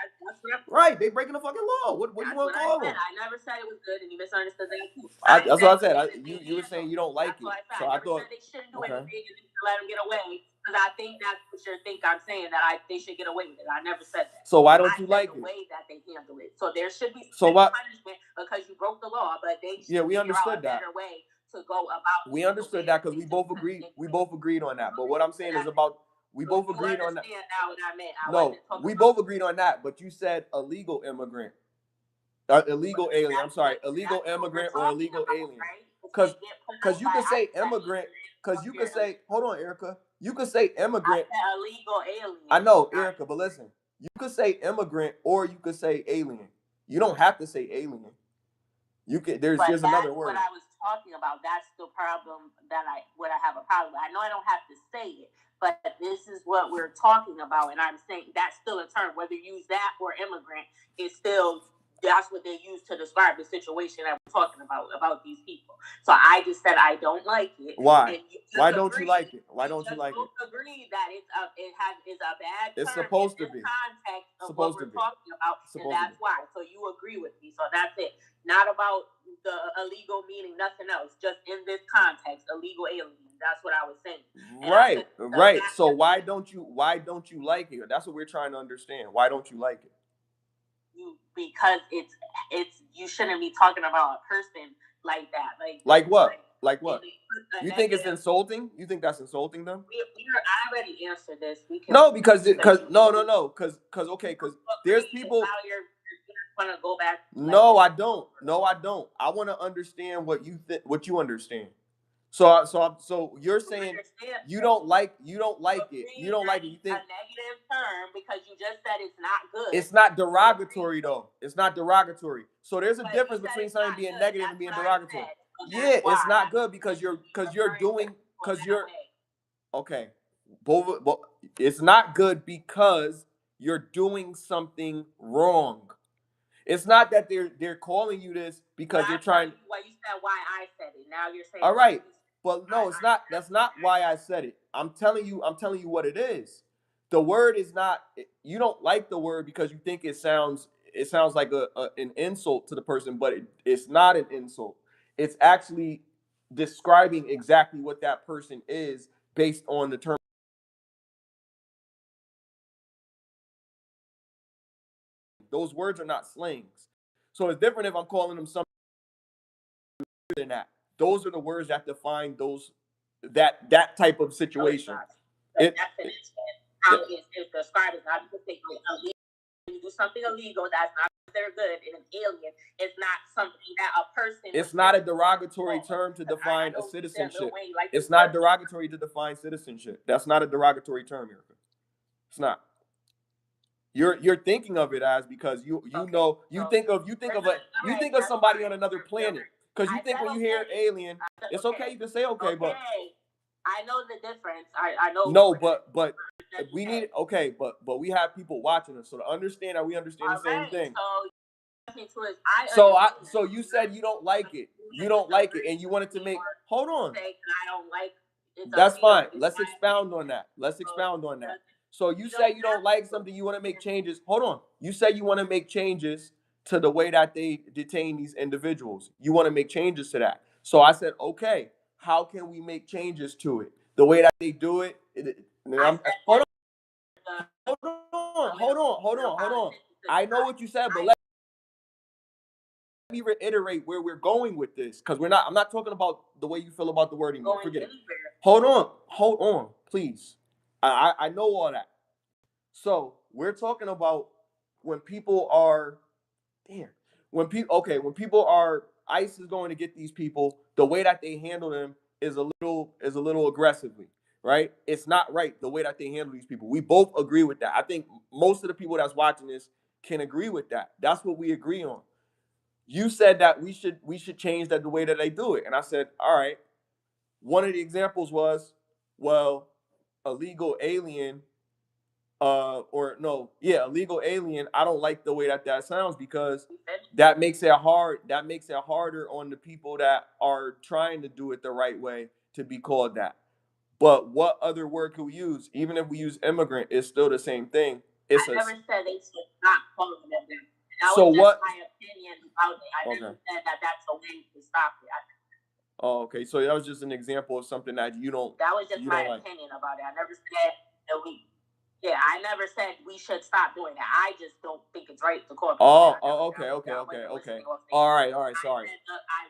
Speaker 1: Right, they breaking the fucking law. What do you want to call them?
Speaker 2: I never said it was good, and you misunderstood that too.
Speaker 1: That's what I said. You were saying you don't like it, so I thought
Speaker 2: they shouldn't do anything and let them get away. Because I think that's what you think I'm saying, that they should get away with it. I never said that.
Speaker 1: So why don't you like
Speaker 2: the way that they handle it? So there should be
Speaker 1: punishment
Speaker 2: because you broke the law, but they should
Speaker 1: we understood
Speaker 2: figure out a better way to go about.
Speaker 1: We understood that because we both agreed. We both agreed on that. But what I'm saying is about we both agreed on that.
Speaker 2: Now what I meant.
Speaker 1: No, we both agreed on that. But you said illegal immigrant, illegal alien. I'm sorry, illegal immigrant or illegal alien. Because you could say immigrant. Because you could say, hold on, Erica. You could say immigrant.
Speaker 2: Illegal alien.
Speaker 1: I know, Erica, but listen. You could say immigrant or you could say alien. You don't have to say alien. You could. There's another word.
Speaker 2: What I was talking about. That's the problem that I have a problem with. I know I don't have to say it, but this is what we're talking about, and I'm saying that's still a term. Whether you use that or immigrant, it's still. That's what they use to describe the situation that we're talking about these people. So I just said I don't like it.
Speaker 1: Why? Why don't you like it? Why don't you like it?
Speaker 2: Agree that it's a bad term.
Speaker 1: It's supposed to be.
Speaker 2: Context of what we're talking about, and that's why. So you agree with me. So that's it. Not about the illegal meaning, nothing else. Just in this context, illegal alien. That's what I was saying.
Speaker 1: Right, right. So why don't you like it? That's what we're trying to understand. Why don't you like it?
Speaker 2: Because it's you shouldn't be talking about a person like that.
Speaker 1: Like what? Like what? You think it's insulting? You think that's insulting them?
Speaker 2: I already answered this.
Speaker 1: No, because there's people.
Speaker 2: Now you're gonna go back.
Speaker 1: No, I don't. I want to understand what you understand. So you're saying you don't like it. You don't like it. You think
Speaker 2: a negative term because you just said it's not good.
Speaker 1: It's not derogatory though. It's not derogatory. So there's a difference between something being negative and being derogatory. Yeah, it's not good because you're okay. Both, it's not good because you're doing something wrong. It's not that they're calling you this because you're trying.
Speaker 2: Well, you said why I said it. Now you're saying.
Speaker 1: All right. But no, it's not. That's not why I said it. I'm telling you what it is. The word is not. You don't like the word because you think it sounds like an insult to the person, but it's not an insult. It's actually describing exactly what that person is based on the term. Those words are not slangs. So it's different if I'm calling them something than that. Those are the words that define that type of situation.
Speaker 2: How it's described as not you do something illegal that's not considered good in an alien. It's not something that a person.
Speaker 1: It's not a derogatory term to define a citizenship. It's not derogatory to define citizenship. That's not a derogatory term, Erica. It's not. You're thinking of it as because you think of somebody on another planet. Because you think when you hear alien, it's okay. You can say okay, but
Speaker 2: I know the difference. I know.
Speaker 1: No, but we need but we have people watching us, so to understand that we understand the same thing. So you said you don't like it. You don't like it, and you wanted to make. Hold on.
Speaker 2: I don't like.
Speaker 1: That's fine. Let's expound on that. So you say you don't like something. You want to make changes. Hold on. You say you want to make changes to the way that they detain these individuals. You want to make changes to that. So I said, okay, how can we make changes to it? The way that they do it. Hold on. I know what you said, but let me reiterate where we're going with this, because I'm not talking about the way you feel about the word anymore. Forget it. Hold on, please. I know all that. So we're talking about when people are ICE is going to get these people, the way that they handle them is a little aggressively, right? It's not right the way that they handle these people. We both agree with that. I think most of the people that's watching this can agree with that. That's what we agree on. You said that we should change that the way that they do it. And I said, all right. One of the examples was, well, illegal alien, illegal alien. I don't like the way that sounds because that makes it hard. That makes it harder on the people that are trying to do it the right way to be called that. But what other word could we use? Even if we use immigrant, it's still the same thing. it's
Speaker 2: I never said they should not call them that. That
Speaker 1: so
Speaker 2: was just
Speaker 1: what?
Speaker 2: my opinion about it. I never said that that's a way to stop it.
Speaker 1: Oh, okay. So that was just an example of something that you don't.
Speaker 2: That was just my opinion about it. I never said that we. Yeah, I never said we should stop doing that. I just don't think it's right to call people.
Speaker 1: Okay. All right, sorry.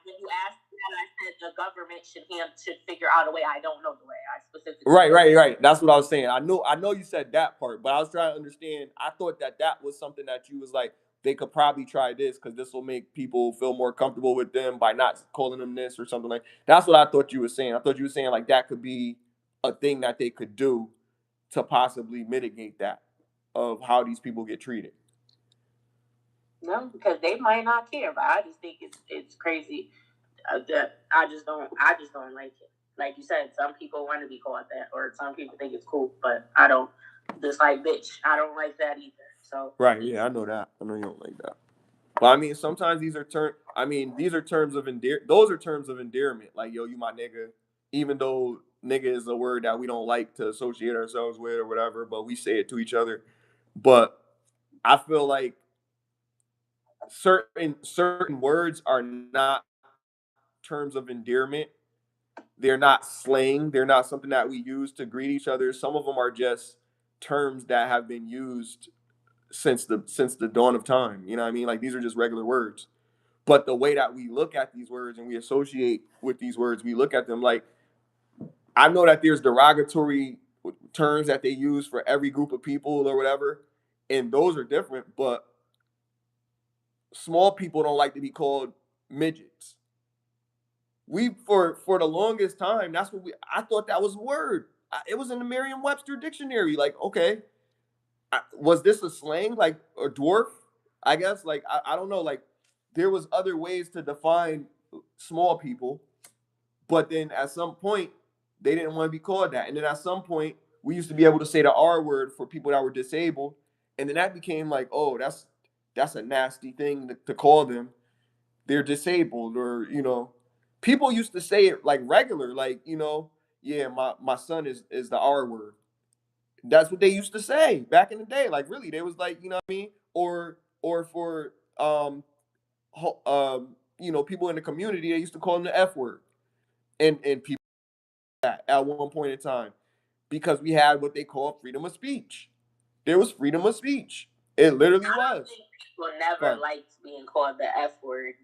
Speaker 2: When you asked that, I said the government should figure out a way. I don't know the way. I specifically.
Speaker 1: Right. That's what I was saying. I know you said that part, but I was trying to understand. I thought that was something that you was like, they could probably try this because this will make people feel more comfortable with them by not calling them this or something like. That's what I thought you were saying. I thought you were saying like that could be a thing that they could do to possibly mitigate that of how these people get treated.
Speaker 2: No, because they might not care, but I just think it's crazy. That I just don't like it. Like you said, some people want to be called that, or some people think it's cool, but I don't. Just like bitch, I don't like that either. So
Speaker 1: right, yeah, I know that. I know you don't like that. But I mean, sometimes these are terms of those are terms of endearment. Like, yo, you my nigga. Even though nigga is a word that we don't like to associate ourselves with or whatever, but we say it to each other. But I feel like certain words are not terms of endearment. They're not slang. They're not something that we use to greet each other. Some of them are just terms that have been used since the dawn of time. You know what I mean? Like, these are just regular words. But the way that we look at these words and we associate with these words, we look at them like, I know that there's derogatory terms that they use for every group of people or whatever, and those are different. But small people don't like to be called midgets. We for the longest time, that's what I thought that was a word. It was in the Merriam-Webster dictionary. Like, okay, was this a slang, like a dwarf? I guess, like, I don't know. Like, there was other ways to define small people, but then at some point they didn't want to be called that. And then at some point we used to be able to say the R word for people that were disabled, and then that became like, oh, that's a nasty thing to call them. They're disabled, or people used to say it like regular, like, yeah, my son is the R word. That's what they used to say back in the day. Like, really, they was like, you know what I mean? Or for people in the community, they used to call them the F word. And people at one point in time, because we had what they call freedom of speech. There was freedom of speech. It literally was.
Speaker 2: People never liked being called the F word.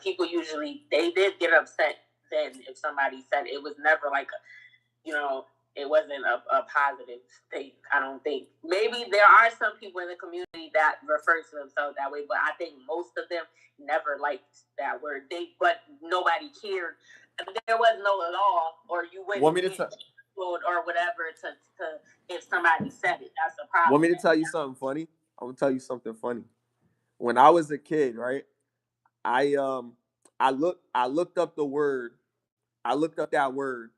Speaker 2: People usually they did get upset then if somebody said it. Was never like it wasn't a positive thing. I don't think. Maybe there are some people in the community that refer to themselves that way, but I think most of them never liked that word. But nobody cared. There was no law, or you wouldn't get told or whatever to if somebody said it. That's a problem.
Speaker 1: Want me to tell you something funny? I'm gonna tell you something funny. When I was a kid, right? I looked up the word. I looked up that word.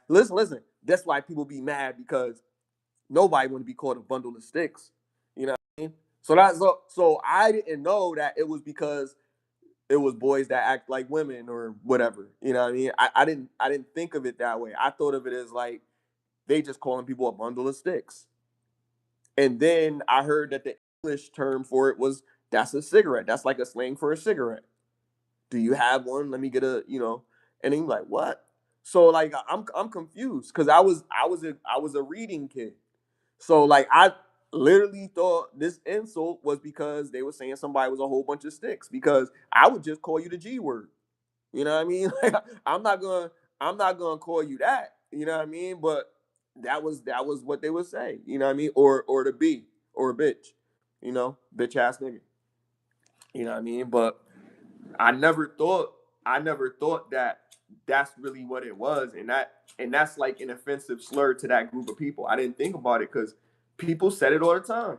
Speaker 1: Listen. That's why people be mad, because nobody want to be called a bundle of sticks. You know what I mean? So I didn't know that it was because it was boys that act like women or whatever. You know what I mean? I didn't think of it that way. I thought of it as like they just calling people a bundle of sticks. And then I heard that the English term for it was, that's a cigarette. That's like a slang for a cigarette. Do you have one? Let me get and then you're like, what? So like I'm confused, because I was a reading kid. So like I literally thought this insult was because they were saying somebody was a whole bunch of sticks, because I would just call you the G word. You know what I mean? Like, I'm not gonna call you that. You know what I mean? But that was what they would say. You know what I mean? Or the B, or a bitch. Bitch ass nigga. You know what I mean? But I never thought that that's really what it was, and that's like an offensive slur to that group of people. I didn't think about it because people said it all the time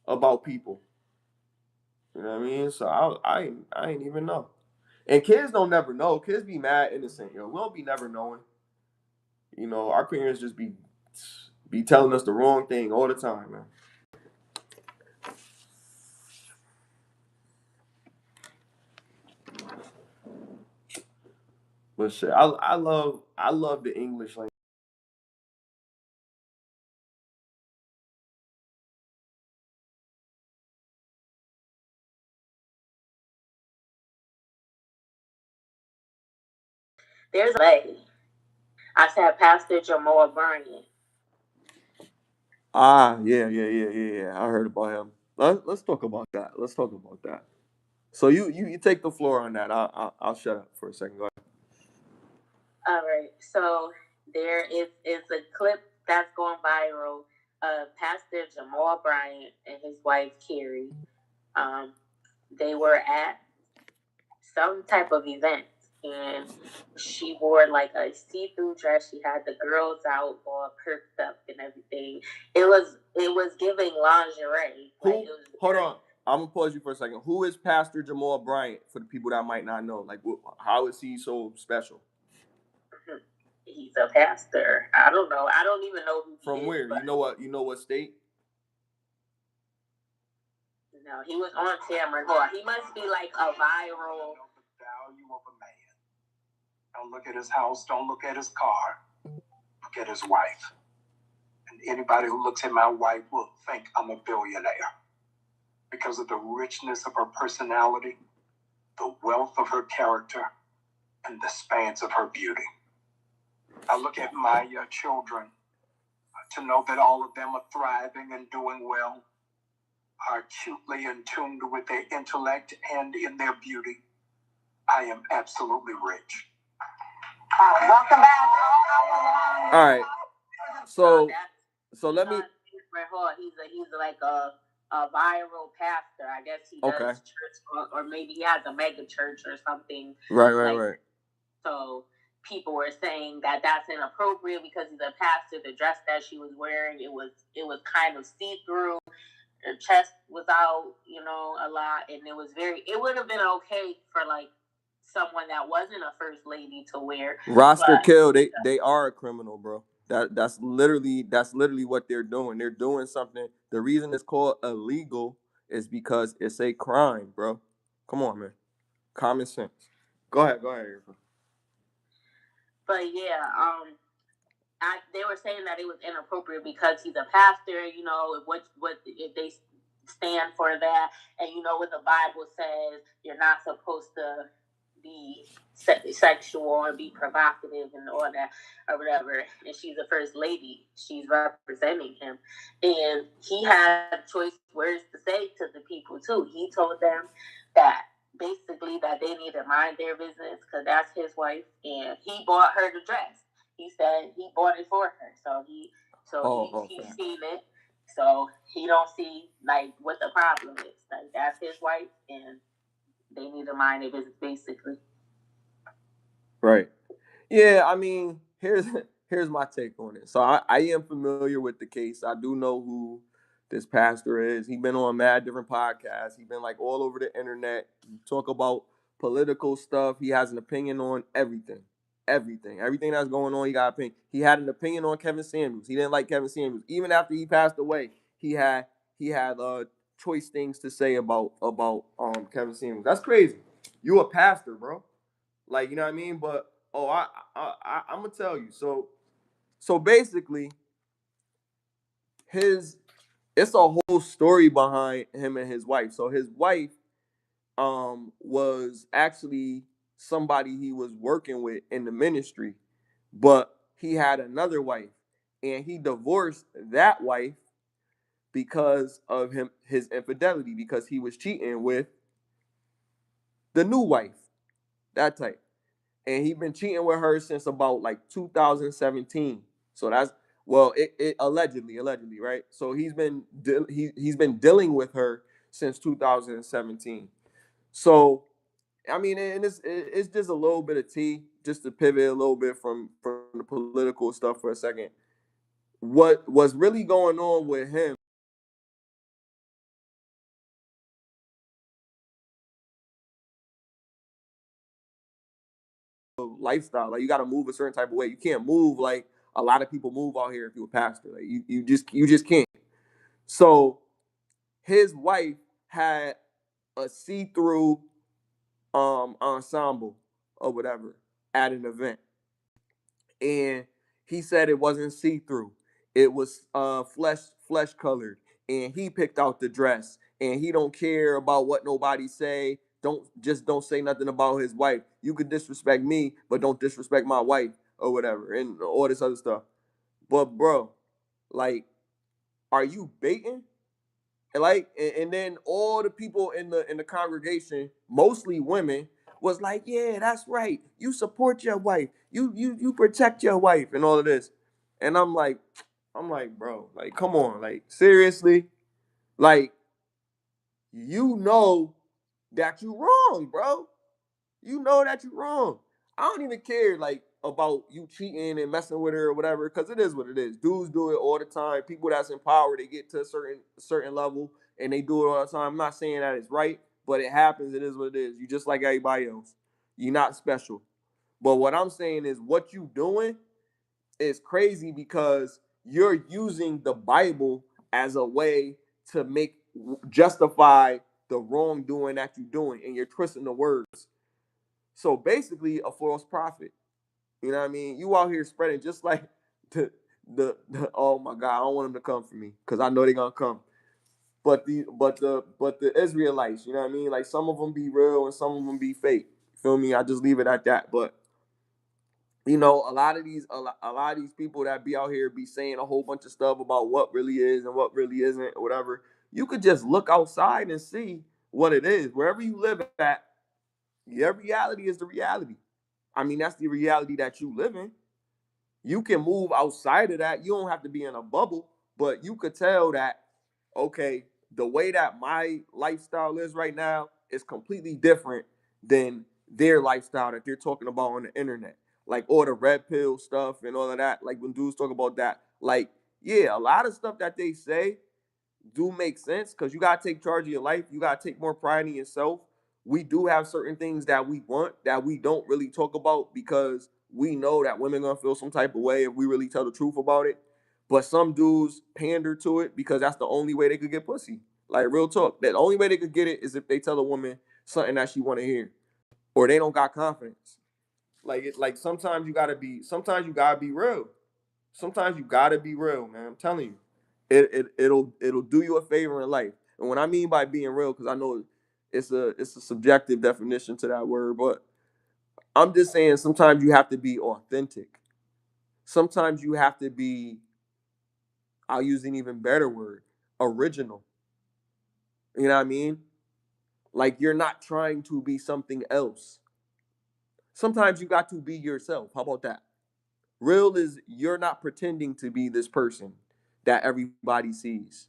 Speaker 1: about people. You know what I mean? So I ain't even know. And kids don't never know. Kids be mad innocent, yo. We don't be never knowing. Our parents just be telling us the wrong thing all the time, man. But shit, I love the English language.
Speaker 2: There's a lady. I said Pastor Jamal Bryant.
Speaker 1: Ah, yeah. I heard about him. Let's talk about that. Let's talk about that. So you take the floor on that. I'll shut up for a second. Go ahead.
Speaker 2: All right. So there is a clip that's going viral of Pastor Jamal Bryant and his wife Carrie. They were at some type of event, and she wore like a see-through dress. She had the girls out all perked up and everything. It was giving lingerie.
Speaker 1: Hold on. I'm gonna pause you for a second. Who is Pastor Jamal Bryant for the people that might not know? Like, how is he so special?
Speaker 2: He's a pastor. I don't know. I don't even know who he
Speaker 1: From
Speaker 2: is.
Speaker 1: where? You know what state?
Speaker 2: No, he was on camera. He must be like a viral. The value of a man. Don't look at his house. Don't look at his car. Look at his wife. And anybody who looks at my wife will think I'm a billionaire because of the richness of her personality, the wealth of her character, and the spans of her beauty. I look at my children to know that all of them are thriving and doing well, are acutely in tune with their intellect and in their beauty. I am absolutely rich. Welcome back.
Speaker 1: All right. So let me.
Speaker 2: He's like a viral pastor. I guess he does church, or maybe he has a mega church or something.
Speaker 1: Right.
Speaker 2: So people were saying that that's inappropriate because he's a pastor. The dress that she was wearing, it was kind of see through. Her chest was out, a lot, and it would have been okay for like someone that wasn't a first lady to wear.
Speaker 1: Roster kill. They are a criminal, bro. That's literally what they're doing. They're doing something. The reason it's called illegal is because it's a crime, bro. Come on, man. Common sense. Go ahead, Erica.
Speaker 2: But yeah, they were saying that it was inappropriate because he's a pastor. What if they stand for that? And what the Bible says, you're not supposed to be sexual and be provocative and all that or whatever. And she's the first lady. She's representing him, and he had choice words to say to the people too. He told them that basically that they need to mind their business because that's his wife, and he bought her the dress. He said he bought it for her, so he's seen it. So he don't see like what the problem is. Like that's his wife, and they need to mind their business, basically.
Speaker 1: Right. Yeah, I mean, here's my take on it. So I am familiar with the case. I do know who this pastor is. He's been on mad different podcasts. He's been like all over the internet. Talk about political stuff. He has an opinion on everything. Everything that's going on, he got an opinion. He had an opinion on Kevin Samuels. He didn't like Kevin Samuels. Even after he passed away, he had choice things to say about Kevin Samuels. That's crazy. You a pastor, bro. Like, you know what I mean? But I'm gonna tell you. So basically, it's a whole story behind him and his wife. So his wife was actually somebody he was working with in the ministry, but he had another wife, and he divorced that wife because of his infidelity, because he was cheating with the new wife, that type. And he's been cheating with her since about like 2017. So that's, well, it allegedly, right? So he's been dealing with her since 2017. So I mean, and it's just a little bit of tea, just to pivot a little bit from the political stuff for a second. What was really going on with him? Lifestyle, like you got to move a certain type of way. You can't move like a lot of people move out here if you're a pastor. Like you just can't. So his wife had a see-through ensemble or whatever at an event, and he said it wasn't see-through. It was flesh colored, and he picked out the dress, and he don't care about what nobody say. Don't say nothing about his wife. You could disrespect me, but don't disrespect my wife or whatever, and all this other stuff. But bro, like, are you baiting? And then all the people in the congregation, mostly women, was like, yeah, that's right. You support your wife. You protect your wife and all of this. And I'm like, bro, like, come on, like, seriously, like, you know that you wrong, bro. You know that you're wrong. I don't even care like about you cheating and messing with her or whatever, because it is what it is. Dudes do it all the time. People that's in power, they get to a certain level and they do it all the time. I'm not saying that it's right, but it happens. It is what it is. You just like everybody else. You're not special. But what I'm saying is what you doing is crazy because you're using the Bible as a way to make justify the wrongdoing that you're doing, and you're twisting the words. So basically, a false prophet. You know what I mean? You out here spreading just like the oh my God, I don't want them to come for me because I know they're gonna come. But the Israelites, you know what I mean? Like, some of them be real and some of them be fake. You feel me? I just leave it at that. But a lot of these people that be out here be saying a whole bunch of stuff about what really is and what really isn't or whatever. You could just look outside and see what it is. Wherever you live at, your reality is the reality. I mean, that's the reality that you live in. You can move outside of that. You don't have to be in a bubble, but you could tell that, okay, the way that my lifestyle is right now is completely different than their lifestyle that they're talking about on the internet. Like all the red pill stuff and all of that. Like when dudes talk about that, like, yeah, a lot of stuff that they say do make sense because you gotta take charge of your life. You gotta take more pride in yourself. We do have certain things that we want that we don't really talk about because we know that women gonna feel some type of way if we really tell the truth about it. But some dudes pander to it because that's the only way they could get pussy. Like, real talk. The only way they could get it is if they tell a woman something that she want to hear, or they don't got confidence. Like sometimes you gotta be real. Sometimes you gotta be real, man. I'm telling you, it'll do you a favor in life. And what I mean by being real, because I know it's a subjective definition to that word, but I'm just saying sometimes you have to be authentic. Sometimes you have to be, I'll use an even better word, original. You know what I mean? Like, you're not trying to be something else. Sometimes you got to be yourself. How about that? Real is you're not pretending to be this person that everybody sees.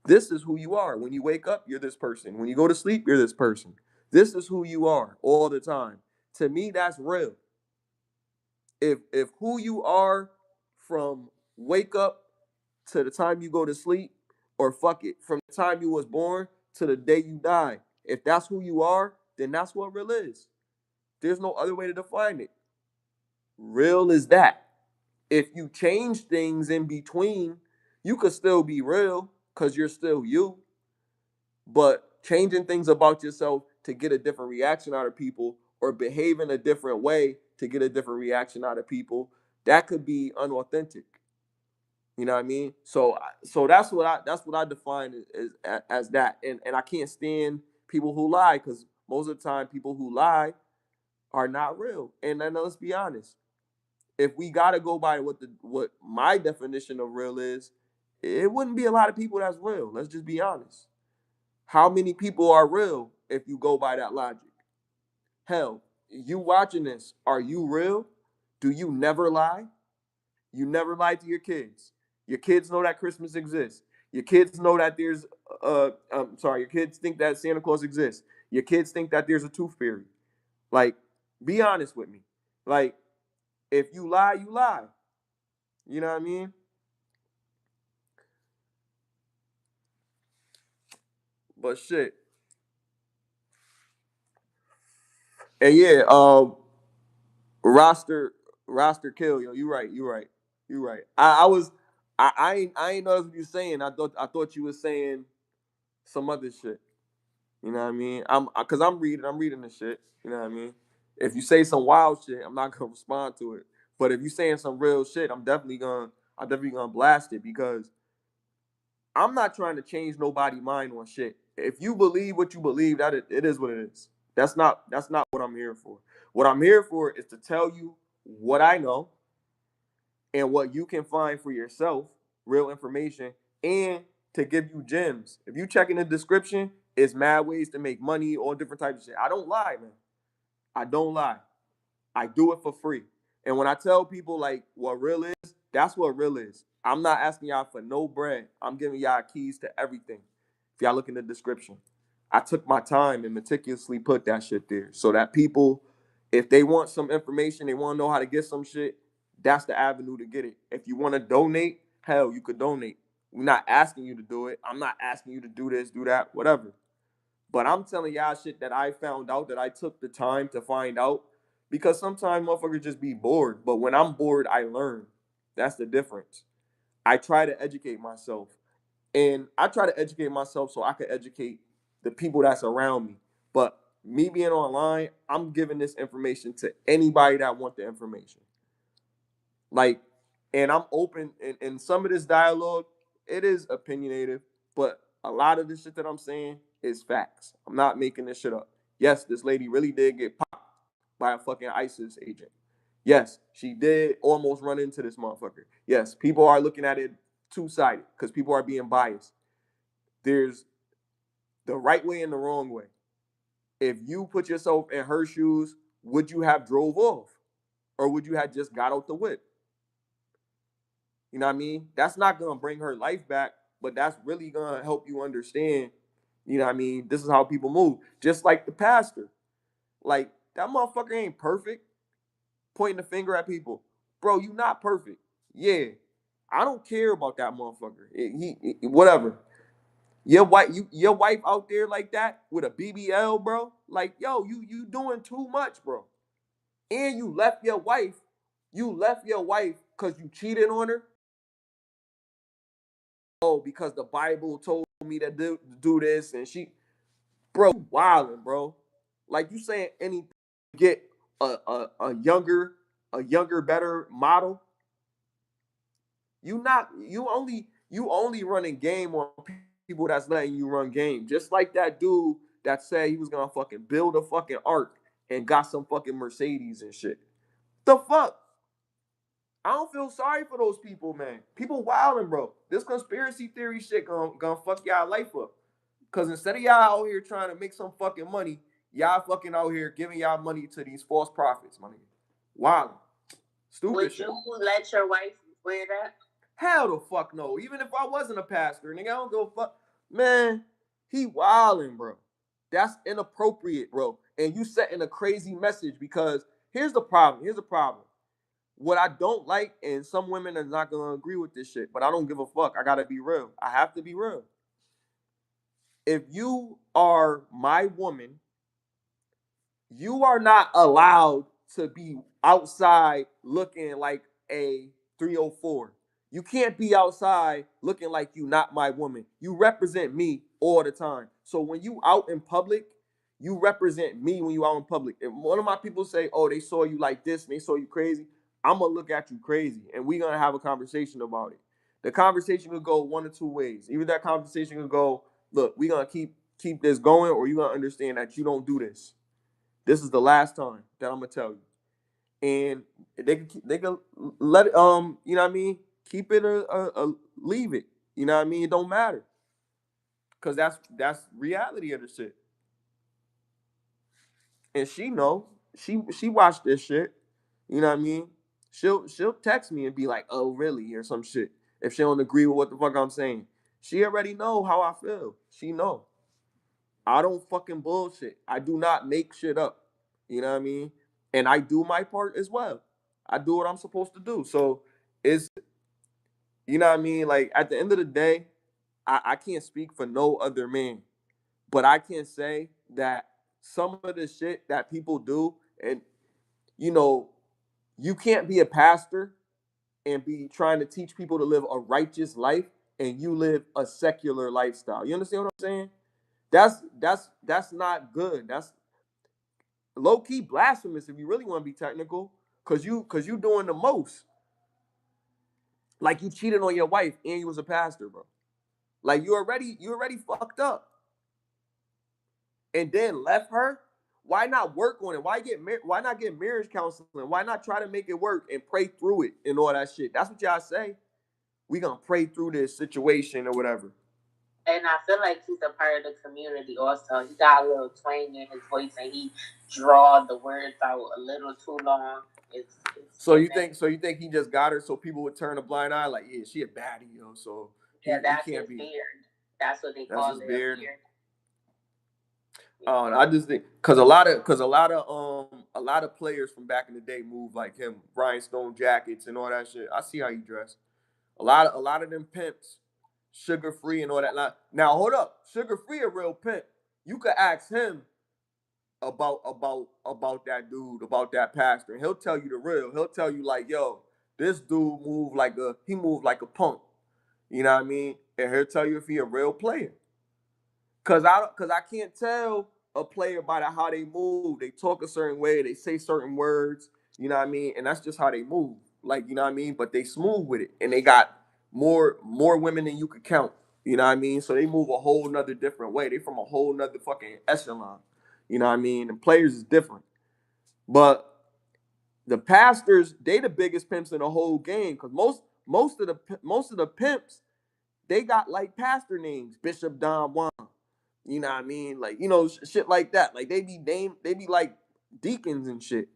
Speaker 1: This is who you are. When you wake up, you're this person. When you go to sleep, you're this person. This is who you are all the time. To me, that's real. If who you are from wake up to the time you go to sleep, or fuck it, from the time you was born to the day you die, if that's who you are, then that's what real is. There's no other way to define it. Real is that. If you change things in between, you could still be real because you're still you. But changing things about yourself to get a different reaction out of people, or behaving a different way to get a different reaction out of people, that could be unauthentic. You know what I mean? So that's what I define as that. And I can't stand people who lie, because most of the time people who lie are not real. And then let's be honest. If we gotta go by what my definition of real is, it wouldn't be a lot of people that's real. Let's just be honest. How many people are real if you go by that logic? Hell, you watching this, are you real? Do you never lie? You never lie to your kids. Your kids know that Christmas exists. Your kids know that there's I'm sorry, your kids think that Santa Claus exists. Your kids think that there's a tooth fairy. Like, be honest with me. Like, if you lie, you lie. You know what I mean? But shit. And yeah, roster roster kill, yo. You right, you right, you right. I was I ain't know what you were saying. I thought you were saying some other shit. You know what I mean? I'm reading the shit. You know what I mean? If you say some wild shit, I'm not gonna respond to it. But if you saying some real shit, I'm definitely gonna blast it because I'm not trying to change nobody's mind on shit. If you believe what you believe, that it is what it is. That's not what I'm here for. What I'm here for is to tell you what I know and what you can find for yourself, real information, and to give you gems. If you check in the description, it's mad ways to make money, all different types of shit. I don't lie, man. I don't lie. I do it for free. And when I tell people like what real is, that's what real is. I'm not asking y'all for no bread. I'm giving y'all keys to everything. If y'all look in the description, I took my time and meticulously put that shit there so that people, if they want some information, they want to know how to get some shit, that's the avenue to get it. If you want to donate, hell, you could donate. We're not asking you to do it. I'm not asking you to do this, do that, whatever. But I'm telling y'all shit that I found out, that I took the time to find out, because sometimes motherfuckers just be bored. But when I'm bored, I learn. That's the difference. I try to educate myself. And I try to educate myself so I can educate the people that's around me. But me being online, I'm giving this information to anybody that want the information. Like, and I'm open in some of this dialogue, it is opinionative, but a lot of this shit that I'm saying is facts. I'm not making this shit up. Yes, this lady really did get popped by a fucking ISIS agent. Yes, she did almost run into this motherfucker. Yes, people are looking at it two-sided because people are being biased. There's the right way and the wrong way. If you put yourself in her shoes, would you have drove off? Or would you have just got out the whip? You know what I mean? That's not gonna bring her life back, but that's really gonna help you understand, you know what I mean? This is how people move. Just like the pastor. Like, that motherfucker ain't perfect. Pointing the finger at people. Bro, you not perfect. Yeah. I don't care about that motherfucker. Whatever. Your wife out there like that with a BBL, bro. Like, yo, you doing too much, bro. And you left your wife. You left your wife because you cheated on her. Oh, because the Bible told me to do this, and she, bro, wilding, bro. Like, you saying anything to get a younger, better model. You only running game on people that's letting you run game. Just like that dude that said he was gonna fucking build a fucking ark and got some fucking Mercedes and shit. The fuck? I don't feel sorry for those people, man. People wilding, bro. This conspiracy theory shit gonna fuck y'all life up. Cause instead of y'all out here trying to make some fucking money, y'all fucking out here giving y'all money to these false prophets, money. Wilding. Stupid
Speaker 2: Would
Speaker 1: shit.
Speaker 2: you let your wife wear that?
Speaker 1: Hell the fuck no. Even if I wasn't a pastor, nigga, I don't go fuck. Man, he wilding, bro. That's inappropriate, bro. And you setting a crazy message because here's the problem. Here's the problem. What I don't like, and some women are not gonna agree with this shit, but I don't give a fuck. I gotta be real. I have to be real. If you are my woman, you are not allowed to be outside looking like a 304. You can't be outside looking like you not my woman. You represent me all the time. So when you out in public, you represent me when you out in public. If one of my people say, "Oh, they saw you like this and they saw you crazy," I'm gonna look at you crazy, and we're gonna have a conversation about it. The conversation could go one or two ways. Either that conversation could go, "Look, we're gonna keep this going," or you're gonna understand that you don't do this. This is the last time that I'm gonna tell you, and they can let it, you know what I mean, keep it or leave it. You know what I mean? It don't matter, cause that's reality of the shit. And she know, she watched this shit. You know what I mean? She'll text me and be like, "Oh, really?" or some shit if she don't agree with what the fuck I'm saying. She already know how I feel. She know. I don't fucking bullshit. I do not make shit up. You know what I mean? And I do my part as well. I do what I'm supposed to do. So it's, you know what I mean? Like, at the end of the day, I can't speak for no other man. But I can say that some of the shit that people do, and you know, you can't be a pastor and be trying to teach people to live a righteous life and you live a secular lifestyle. You understand what I'm saying? That's not good. low key blasphemous if you really want to be technical, cause you doing the most. Like you cheated on your wife and you was a pastor, bro. Like you already fucked up, and then left her. Why not work on it? Why not get marriage counseling? Why not try to make it work and pray through it and all that shit? That's what y'all say. We gonna pray through this situation or whatever.
Speaker 2: And I feel like he's a part of the community also. He got a little twang in his voice and he draw the words out a little too long.
Speaker 1: So you think he just got her so people would turn a blind eye? Like, yeah, she a baddie, yo. So
Speaker 2: that's his beard. That's what they call it. Beard.
Speaker 1: I just think because a lot of players from back in the day move like him, rhinestone jackets and all that shit. I see how you dress. A lot of them pimps, Sugar Free and all that. Now hold up, Sugar Free a real pimp. You could ask him about that dude, about that pastor, and he'll tell you the real. He'll tell you like, yo, this dude moved like a punk. You know what I mean? And he'll tell you if he a real player. Cause I can't tell a player by how they move. They talk a certain way, they say certain words, you know what I mean? And that's just how they move. Like, you know what I mean? But they smooth with it. And they got more women than you could count. You know what I mean? So they move a whole nother different way. They from a whole nother fucking echelon. You know what I mean? And players is different. But the pastors, they the biggest pimps in the whole game. Cause most of the pimps, they got like pastor names, Bishop Don Juan. You know what I mean? Like, you know, shit like that. Like they be like deacons and shit.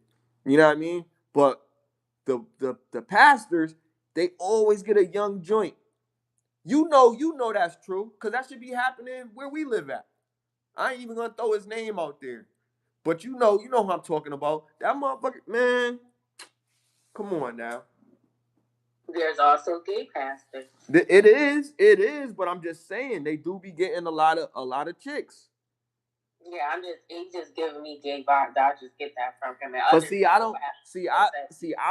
Speaker 1: You know what I mean? But the pastors, they always get a young joint. You know that's true, because that should be happening where we live at. I ain't even gonna throw his name out there. But you know who I'm talking about. That motherfucker, man. Come on now.
Speaker 2: There's also gay pastors.
Speaker 1: It is, but I'm just saying they do be getting a lot of chicks.
Speaker 2: Yeah, he's just giving me gay vibes. I just get that from him.
Speaker 1: But see, I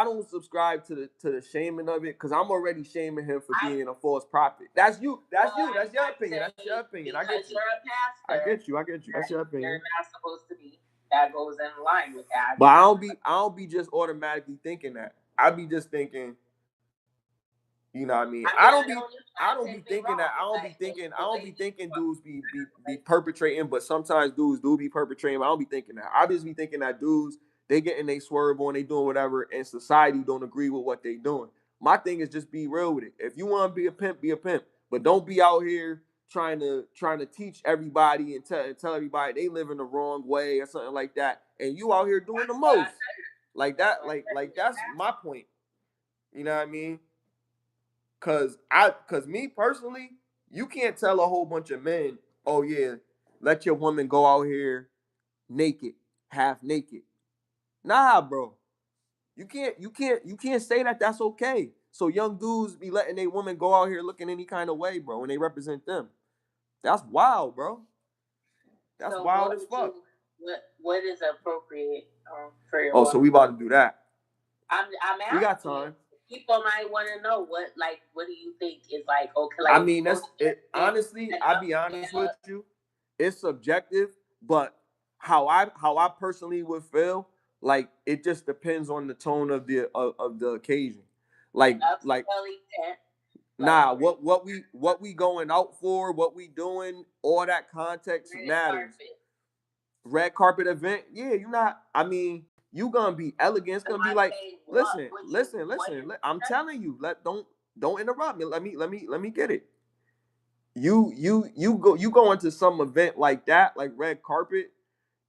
Speaker 1: don't subscribe to the shaming of it, because I'm already shaming him for being a false prophet. That's your opinion. That's your opinion. I get you.
Speaker 2: You're a pastor.
Speaker 1: I get you. That's your opinion.
Speaker 2: You're not supposed to be. That goes in line with that.
Speaker 1: But I don't be just automatically thinking that. I be just thinking, you know what I mean? I don't be thinking that. I don't be thinking dudes be perpetrating, but sometimes dudes do be perpetrating. But I don't be thinking that. I just be thinking that dudes, they getting they swerve on, they doing whatever, and society don't agree with what they doing. My thing is just be real with it. If you want to be a pimp, but don't be out here trying to teach everybody and tell everybody they live in the wrong way or something like that, and you out here doing the most like that. Like that's my point. You know what I mean? Cause me personally, you can't tell a whole bunch of men, oh yeah, let your woman go out here naked, half naked. Nah, bro. You can't say that that's okay. So young dudes be letting their women go out here looking any kind of way, bro, when they represent them. That's wild, bro. That's so wild as fuck.
Speaker 2: What is appropriate for your
Speaker 1: woman? So we about to do that.
Speaker 2: I'm asking. We got time. People might want to know what do you think is like okay? Like,
Speaker 1: I mean, that's it. Honestly, I'll be honest with you. It's subjective, but how I personally would feel, like it just depends on the tone of the occasion. Like nah, what we going out for, what we doing, all that context matters. Red carpet event, yeah, you're not. I mean, you gonna be elegant. It's gonna be like, listen. I'm telling you, don't interrupt me. Let me get it. You go into some event like that, like red carpet.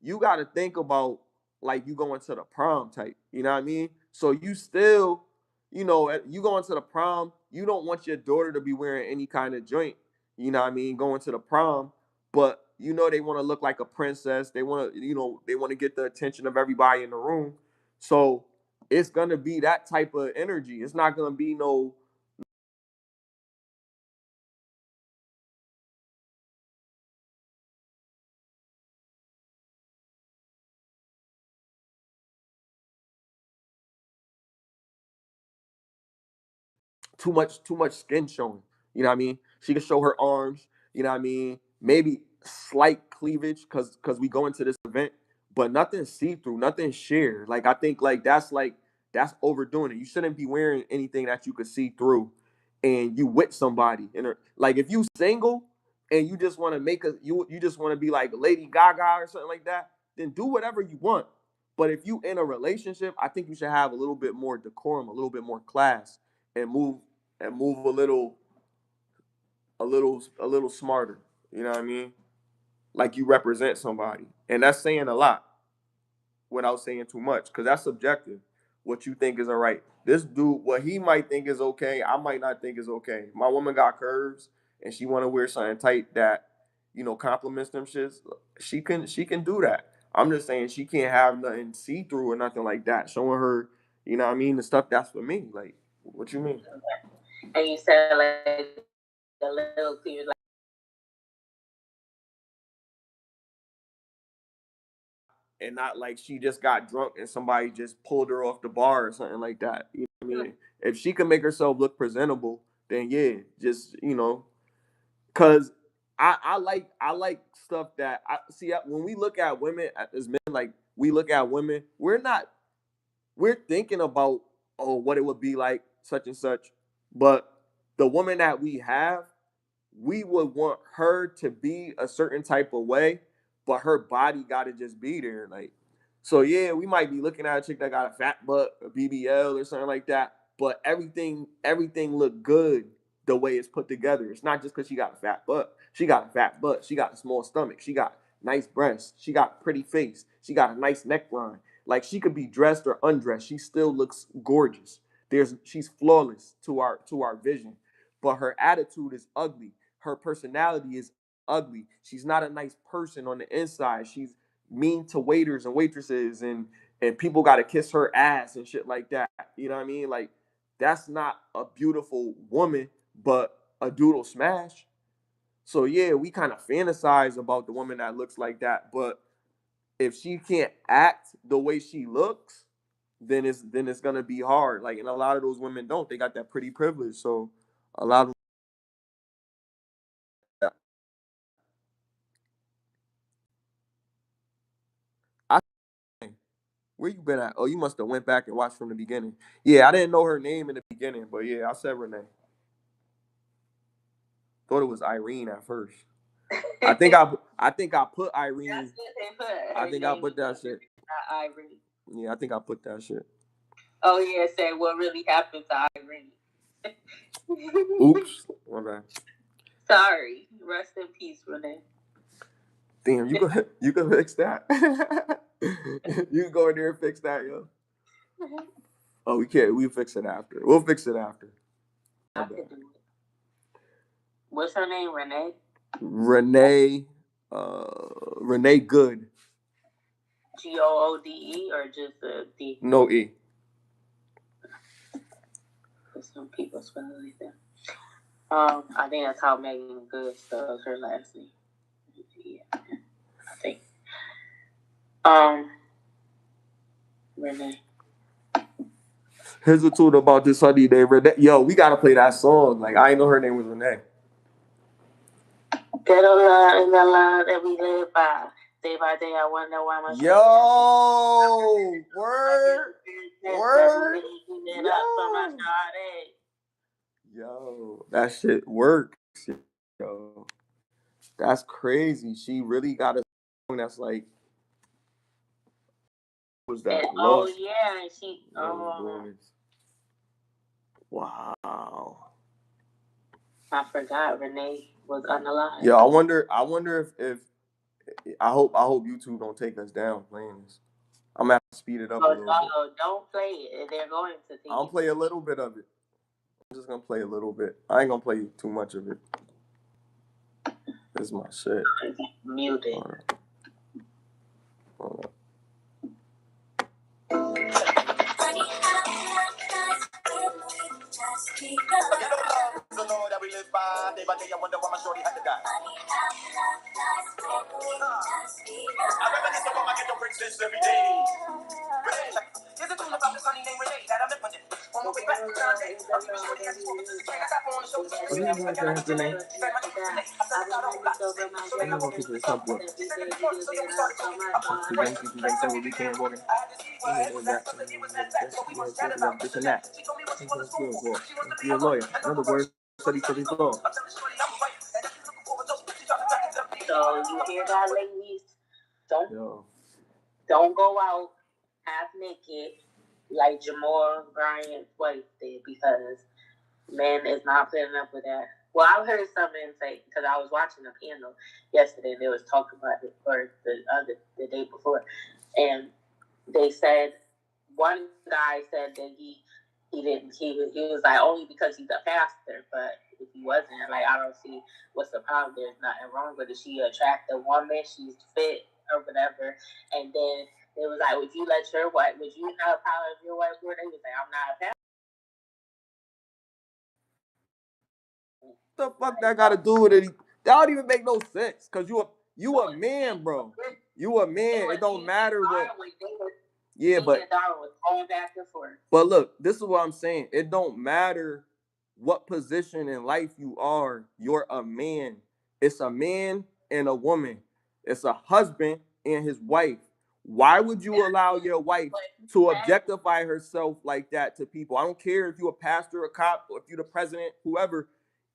Speaker 1: You got to think about like you going to the prom type. You know what I mean? So you still, you going to the prom. You don't want your daughter to be wearing any kind of joint. You know what I mean? Going to the prom, but they want to look like a princess. They want to, they want to get the attention of everybody in the room. So it's gonna be that type of energy. It's not gonna be no too much skin showing. You know what I mean? She can show her arms. You know what I mean? Maybe slight cleavage because we go into this event, but nothing see-through, nothing sheer. Like I think that's overdoing it. You shouldn't be wearing anything that you could see through, and you with somebody. And like if you single and you just want to you just want to be like Lady Gaga or something like that, then do whatever you want. But if you in a relationship, I think you should have a little bit more decorum, a little bit more class, and move a little smarter. You know what I mean? Like you represent somebody, and that's saying a lot without saying too much, because that's subjective. What you think is all right. This dude, what he might think is okay, I might not think is okay. My woman got curves, and she want to wear something tight that complements them shits. She can do that. I'm just saying she can't have nothing see through or nothing like that. Showing her, you know what I mean, the stuff that's for me. Like, what you mean?
Speaker 2: And you said like a little clear, like.
Speaker 1: And not like she just got drunk and somebody just pulled her off the bar or something like that. You know what I mean? If she can make herself look presentable, then yeah, just cause I like stuff that I see when we look at women as men, like we look at women, we're thinking about what it would be like such and such, but the woman that we have, we would want her to be a certain type of way, but her body got to just be there. Like, so yeah, we might be looking at a chick that got a fat butt, a BBL or something like that, but everything look good the way it's put together. It's not just because she got a fat butt. She got a fat butt. She got a small stomach. She got nice breasts. She got pretty face. She got a nice neckline. Like she could be dressed or undressed. She still looks gorgeous. She's flawless to our vision, but her attitude is ugly. Her personality is ugly. She's not a nice person on the inside. She's mean to waiters and waitresses, and people got to kiss her ass and shit like that. You know what I mean? Like that's not a beautiful woman, but a doodle smash. So yeah, we kind of fantasize about the woman that looks like that, but if she can't act the way she looks, then it's gonna be hard. Like, and a lot of those women don't. They got that pretty privilege, so a lot of I where you been at? Oh, you must have went back and watched from the beginning. Yeah, I didn't know her name in the beginning, but yeah, I said Renee. Thought it was Irene at first. I think I put Irene.
Speaker 2: That's what they put.
Speaker 1: I think I put that shit.
Speaker 2: Not Irene.
Speaker 1: Yeah, I think I put that shit.
Speaker 2: Oh yeah, say what really happened to Irene.
Speaker 1: Oops. Okay.
Speaker 2: Sorry. Rest in peace, Renee.
Speaker 1: Damn, you can fix that. You can go in there and fix that, yo. Oh, we can't. We'll fix it after. We'll fix it after.
Speaker 2: I could do it. What's her name? Renee?
Speaker 1: Renee. Renee Good.
Speaker 2: Goode or just a D?
Speaker 1: No E.
Speaker 2: Because some people spell it like that. I think that's how Megan Good spells her last name. Yeah, I think. Renee.
Speaker 1: Here's the truth about this honey named Renee. Yo, we gotta play that song. Like I didn't know her name was Renee.
Speaker 2: That love is the love that we live by. Day by day, I wonder why my
Speaker 1: Yo, word. Yo, that shit works. Yo, that's crazy. She really got a song that's like, was that?
Speaker 2: Oh yeah, and she.
Speaker 1: Wow.
Speaker 2: I forgot Renee was unalive.
Speaker 1: Yeah, I wonder if I hope YouTube don't take us down playing this. I'm gonna have to speed it up a little bit.
Speaker 2: Don't play it. They're going to take
Speaker 1: I'll play a little bit of it. I'm just gonna play a little bit. I ain't gonna play too much of it. This is my shit.
Speaker 2: Mute it.
Speaker 1: Hold on. I reminisce about my ghetto princess every day. Here's a tune about this honey named Renee that I'm implementing. On my way back from Sunday, I'll keep it shorty as you want. Check us out on the show.
Speaker 2: I'm gonna keep it simple. The Yankees and they will be can walking. This and that. You're a lawyer. In other words, study for these laws. So you hear that, ladies? Don't go out half naked like Jamal Bryant's wife did, because men is not putting up with that. Well, I heard some men say, because I was watching a panel yesterday, and they was talking about it for the day before, and they said one guy said that he was like, only because he's a pastor, but if he wasn't, like, I don't see what's the problem. There's nothing wrong with it. She attractive woman, she's fit or whatever, and then it was like, would you have a problem if your wife were? They was like, I'm not a pastor.
Speaker 1: The fuck that got to do with it? That don't even make no sense. Cause you a man, bro. You a man. It don't matter what. Yeah, but look, this is what I'm saying. It don't matter what position in life you are. You're a man. It's a man and a woman. It's a husband and his wife. Why would you allow your wife to objectify herself like that to people? I don't care if you're a pastor, a cop, or if you're the president, whoever.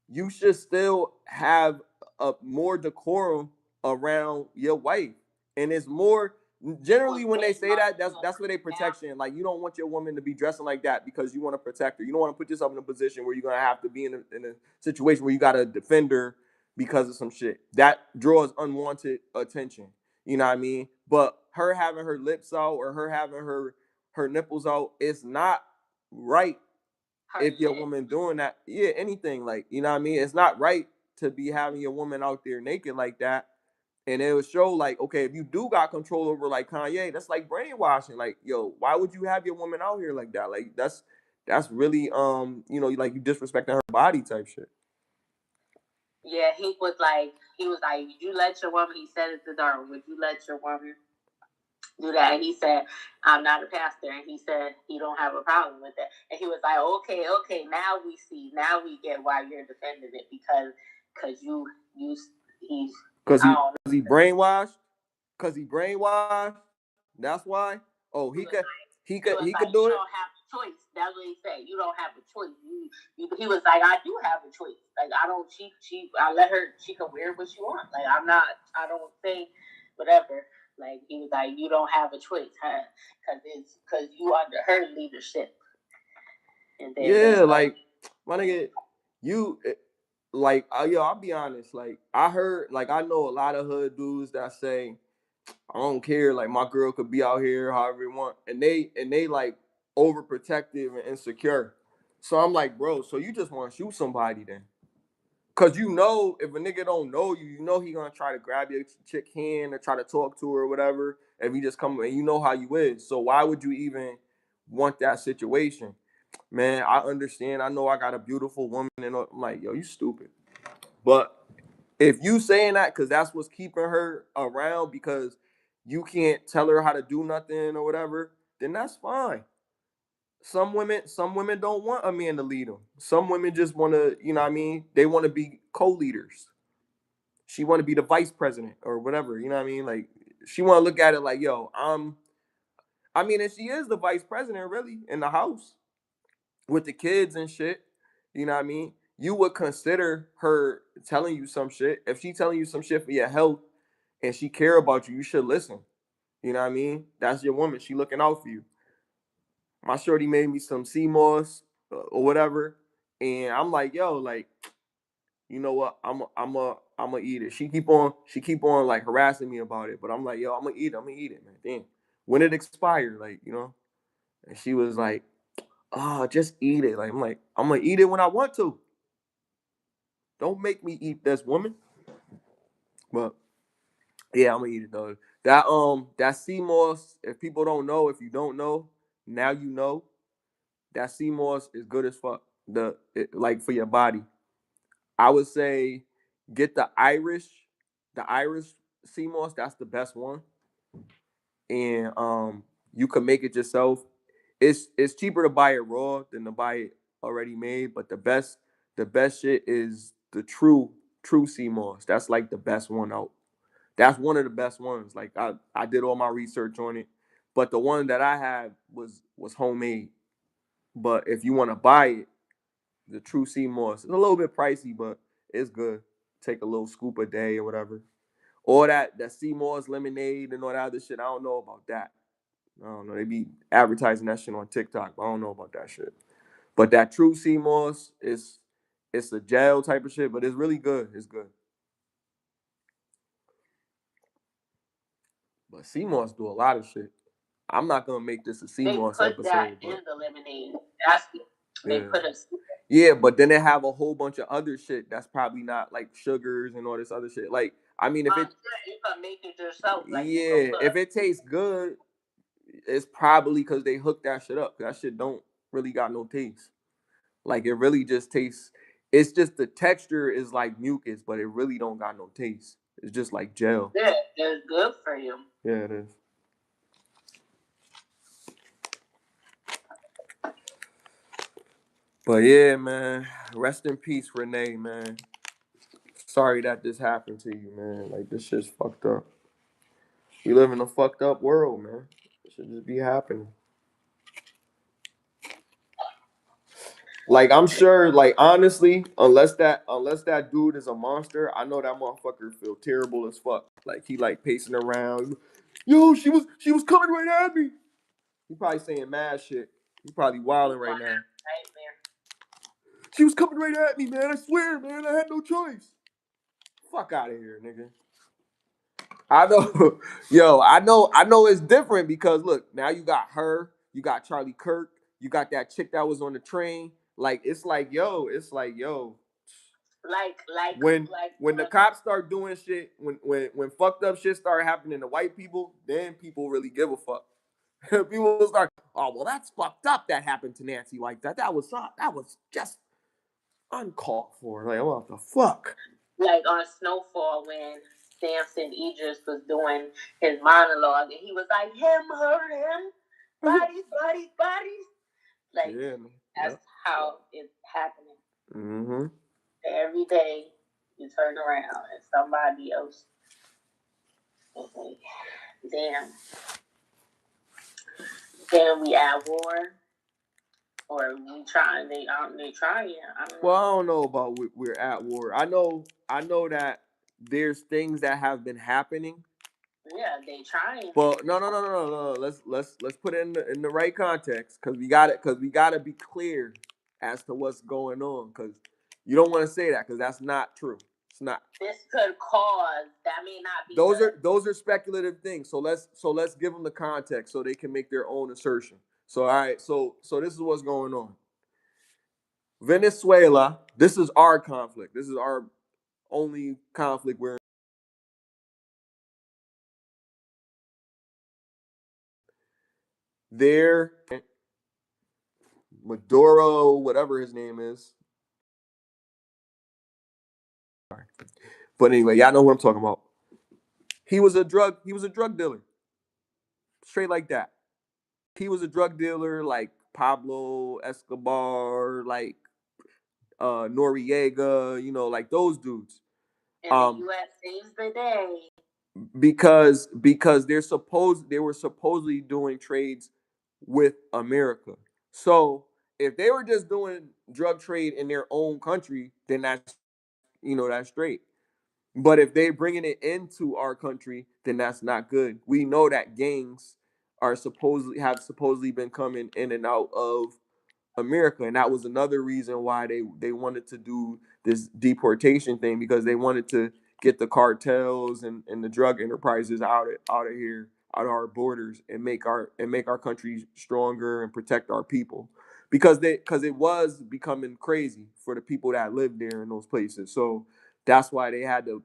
Speaker 1: You should still have a more decorum around your wife. And it's more generally when they say that, that's where they protection. Like, you don't want your woman to be dressing like that because you want to protect her. You don't want to put yourself in a position where you're gonna have to be in a situation where you gotta defend her because of some shit. That draws unwanted attention. You know what I mean? But her having her lips out or her having her nipples out, it's not right. If your woman doing that, yeah, anything, like, you know what I mean? It's not right to be having your woman out there naked like that. And it would show, like, okay, if you do got control over, like, Kanye, that's like brainwashing. Like, yo, why would you have your woman out here like that? Like, that's really like, you disrespecting her body type shit.
Speaker 2: Yeah, he was like, would you let your woman, he said it to Darwin, would you let your woman do that? And he said, I'm not a pastor. And he said he don't have a problem with that. And he was like, okay, now we get why you're defending it, because
Speaker 1: he brainwashed. Because he brainwashed. That's why. Oh, he could do it.
Speaker 2: You don't have a choice. That's what he said. You don't have a choice. He was like, I do have a choice. Like, I don't. I let her. She can wear what she wants. Like, I don't say whatever. Like, he was like, you don't have a choice, huh? Because you under her leadership.
Speaker 1: And then, like, my nigga, I'll be honest. Like, I heard, like, I know a lot of hood dudes that say, I don't care, like, my girl could be out here however you want, and they like overprotective and insecure. So I'm like, bro, so you just want to shoot somebody then? Cause if a nigga don't know you, he gonna try to grab your chick hand or try to talk to her or whatever. If he just come and you know how you is, so why would you even want that situation? Man, I understand. I know I got a beautiful woman, and I'm like, yo, you stupid. But if you saying that because that's what's keeping her around because you can't tell her how to do nothing or whatever, then that's fine. Some women don't want a man to lead them. Some women just want to, you know what I mean? They want to be co-leaders. She want to be the vice president or whatever, you know what I mean? Like, she want to look at it like, yo, and she is the vice president really in the house with the kids and shit. You know what I mean? You would consider her telling you some shit. If she telling you some shit for your health and she care about you, you should listen. You know what I mean? That's your woman. She looking out for you. My shorty made me some sea moss or whatever, and I'm like, yo, like, you know what? I'm a eat it. She keep on like harassing me about it, but I'm like, yo, I'm gonna eat it, man. Damn. When it expired, like, and she was like, oh, just eat it. Like, I'm gonna eat it when I want to. Don't make me eat this, woman. But yeah, I'm gonna eat it though. That sea moss, if people don't know, if you don't know, now you know. That sea moss is good as fuck. Like, for your body. I would say get the Irish sea moss. That's the best one. And you can make it yourself. It's cheaper to buy it raw than to buy it already made, but the best shit is the true true sea moss. That's like the best one out. That's one of the best ones. Like I did all my research on it, but the one that I had was homemade. But if you want to buy it, the true sea moss, it's a little bit pricey, but it's good. Take a little scoop a day or whatever. Or that sea moss lemonade and all that other shit. I don't know about that. I don't know. They be advertising that shit on TikTok, but I don't know about that shit. But that true sea moss is it's a gel type of shit, but it's really good. It's good. But sea moss do a lot of shit. I'm not gonna make this a sea moss episode. They put that in the lemonade. That's they put a. Yeah, but then they have a whole bunch of other shit that's probably not like sugars and all this other shit. Like, I mean, if it you can make it yourself. Like, yeah, if it tastes good, it's probably because they hooked that shit up. That shit don't really got no taste. Like, it really just tastes. It's just the texture is like mucus, but it really don't got no taste. It's just like gel. Yeah, it's good for you. Yeah, it is. But yeah, man, rest in peace, Renee, man. Sorry that this happened to you, man. Like, this shit's fucked up. We live in a fucked up world, man. It should just be happening. Like, I'm sure, like, honestly, unless that dude is a monster, I know that motherfucker feel terrible as fuck. Like, he like pacing around. Yo, she was coming right at me. He probably saying mad shit. He probably wilding right now. She was coming right at me, man. I swear, man. I had no choice. Fuck out of here, nigga. I know, yo, I know it's different because look, now you got her, you got Charlie Kirk, you got that chick that was on the train. Like, it's like, yo, when the cops start doing shit, when fucked up shit start happening to white people, then people really give a fuck. People start, oh well, that's fucked up that happened to Nancy like that. That was just uncalled for. Like, what the fuck? Like on Snowfall when Samson Idris was doing his monologue and he was like, him, her, him, bodies, bodies, bodies. Like, yeah, that's how it's happening. Mm-hmm. Every day you turn around and somebody else is like, damn, we at war. Or we trying, they trying. I don't know. Well, I don't know about we're at war. I know that there's things that have been happening. Yeah, they trying. But no. Let's put it in the right context because we got to be clear as to what's going on because you don't want to say that because that's not true. It's not. This could cause that may not be. Those are speculative things. So let's give them the context so they can make their own assertion. So all right, so this is what's going on. Venezuela, this is our conflict. This is our only conflict we're in. There, Maduro, whatever his name is. But anyway, y'all know what I'm talking about. He was a drug dealer. Straight like that. He was a drug dealer like Pablo Escobar, like Noriega, like those dudes. And the US saves the day. Because they were supposedly doing trades with America. So if they were just doing drug trade in their own country, then that's straight. But if they're bringing it into our country, then that's not good. We know that gangs have supposedly been coming in and out of America, and that was another reason why they wanted to do this deportation thing because they wanted to get the cartels and the drug enterprises out of here, out of our borders, and make our country stronger and protect our people because it was becoming crazy for the people that lived there in those places. So that's why they had to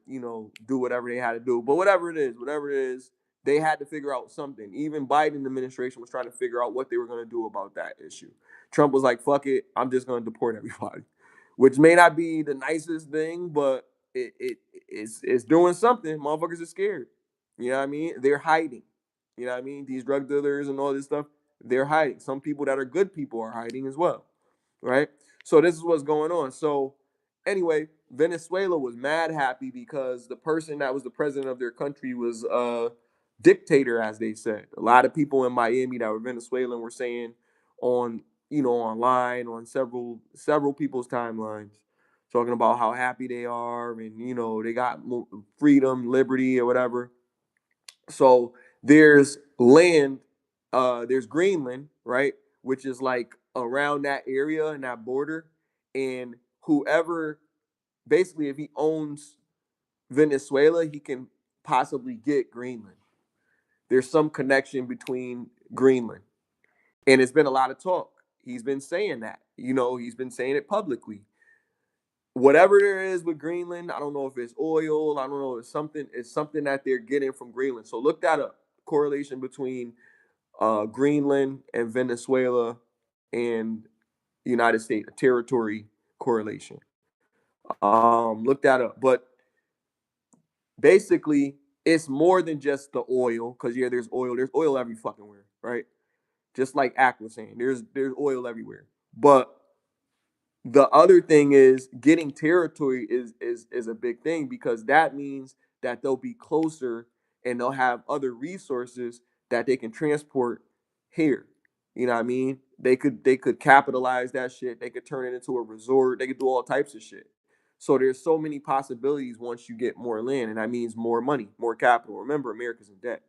Speaker 1: do whatever they had to do. But whatever it is, they had to figure out something. Even Biden administration was trying to figure out what they were going to do about that issue. Trump was like, fuck it, I'm just going to deport everybody, which may not be the nicest thing, but it's doing something. Motherfuckers are scared. You know what I mean? They're hiding. You know what I mean? These drug dealers and all this stuff, they're hiding. Some people that are good people are hiding as well, right? So this is what's going on. So Anyway, Venezuela was mad happy because the person that was the president of their country was a dictator, as they said. A lot of people in Miami that were Venezuelan were saying on, online, on several people's timelines, talking about how happy they are, and they got freedom, liberty, or whatever. So there's land, there's Greenland, right, which is like around that area and that border, and whoever, basically, if he owns Venezuela, he can possibly get Greenland. There's some connection between Greenland, and it's been a lot of talk. He's been saying that, he's been saying it publicly. Whatever there is with Greenland, I don't know if it's oil, I don't know, it's something that they're getting from Greenland. So look that up. Correlation between Greenland and Venezuela and United States, a territory correlation. Look that up. But basically, it's more than just the oil, because yeah, there's oil. There's oil every fucking where, right? Just like Ack was saying, there's oil everywhere. But the other thing is getting territory is a big thing, because that means that they'll be closer and they'll have other resources that they can transport here. You know what I mean? They could capitalize that shit. They could turn it into a resort. They could do all types of shit. So there's so many possibilities once you get more land, and that means more money, more capital. Remember, America's in debt.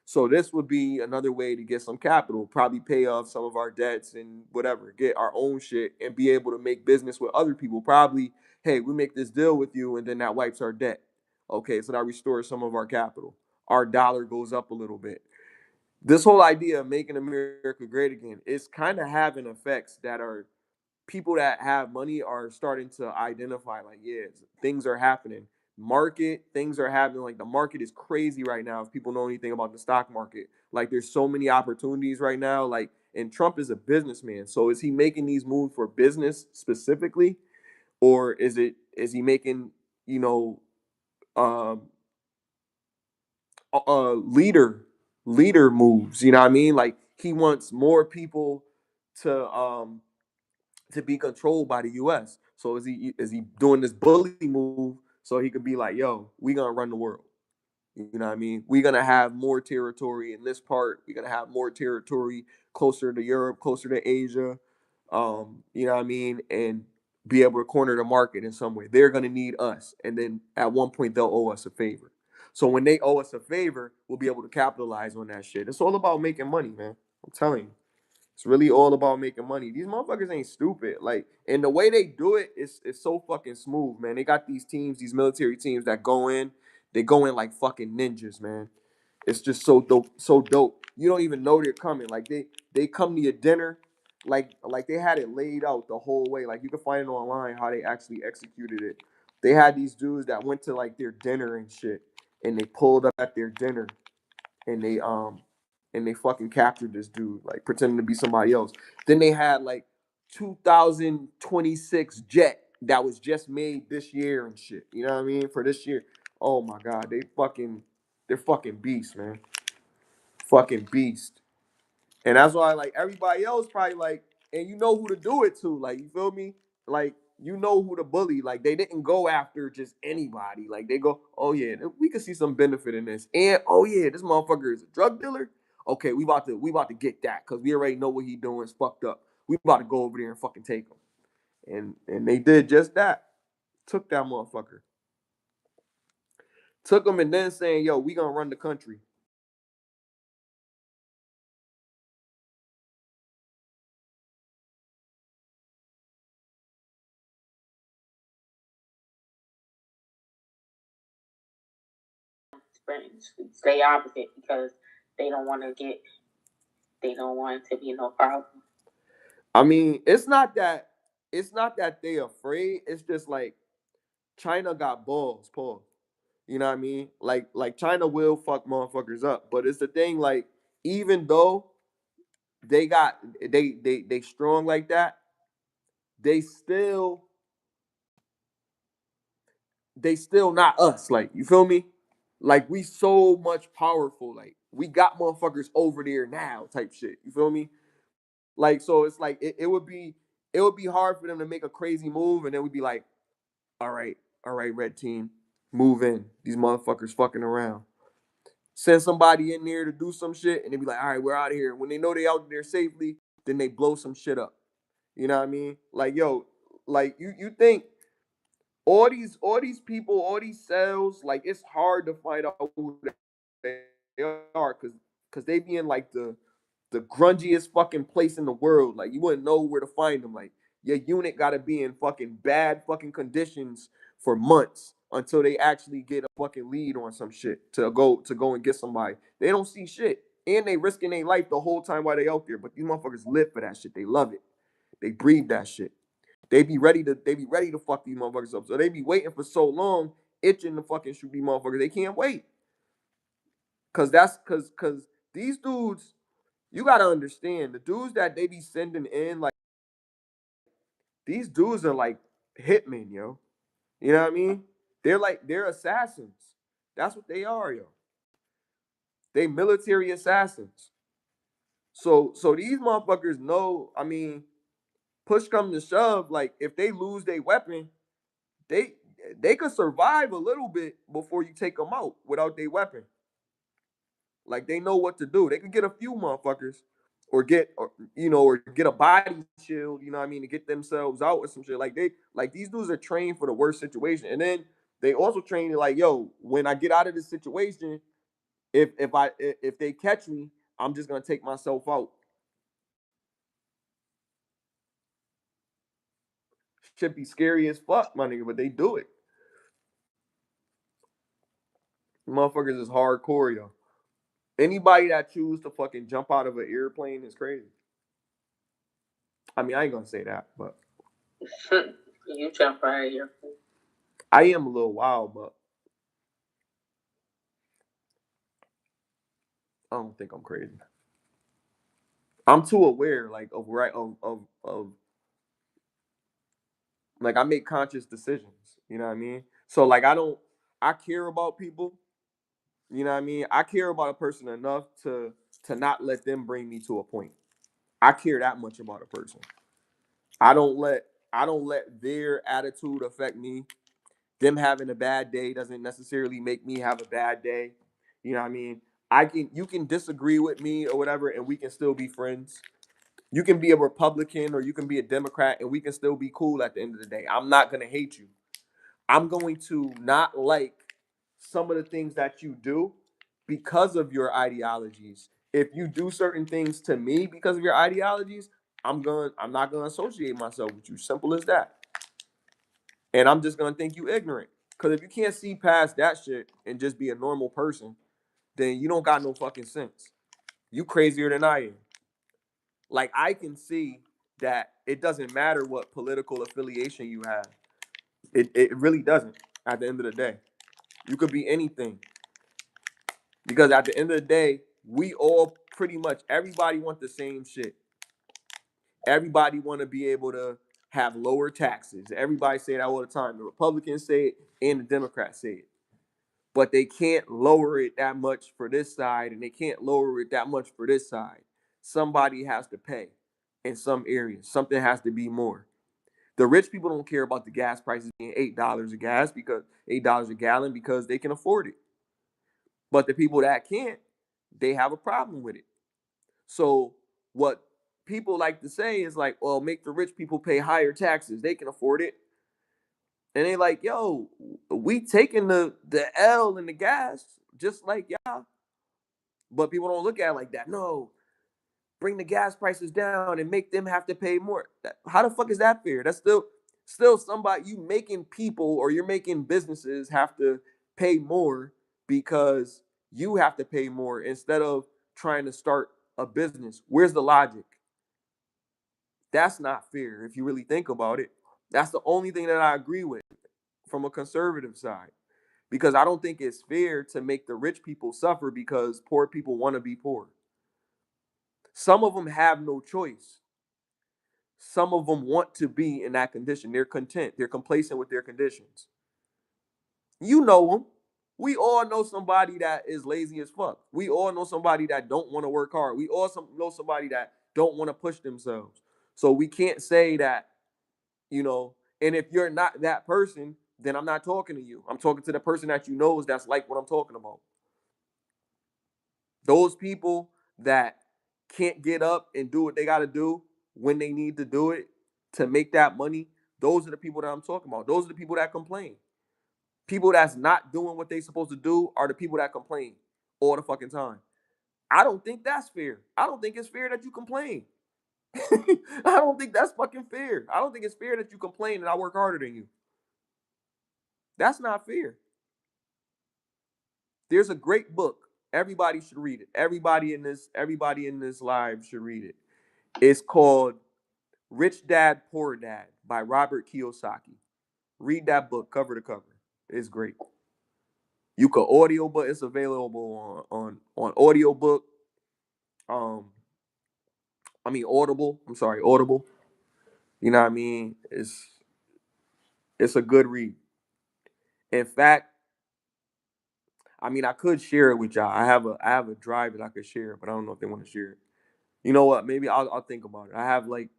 Speaker 1: So this would be another way to get some capital, probably pay off some of our debts and whatever, get our own shit and be able to make business with other people. Probably, hey, we make this deal with you and then that wipes our debt. Okay, so that restores some of our capital. Our dollar goes up a little bit. This whole idea of making America great again is kind of having effects that are, people that have money are starting to identify, like, yeah, things are happening. Things are happening. Like, the market is crazy right now. If people know anything about the stock market, like, there's so many opportunities right now. Like, and Trump is a businessman. So is he making these moves for business specifically? Or is he making, you know, um leader moves? You know what I mean? Like, he wants more people to be controlled by the U.S. So is he doing this bully move so he could be like, yo, we gonna run the world? You know what I mean? We're gonna have more territory in this part. We're gonna have more territory closer to Europe, closer to Asia. You know what I mean? And be able to corner the market in some way. They're gonna need us, and then at one point they'll owe us a favor. So when they owe us a favor, we'll be able to capitalize on that shit. It's all about making money, man. I'm telling you. It's really all about making money. These motherfuckers ain't stupid. Like, and the way they do it is so fucking smooth, man. They got these teams, these military teams that go in. They go in like fucking ninjas, man. It's just so dope, so dope. You don't even know they're coming. Like, they come to your dinner, like they had it laid out the whole way. Like, you can find it online how they actually executed it. They had these dudes that went to like their dinner and shit, and they pulled up at their dinner, and they fucking captured this dude, like pretending to be somebody else. Then they had like 2026 jet that was just made this year and shit. You know what I mean? For this year. Oh my god, they're fucking beasts, man. Fucking beast. And that's why, like, everybody else probably like, and you know who to do it to. Like, you feel me? Like, you know who to bully. Like, they didn't go after just anybody. Like, they go, oh yeah, we could see some benefit in this. And oh yeah, this motherfucker is a drug dealer. Okay, we about to get that, because we already know what he doing is fucked up. We about to go over there and fucking take him. And they did just that. Took that motherfucker. Took him, and then saying, yo, we gonna run the country.
Speaker 2: Stay opposite because they don't want to get, they don't want it to be no problem.
Speaker 1: I mean, it's not that they afraid. It's just like China got balls, Paul. You know what I mean? Like China will fuck motherfuckers up, but it's the thing. Like, even though they got they strong like that, they still they still not us. Like, you feel me? Like, we so much powerful. Like, we got motherfuckers over there now, type shit. You feel me? Like, so it's like it would be hard for them to make a crazy move, and then we'd be like, all right, red team, move in. These motherfuckers fucking around. Send somebody in there to do some shit, and they be like, all right, we're out of here. When they know they out there safely, then they blow some shit up. You know what I mean? Like, yo, like you think all these people, all these cells, like it's hard to find out who they are because they be in like the grungiest fucking place in the world. Like you wouldn't know where to find them. Like your unit gotta be in fucking bad fucking conditions for months until they actually get a fucking lead on some shit to go and get somebody. They don't see shit. And they risking their life the whole time while they out there. But these motherfuckers live for that shit. They love it. They breathe that shit. They be ready to fuck these motherfuckers up. So they be waiting for so long, itching to fucking shoot these motherfuckers. They can't wait. Cause these dudes, you gotta understand, the dudes that they be sending in, like these dudes are like hitmen, yo. You know what I mean? They're assassins. That's what they are, yo. They military assassins. So these motherfuckers know, I mean, push come to shove, like if they lose their weapon, they they could survive a little bit before you take them out without their weapon. Like they know what to do. They could get a few motherfuckers, or get a body shield. You know what I mean, to get themselves out or some shit. Like these dudes are trained for the worst situation, and then they also train like, yo, when I get out of this situation, if they catch me, I'm just gonna take myself out. Should be scary as fuck, my nigga, but they do it. Motherfuckers is hardcore, yo. Anybody that choose to fucking jump out of an airplane is crazy. I mean, I ain't gonna say that, but
Speaker 2: you jump right here.
Speaker 1: I am a little wild, but I don't think I'm crazy. I'm too aware, like of like I make conscious decisions. You know what I mean? So like I care about people. You know what I mean? I care about a person enough to not let them bring me to a point. I care that much about a person. I don't let I don't let their attitude affect me. Them having a bad day doesn't necessarily make me have a bad day. You know what I mean? You can disagree with me or whatever, and we can still be friends. You can be a Republican or you can be a Democrat, and we can still be cool at the end of the day. I'm not gonna hate you. I'm going to not like some of the things that you do because of your ideologies. If you do certain things to me because of your ideologies, I'm not gonna associate myself with you. Simple as that. And I'm just gonna think you ignorant. Cause if you can't see past that shit and just be a normal person, then you don't got no fucking sense. You crazier than I am. Like I can see that it doesn't matter what political affiliation you have. It really doesn't at the end of the day. You could be anything. Because at the end of the day, we all pretty much everybody want the same shit. Everybody want to be able to have lower taxes. Everybody say that all the time. The Republicans say it and the Democrats say it. But they can't lower it that much for this side and they can't lower it that much for this side. Somebody has to pay in some areas. Something has to be more. The rich people don't care about the gas prices being $8 a gas because $8 a gallon because they can afford it. But the people that can't, they have a problem with it. So what people like to say is like, well, make the rich people pay higher taxes. They can afford it. And they like, yo, we taking the L in the gas just like y'all. But people don't look at it like that. No, bring the gas prices down and make them have to pay more. How the fuck is that fair? That's still somebody you making people or you're making businesses have to pay more because you have to pay more instead of trying to start a business. Where's the logic? That's not fair if you really think about it. That's the only thing that I agree with from a conservative side. Because I don't think it's fair to make the rich people suffer because poor people want to be poor. Some of them have no choice. Some of them want to be in that condition. They're content. They're complacent with their conditions. You know them. We all know somebody that is lazy as fuck. We all know somebody that don't want to work hard. We all know somebody that don't want to push themselves. So we can't say that, and if you're not that person, then I'm not talking to you. I'm talking to the person that you knows that's like what I'm talking about. Those people that can't get up and do what they got to do when they need to do it to make that money, those are the people that I'm talking about. Those are the people that complain. People that's not doing what they supposed to do are the people that complain all the fucking time. I don't think that's fair. I don't think it's fair that you complain. I don't think that's fucking fair. I don't think it's fair that you complain and I work harder than you. That's not fair. There's a great book. Everybody should read it. Everybody in this live should read it. It's called Rich Dad Poor Dad by Robert Kiyosaki. Read that book cover to cover. It's great. You can audio, but it's available on audiobook. Um, Audible. I'm sorry, Audible. You know what I mean? It's a good read. In fact, I could share it with y'all. I have a drive that I could share, but I don't know if they want to share it. You know what? Maybe I'll think about it. I have like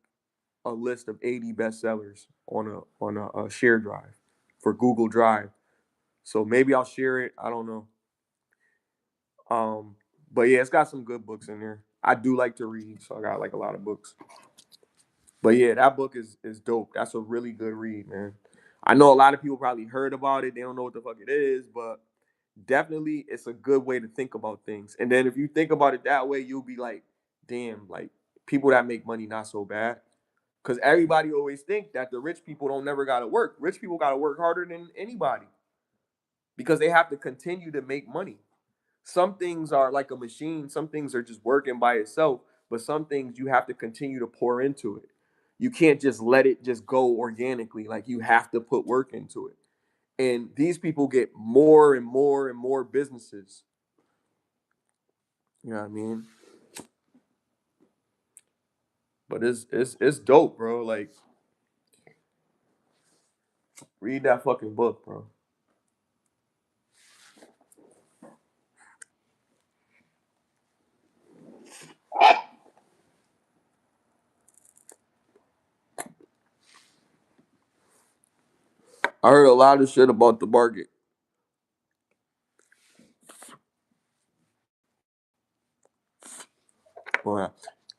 Speaker 1: a list of 80 bestsellers on a share drive for Google Drive. So maybe I'll share it. I don't know. Um, but yeah, it's got some good books in there. I do like to read, so I got like a lot of books. But yeah, that book is dope. That's a really good read, man. I know a lot of people probably heard about it. They don't know what the fuck it is, but definitely it's a good way to think about things. And then if you think about it that way, you'll be like, damn, like people that make money not so bad. Because everybody always think that the rich people don't never gotta work. Rich people gotta work harder than anybody because they have to continue to make money. Some things are like a machine, some things are just working by itself, but some things you have to continue to pour into it. You can't just let it just go organically. Like you have to put work into it. And these people get more and more and more businesses. You know what I mean? But it's dope, bro. Like read that fucking book, bro. I heard a lot of shit about the market. All right.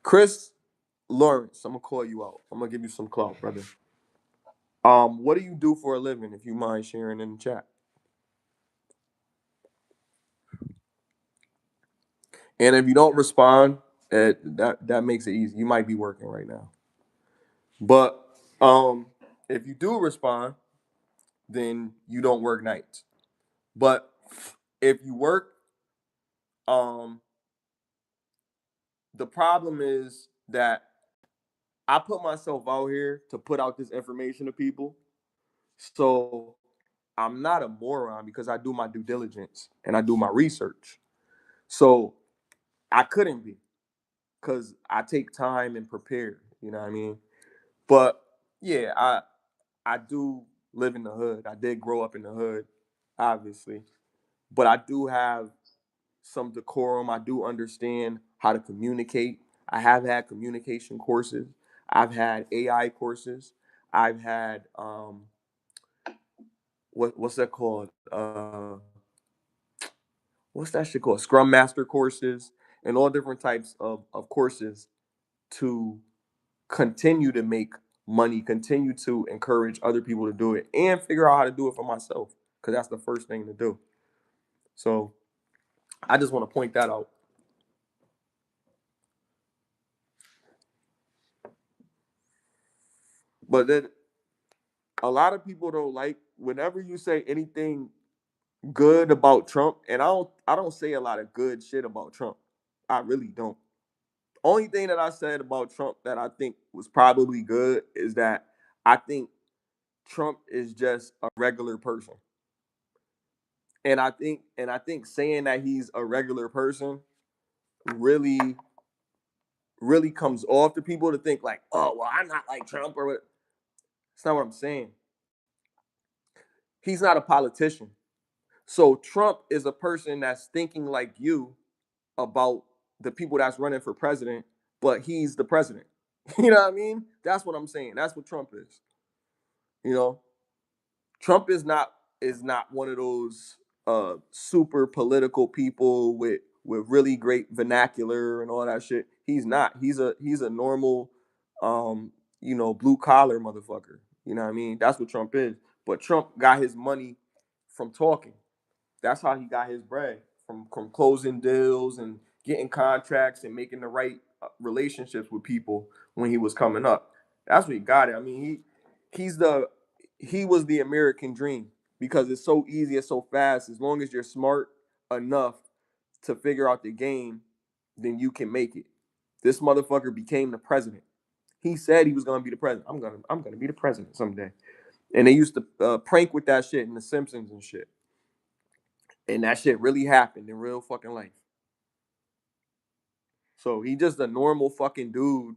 Speaker 1: Chris Lawrence, I'm gonna call you out. I'm gonna give you some clout, brother. What do you do for a living? If you mind sharing in the chat, and if you don't respond, that makes it easy. You might be working right now, but if you do respond, then you don't work nights. But if you work, um, the problem is that I put myself out here to put out this information to people. So I'm not a moron because I do my due diligence and I do my research. So I couldn't be because I take time and prepare. You know what I mean? But yeah, I do live in the hood. I did grow up in the hood, obviously. But I do have some decorum. I do understand how to communicate. I have had communication courses. I've had AI courses. I've had what's that called? What's that shit called? Scrum Master courses and all different types of courses to continue to make money, continue to encourage other people to do it, and figure out how to do it for myself. Because that's the first thing to do. So I just want to point that out. But then a lot of people don't like whenever you say anything good about Trump, and I don't say a lot of good shit about Trump. I really don't. Only thing that I said about Trump that I think was probably good is that I think Trump is just a regular person. And I think saying that he's a regular person really really comes off to people to think like, oh well, I'm not like Trump or what. It's not what I'm saying. He's not a politician. So Trump is a person that's thinking like you about the people that's running for president, but he's the president. You know what I mean? That's what I'm saying. That's what Trump is. You know? Trump is not one of those super political people with really great vernacular and all that shit. He's not. He's a normal blue collar motherfucker. You know what I mean? That's what Trump is. But Trump got his money from talking. That's how he got his bread, from closing deals and getting contracts and making the right relationships with people when he was coming up. That's what he got it. I mean, he was the American dream because it's so easy, it's so fast. As long as you're smart enough to figure out the game, then you can make it. This motherfucker became the president. He said he was gonna be the president. I'm gonna be the president someday. And they used to prank with that shit in The Simpsons and shit. And that shit really happened in real fucking life. So he just a normal fucking dude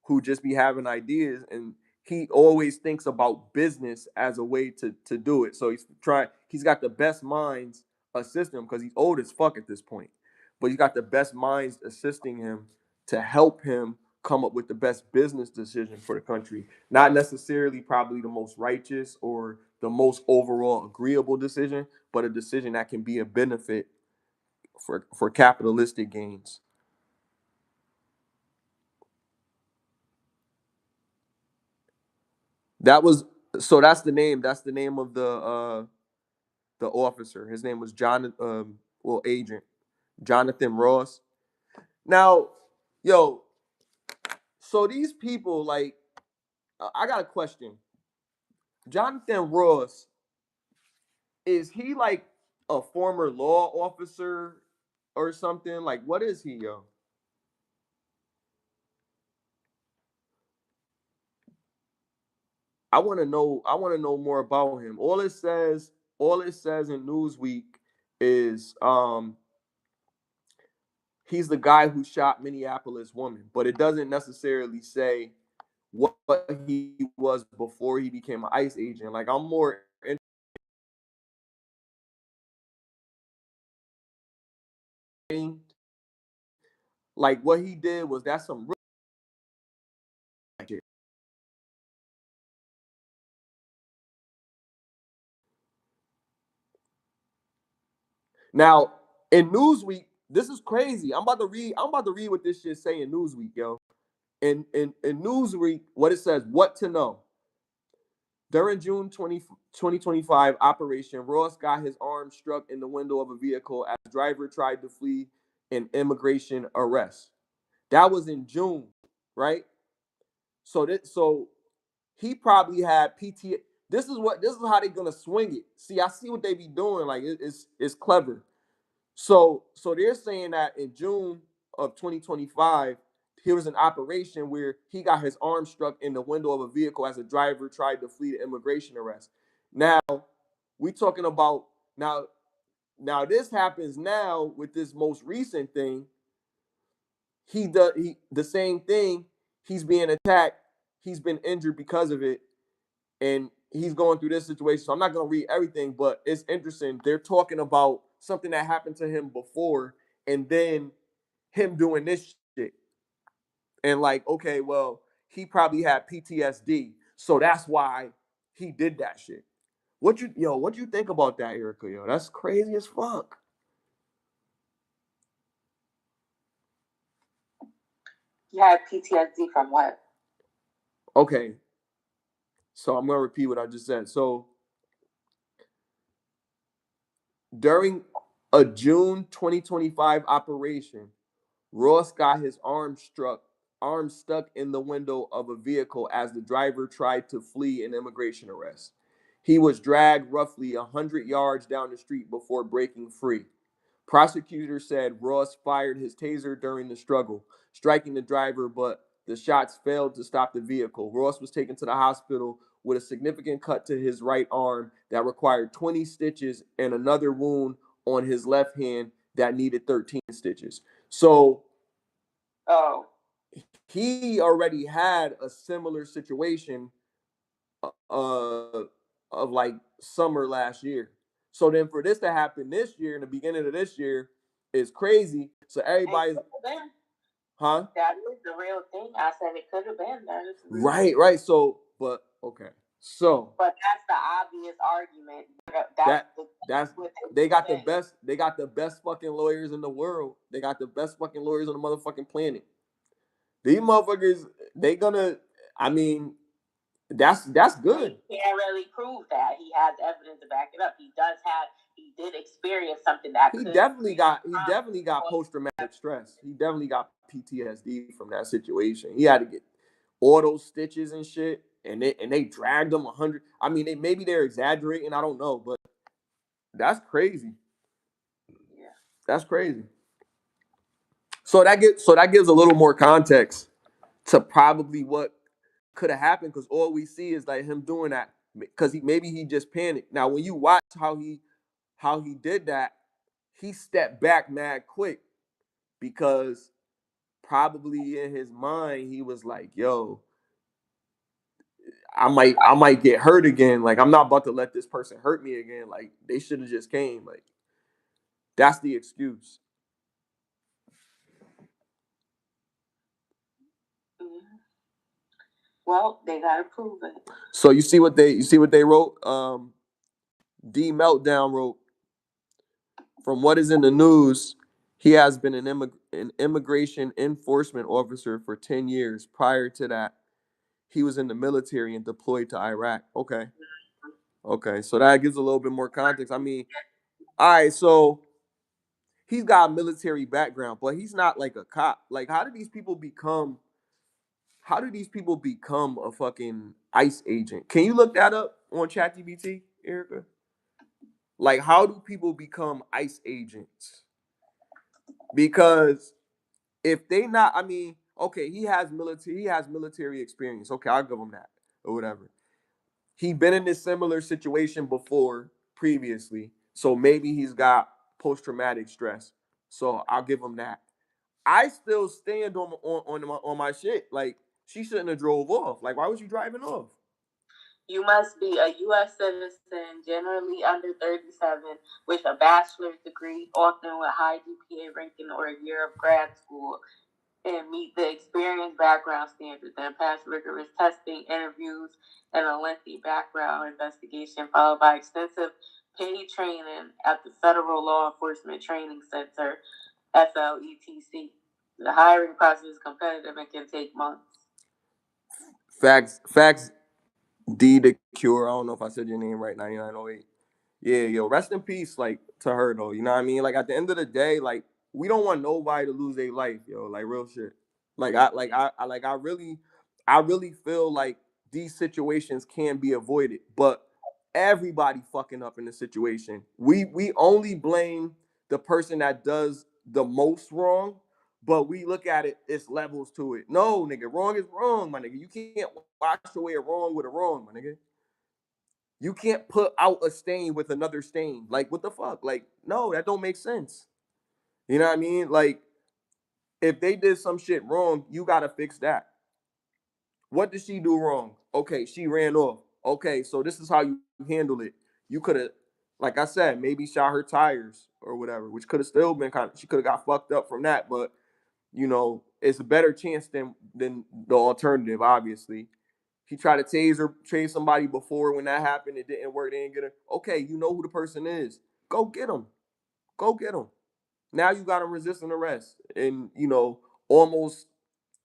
Speaker 1: who just be having ideas, and he always thinks about business as a way to do it. So he's got the best minds assisting him because he's old as fuck at this point. But he's got the best minds assisting him to help him come up with the best business decision for the country. Not necessarily probably the most righteous or the most overall agreeable decision, but a decision that can be a benefit for capitalistic gains. That was so. That's the name. That's the name of the officer. His name was John. Agent Jonathan Ross. Now, yo, so these people like, I got a question. Jonathan Ross, is he like a former law officer or something? Like, what is he, yo? I want to know. I want to know more about him. All it says in Newsweek is he's the guy who shot Minneapolis woman, but it doesn't necessarily say what he was before he became an ICE agent. Like, I'm more interested, like what he did was that's some real shit. Now, in Newsweek, this is crazy. I'm about to read what this shit say in Newsweek, yo. In Newsweek, what it says, what to know. During June 2025 operation, Ross got his arm struck in the window of a vehicle as the driver tried to flee an immigration arrest. That was in June, right? So he probably had PT. This is how they're gonna swing it. See, I see what they be doing. Like, it's clever. So they're saying that in June of 2025, here was an operation where he got his arm struck in the window of a vehicle as a driver tried to flee the immigration arrest. Now, we talking about now. Now this happens now with this most recent thing. The same thing. He's being attacked. He's been injured because of it, and he's going through this situation. So I'm not gonna read everything, but it's interesting. They're talking about something that happened to him before, and then him doing this shit. And like, okay, well, he probably had PTSD, so that's why he did that shit. What you think about that, Erica? Yo, that's crazy as fuck.
Speaker 2: You had PTSD from what?
Speaker 1: Okay, so I'm gonna repeat what I just said. So during a June 2025 operation, Ross got his arm stuck in the window of a vehicle as the driver tried to flee an immigration arrest. He was dragged roughly 100 yards down the street before breaking free. Prosecutors said Ross fired his taser during the struggle, striking the driver, but the shots failed to stop the vehicle. Ross was taken to the hospital with a significant cut to his right arm that required 20 stitches and another wound on his left hand that needed 13 stitches. So, he already had a similar situation of like summer last year. So then for this to happen this year, in the beginning of this year, is crazy. So everybody's, huh?
Speaker 2: That is the real thing. I said it could have been. That is
Speaker 1: right. So, but okay. So,
Speaker 2: but that's the obvious argument.
Speaker 1: They got the best. They got the best fucking lawyers in the world. They got the best fucking lawyers on the motherfucking planet. These motherfuckers, they gonna. I mean, that's good.
Speaker 2: He can't really prove that. He has evidence to back it up. He did experience something that
Speaker 1: he definitely got post traumatic stress. He definitely got PTSD from that situation. He had to get all those stitches and shit, and they dragged him 100. I mean, maybe they're exaggerating. I don't know, but that's crazy.
Speaker 2: Yeah,
Speaker 1: that's crazy. So that gives a little more context to probably what could have happened, because all we see is like him doing that because maybe he just panicked. Now, when you watch how he did that, he stepped back mad quick because probably in his mind he was like, "Yo, I might get hurt again. Like, I'm not about to let this person hurt me again. Like, they should have just came." Like, that's the excuse.
Speaker 2: Mm-hmm. Well, they gotta prove it.
Speaker 1: So you see what they wrote. D Meltdown wrote, from what is in the news, he has been an immigration enforcement officer for 10 years. Prior to that, he was in the military and deployed to Iraq. Okay. Okay. So that gives a little bit more context. I mean, all right. So he's got a military background, but he's not like a cop. Like, how do these people become a fucking ICE agent? Can you look that up on ChatGPT, Erica? Like, how do people become ICE agents? Because if they not, I mean, okay, he has military experience. Okay, I'll give him that or whatever. He been in this similar situation before previously, so maybe he's got post traumatic stress. So I'll give him that. I still stand on my shit. Like, she shouldn't have drove off. Like, why was you driving off?
Speaker 2: You must be a U.S. citizen, generally under 37, with a bachelor's degree, often with high GPA ranking or a year of grad school, and meet the experience background standards and pass rigorous testing, interviews, and a lengthy background investigation, followed by extensive paid training at the Federal Law Enforcement Training Center, FLETC. The hiring process is competitive and can take months.
Speaker 1: Facts. D the Cure. I don't know if I said your name right. 9908. Yeah, yo, rest in peace, like, to her though. You know what I mean? Like, at the end of the day, like, we don't want nobody to lose their life, yo. Like, real shit. I really feel like these situations can be avoided, but everybody fucking up in the situation. We only blame the person that does the most wrong, but we look at it, it's levels to it. No, nigga, wrong is wrong, my nigga. You can't wash away a wrong with a wrong, my nigga. You can't put out a stain with another stain. Like, what the fuck? Like, no, that don't make sense. You know what I mean? Like, if they did some shit wrong, you gotta fix that. What did she do wrong? Okay, she ran off. Okay, so this is how you handle it. You could have, like I said, maybe shot her tires or whatever, which could have still been she could have got fucked up from that, but it's a better chance than the alternative, obviously. He tried to tase somebody before. When that happened, it didn't work. They didn't get her. Okay, you know who the person is. Go get him. Go get him. Now you got him resisting arrest and, almost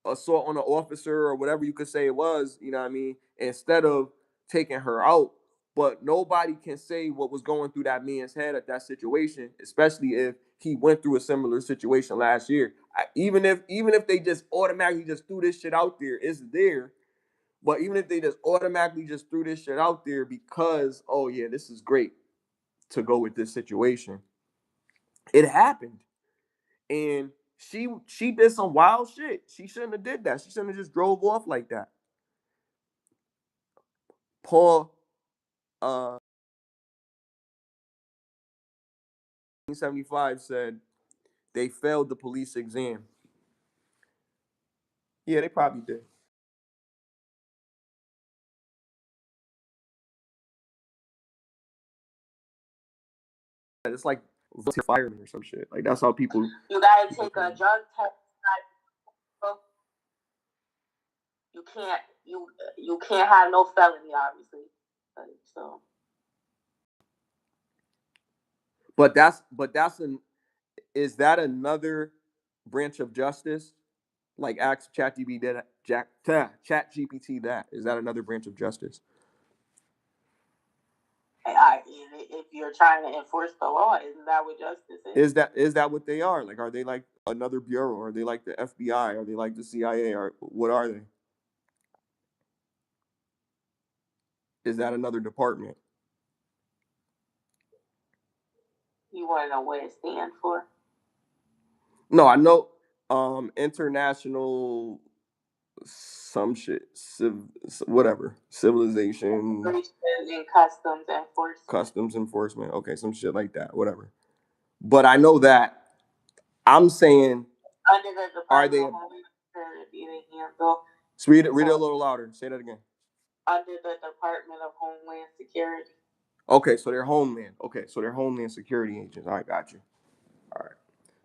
Speaker 1: assault on an officer or whatever you could say it was, you know what I mean? Instead of taking her out. But nobody can say what was going through that man's head at that situation, especially if he went through a similar situation last year. Even if they just automatically just threw this shit out there, it's there. But even if they just automatically just threw this shit out there because, oh yeah, this is great to go with this situation, it happened. And she did some wild shit. She shouldn't have did that. She shouldn't have just drove off like that. Paul 1975 said they failed the police exam. Yeah, they probably did. It's like fireman or some shit. Like, that's how people.
Speaker 2: You gotta take a drug test. you can't have no felony, obviously. So.
Speaker 1: Is that another branch of justice? Like ask ChatGPT that. Is that another branch of justice?
Speaker 2: If you're trying to enforce the law, isn't that what justice is?
Speaker 1: Is that what they are? Like, are they like another bureau? Are they like the FBI? Are they like the CIA? Or what are they? Is that another department?
Speaker 2: You want to know what it stands for?
Speaker 1: No, I know. International some shit, whatever, civilization,
Speaker 2: and customs
Speaker 1: enforcement. Okay, some shit like that, whatever. But I know that I'm saying
Speaker 2: under the Department of Homeland Security, handle.
Speaker 1: So read it a little louder. Say that again.
Speaker 2: Under the Department of Homeland Security.
Speaker 1: Okay, so they're Homeland. Okay, so they're Homeland Security agents. I got you. All right.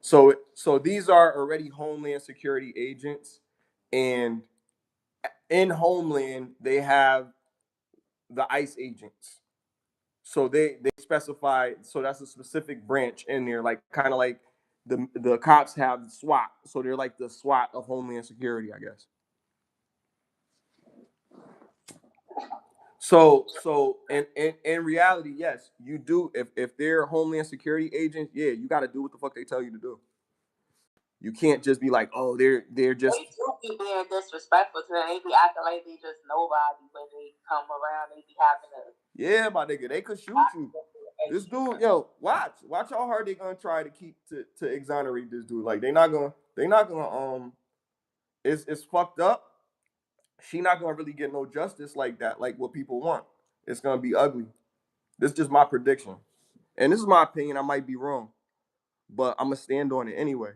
Speaker 1: So these are already Homeland Security agents, and in Homeland they have the ICE agents. So they specify. So that's a specific branch in there, like kind of like the cops have SWAT. So they're like the SWAT of Homeland Security, I guess. So in reality, yes, you do. If they're Homeland Security agents, yeah, you got to do what the fuck they tell you to do. You can't just be like, oh, they're just.
Speaker 2: They do be being disrespectful to them. They be acting like they just nobody when they come around. They be having a.
Speaker 1: Yeah, my nigga, they could shoot you. This dude, yo, watch how hard they gonna try to keep to exonerate this dude. Like they're not gonna it's fucked up. She not gonna really get no justice like that, like what people want. It's gonna be ugly. This is just my prediction. And this is my opinion. I might be wrong, but I'm gonna stand on it anyway.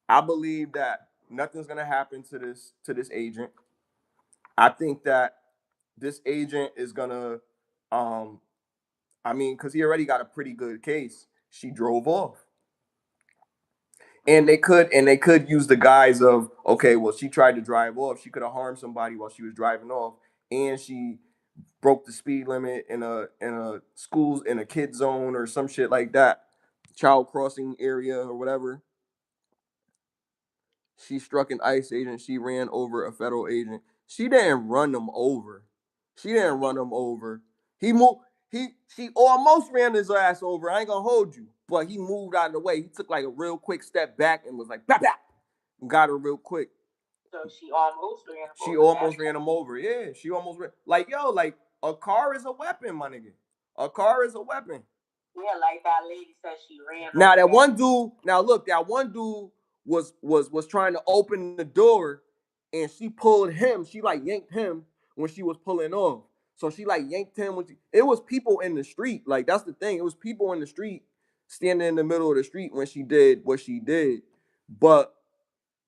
Speaker 1: I believe that nothing's gonna happen to this agent. I think that this agent is gonna I mean, because he already got a pretty good case. She drove off. And they could use the guise of, okay, well, she tried to drive off. She could have harmed somebody while she was driving off, and she broke the speed limit in a schools in a kid zone or some shit like that, child crossing area or whatever. She struck an ICE agent. She ran over a federal agent. She didn't run them over. She didn't run him over. He moved. She almost ran his ass over. I ain't gonna hold you, but he moved out of the way. He took like a real quick step back and was like, bap, bap, and got her real quick.
Speaker 2: So she almost ran him over.
Speaker 1: She almost ran him over. Yeah, she almost ran. Like, yo, like a car is a weapon, my nigga. A car is a weapon.
Speaker 2: Yeah, like that lady said she ran.
Speaker 1: Now that one dude, that one dude was trying to open the door, and she pulled him. She like yanked him when she was pulling off. So she like yanked him when it was people in the street. Like that's the thing. It was people in the street standing in the middle of the street when she did what she did. But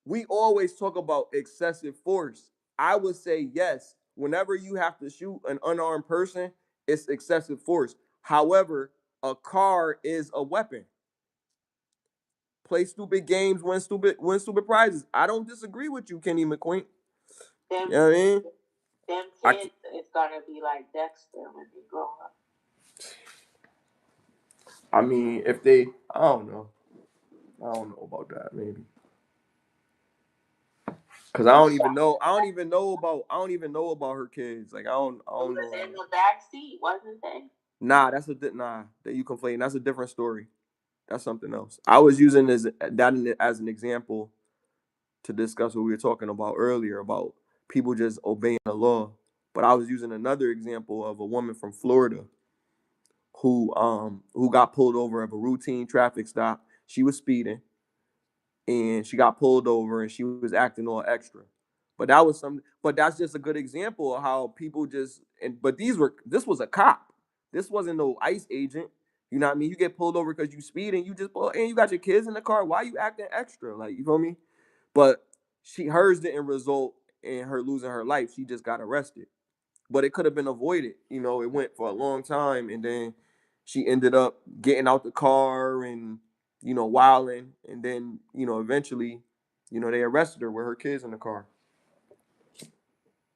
Speaker 1: we always talk about excessive force. I would say yes. Whenever you have to shoot an unarmed person, it's excessive force. However, a car is a weapon. Play stupid games, win stupid prizes. I don't disagree with you, Kenny McQueen. You know what I mean?
Speaker 2: Them kids, it's gonna be like Dexter when they grow up.
Speaker 1: I mean, if they, I don't know about that, maybe. Cause I don't even know about her kids. Like I don't know.
Speaker 2: In the back seat, wasn't they?
Speaker 1: Nah, that you conflate. That's a different story. That's something else. I was using that as an example to discuss what we were talking about earlier about people just obeying the law. But I was using another example of a woman from Florida who got pulled over of a routine traffic stop. She was speeding and she got pulled over and she was acting all extra. But that's just a good example of how people this was a cop. This wasn't no ICE agent. You know what I mean? You get pulled over because you speed and you got your kids in the car. Why you acting extra? Like, you feel me? But hers didn't result in her losing her life. She just got arrested. But it could have been avoided. You know, it went for a long time and then she ended up getting out the car and, wilding. And then, eventually, they arrested her with her kids in the car.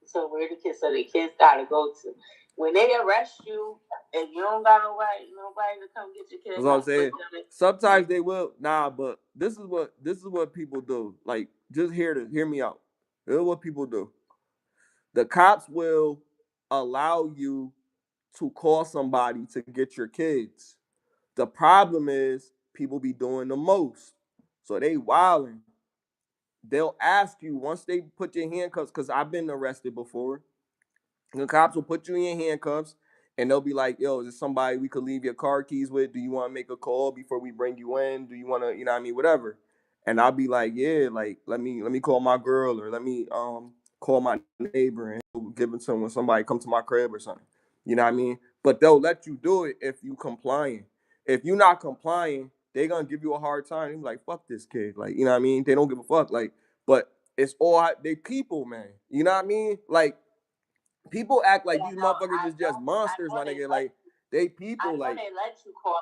Speaker 2: So where the kids? So the kids gotta go to. When they arrest you, and you don't got nobody to come get your kids.
Speaker 1: That's what I'm saying. Sometimes they will. Nah, but this is what people do. Like, just hear me out. This is what people do. The cops will allow you to call somebody to get your kids. The problem is people be doing the most. So they wilding. They'll ask you once they put your handcuffs, because I've been arrested before. The cops will put you in handcuffs and they'll be like, yo, is there somebody we could leave your car keys with? Do you want to make a call before we bring you in? Do you want to, whatever. And I'll be like, yeah, like let me call my girl, or let me call my neighbor and give it to them when somebody come to my crib or something. You know what I mean? But they'll let you do it if you complying. If you're not complying, they gonna give you a hard time. They be like, fuck this kid. Like, you know what I mean? They don't give a fuck. Like, but it's all they people, man. You know what I mean? Like, people act like these motherfuckers is just monsters, my nigga. Like, they people. I know they let you call,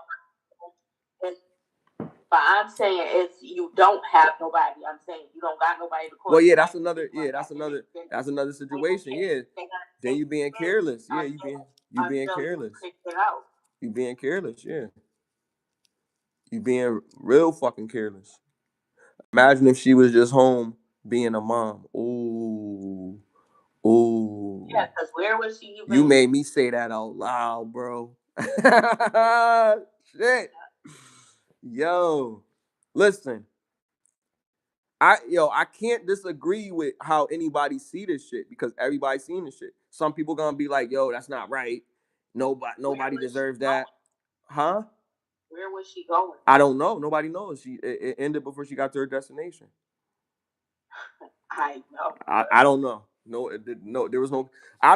Speaker 1: but I'm saying it's you don't have nobody. I'm saying you don't got nobody to call. Well, yeah, that's another situation. Yeah, then you being careless. Yeah, you being careless. You being careless. Yeah, you being real fucking careless. Imagine if she was just home being a mom. Ooh. Ooh. Yeah, because where was she? You made me say that out loud, bro. Shit. Yo. Listen. I can't disagree with how anybody see this shit, because everybody's seen this shit. Some people gonna be like, yo, that's not right. Nobody deserves that. Huh? Where was she going? I don't know. Nobody knows. It ended before she got to her destination. I know. I don't know. No, there was no. I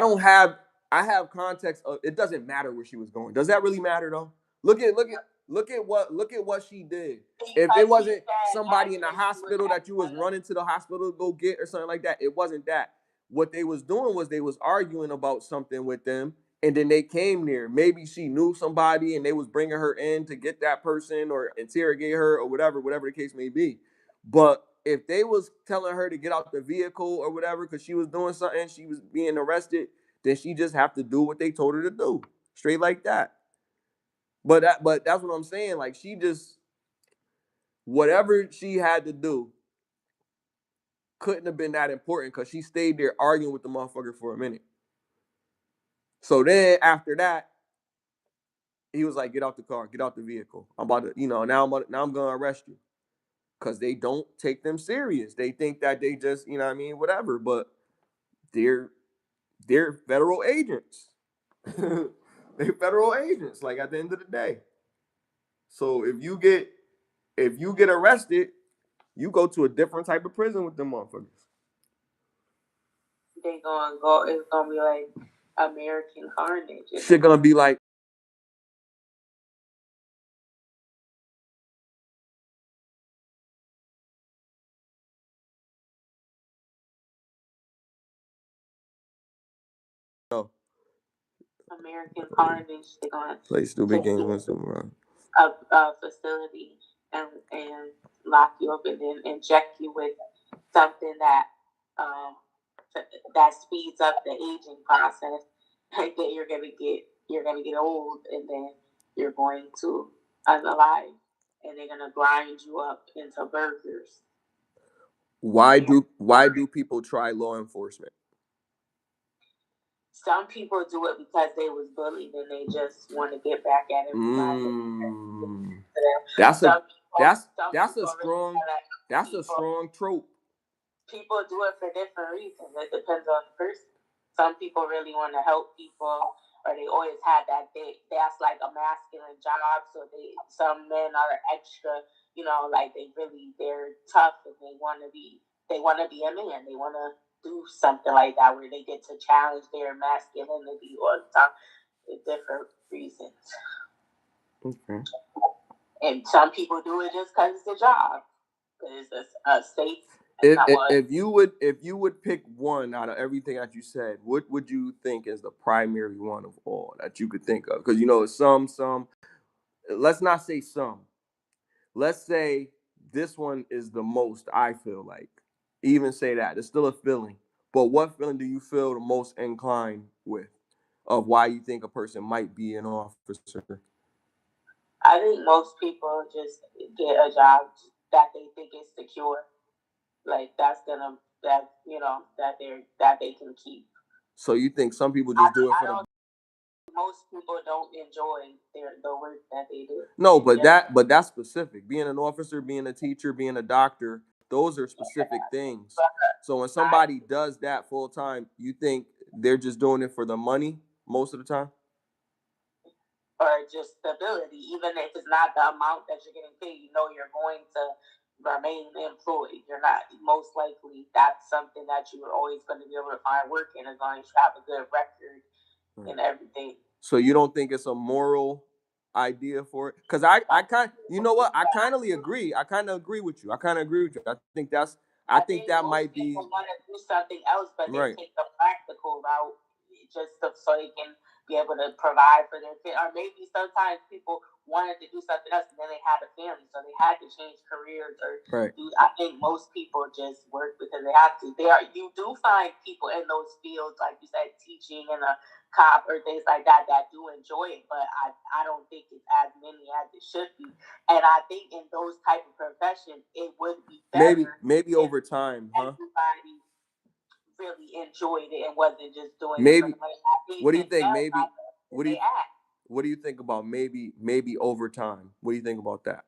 Speaker 1: have context of. It doesn't matter where she was going. Does that really matter though? Look at what she did. If it wasn't somebody in the hospital that you was running to the hospital to go get or something like that, it wasn't that. What they was doing was they was arguing about something with them, and then they came there. Maybe she knew somebody and they was bringing her in to get that person or interrogate her or whatever the case may be. But if they was telling her to get out the vehicle or whatever because she was doing something, she was being arrested, then she just have to do what they told her to do. Straight like that. But that's what I'm saying. Like, she just, whatever she had to do couldn't have been that important because she stayed there arguing with the motherfucker for a minute. So then after that, he was like, get out the car, get out the vehicle. I'm about to, now I'm gonna arrest you. Because they don't take them serious. They think that they just, whatever. But they're federal agents. They're federal agents, like, at the end of the day. So if you get arrested, you go to a different type of prison with them motherfuckers. They gonna go. It's gonna be like American Carnage. Shit gonna be like. No. American Carnage. They're gonna play stupid games with them, a facility and lock you up and then inject you with something that that speeds up the aging process. And then you're gonna get old, and then you're going to unalive, and they're gonna grind you up into burgers. Why do people try law enforcement? Some people do it because they was bullied and they just want to get back at everybody. That's a strong trope. People do it for different reasons. It depends on the person. Some people really want to help people, or they always had that's like a masculine job. So some men are extra, like they're tough and they want to be a man. They want to do something like that where they get to challenge their masculinity all the time for different reasons. Okay. And some people do it just because it's a job. It's a safe. If you would pick one out of everything that you said, what would you think is the primary one of all that you could think of? Because some. Let's not say some. Let's say this one is the most. I feel like even say that it's still a feeling. But what feeling do you feel the most inclined with of why you think a person might be an officer?
Speaker 2: I think most people just get a job that they think is secure, like that they can keep.
Speaker 1: So you think some people just do it for the
Speaker 2: most people don't enjoy the work that they do.
Speaker 1: No, but that's specific. Being an officer, being a teacher, being a doctor, those are specific things. So when somebody does that full time, you think they're just doing it for the money most of the time?
Speaker 2: Or just stability, even if it's not the amount that you're getting paid, you know you're going to remain employed. You're not most likely that's something that you're always going to be able to find work in as long as you have a good record and everything.
Speaker 1: So you don't think it's a moral idea for it? Because I kind, you know what? I kind of agree. I kind of agree with you. I kind of agree with you. I think that might be.
Speaker 2: People want to do something else, but they take the practical route just so they can be able to provide for their family. Or maybe sometimes people wanted to do something else and then they had a family, so they had to change careers. I think most people just work because they have to. You do find people in those fields, like you said, teaching and a cop or things like that do enjoy it, but I don't think it's as many as it should be. And I think in those type of professions, it would be better.
Speaker 1: Maybe over time, huh?
Speaker 2: Everybody really enjoyed it and wasn't just doing
Speaker 1: maybe.
Speaker 2: it for the money.
Speaker 1: What do you think? Maybe. What do you think about maybe over time? What do you think about that?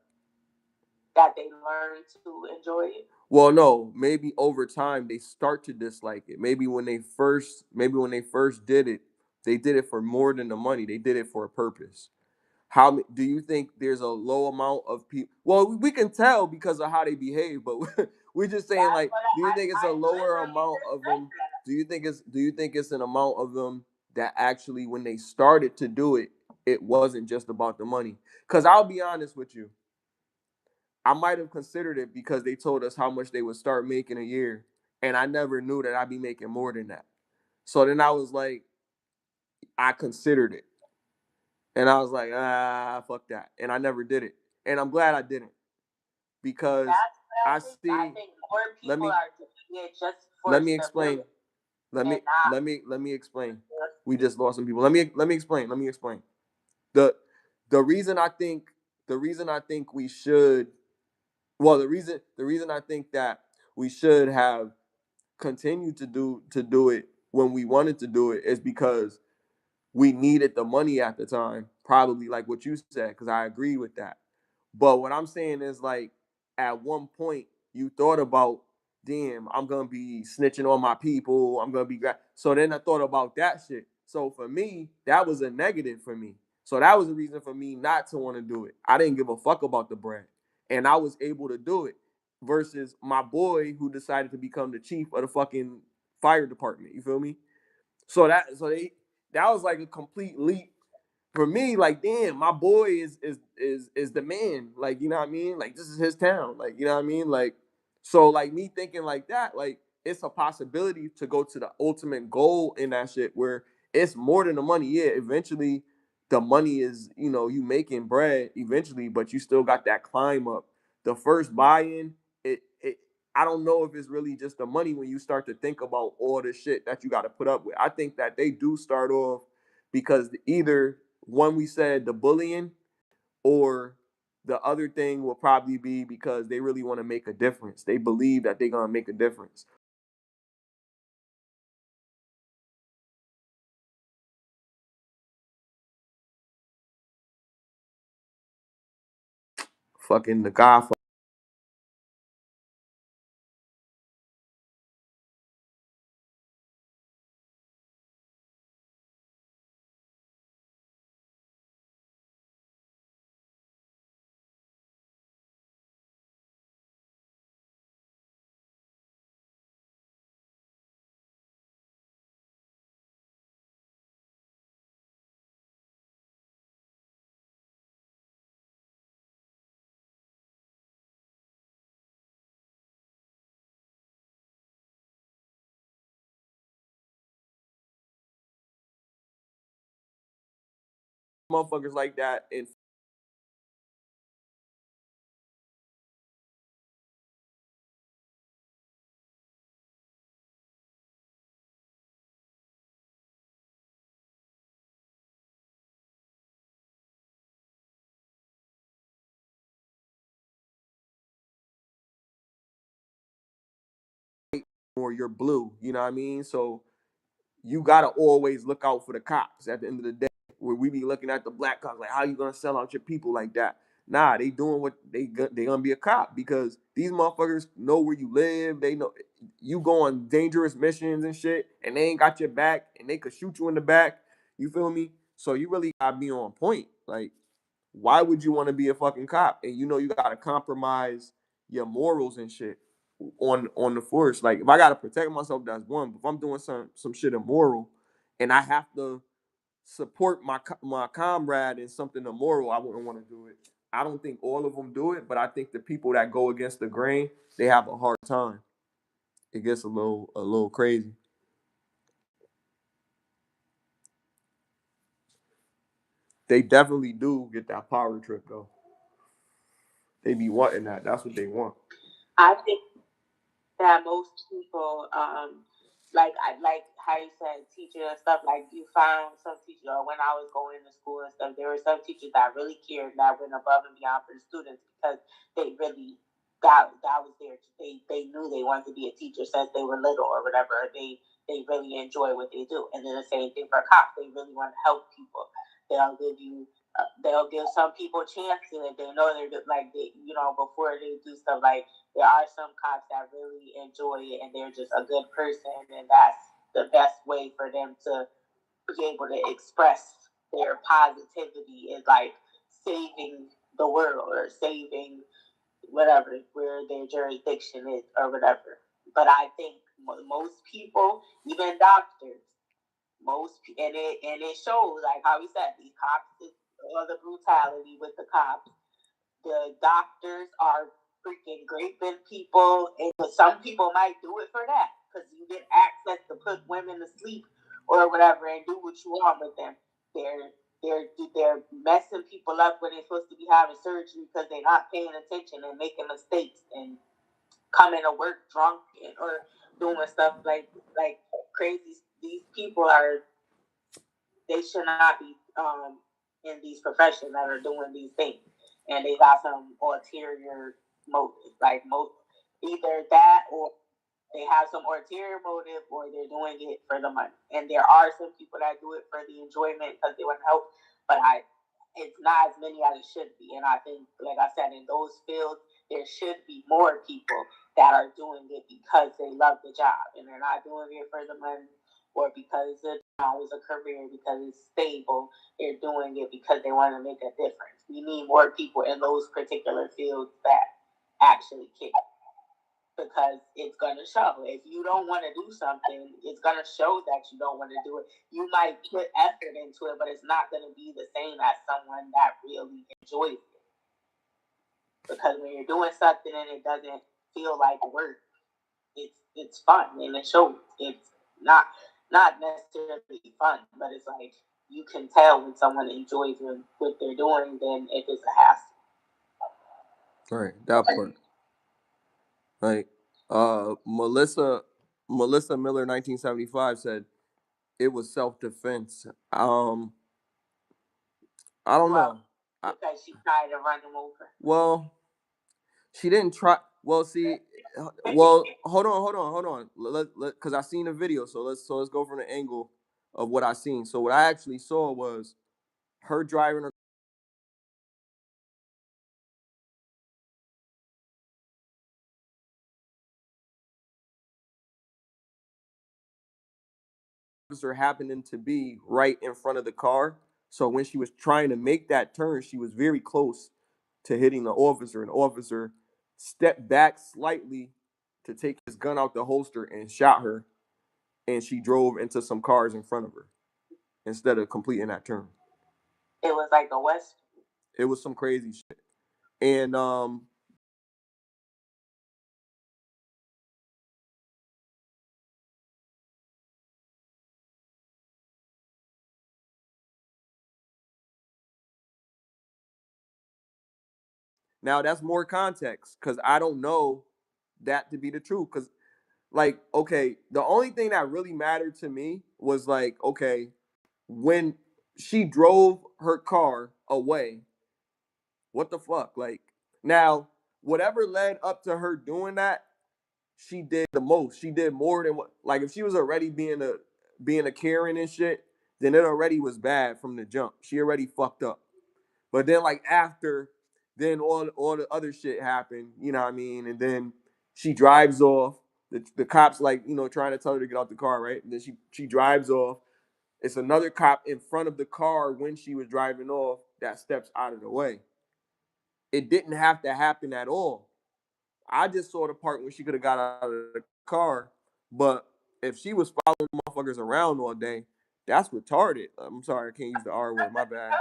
Speaker 2: That they learn to enjoy it.
Speaker 1: Well, no, maybe over time they start to dislike it. Maybe when they first did it, they did it for more than the money. They did it for a purpose. How do you think there's a low amount of people? Well, we can tell because of how they behave, but we're just saying, like, do you think it's a lower amount of them? Do you think it's an amount of them that actually, when they started to do it, it wasn't just about the money? Because I'll be honest with you, I might have considered it because they told us how much they would start making a year, and I never knew that I'd be making more than that. So then I was like, I considered it. And I was like, fuck that. And I never did it. And I'm glad I didn't. Because I see. I think more people are doing it just for let me explain. Let me explain. We just lost some people. Let me explain. Let me explain. The the reason I think we should the reason I think that we should have continued to do it when we wanted to do it is because we needed the money at the time, probably like what you said, because I agree with that. But what I'm saying is, like, at one point you thought about, damn, I'm gonna be snitching on my people. I'm gonna be so then I thought about that shit. So for me, that was a negative for me. So that was a reason for me not to want to do it. I didn't give a fuck about the bread, and I was able to do it. Versus my boy who decided to become the chief of the fucking fire department. You feel me? That was like a complete leap for me. Like, damn, my boy is the man. Like, you know what I mean? Like, this is his town. Like, you know what I mean? Like, so like me thinking like that, like it's a possibility to go to the ultimate goal in that shit where it's more than the money. Yeah, eventually the money is, you making bread eventually, but you still got that climb up. The first buy-in, it I don't know if it's really just the money when you start to think about all the shit that you got to put up with. I think that they do start off because either one, we said the bullying, or the other thing will probably be because they really want to make a difference. They believe that they're going to make a difference. Fucking the Godfather. Motherfuckers like that in or you're blue. You know what I mean? So you gotta always look out for the cops at the end of the day. Where we be looking at the black cops like, how you gonna sell out your people like that? Nah, they doing what they gonna be a cop because these motherfuckers know where you live. They know you go on dangerous missions and shit, and they ain't got your back, and they could shoot you in the back. You feel me? So you really gotta be on point. Like, why would you want to be a fucking cop? And you know you gotta compromise your morals and shit on the force. Like if I gotta protect myself, that's one. But if I'm doing some shit immoral, and I have to support my comrade in something immoral, I wouldn't want to do it. I don't think all of them do it, but I think the people that go against the grain, they have a hard time. It gets a little crazy. They definitely do get that power trip though. They be wanting that. That's what they want.
Speaker 2: I think that most people, like how you said, teachers and stuff, like you found some teachers, or when I was going to school and stuff, there were some teachers that really cared, that went above and beyond for the students because they really, that was their, they knew they wanted to be a teacher since they were little or whatever. They really enjoy what they do. And then the same thing for cops. They really want to help people. They'll give you they'll give some people chances if they know they're like they, before they do stuff. Like there are some cops that really enjoy it and they're just a good person, and that's the best way for them to be able to express their positivity, is like saving the world or saving whatever where their jurisdiction is or whatever. But I think most people, even doctors, and it shows, like how we said, these cops, or the brutality with the cops. The doctors are freaking raping people, and some people might do it for that because you get access to put women to sleep or whatever and do what you want with them. They're messing people up when they're supposed to be having surgery because they're not paying attention and making mistakes and coming to work drunk or doing stuff like crazy. These people are, they should not be in these professions that are doing these things, and they got some ulterior motive, either that or they have some ulterior motive, or they're doing it for the money. And there are some people that do it for the enjoyment because they want to help, but it's not as many as it should be. And I think, like I said, in those fields, there should be more people that are doing it because they love the job and they're not doing it for the money or because the job is a career, because it's stable. They're doing it because they want to make a difference. We need more people in those particular fields that actually care, because it's going to show. If you don't want to do something, it's going to show that you don't want to do it. You might put effort into it, but it's not going to be the same as someone that really enjoys it. Because when you're doing something and it doesn't feel like work, it's fun and it shows. It's not necessarily fun, but it's like you can tell when someone enjoys what they're doing than if it's a hassle.
Speaker 1: Right, that part. Like Melissa Miller 1975 said it was self-defense. I don't know.
Speaker 2: Because she tried to run him over.
Speaker 1: Well, she didn't try. Well, see, well, hold on. Because I seen the video, so let's go from the angle of what I seen. So what I actually saw was her driving her officer happening to be right in front of the car. So when she was trying to make that turn, she was very close to hitting the officer. And the officer stepped back slightly to take his gun out the holster and shot her. And she drove into some cars in front of her instead of completing that turn.
Speaker 2: It was like a West.
Speaker 1: It was some crazy shit. And now that's more context because I don't know that to be the truth. Because, like, okay, the only thing that really mattered to me was like, okay, when she drove her car away, what the fuck? Like, now, whatever led up to her doing that, she did the most. She did more than what, like if she was already being a Karen and shit, then it already was bad from the jump. She already fucked up. But then like after, then all the other shit happened, you know what I mean? And then she drives off. The cops like, trying to tell her to get out the car, right? And then she drives off. It's another cop in front of the car when she was driving off that steps out of the way. It didn't have to happen at all. I just saw the part when she could have got out of the car. But if she was following motherfuckers around all day, that's retarded. I'm sorry, I can't use the R word. My bad.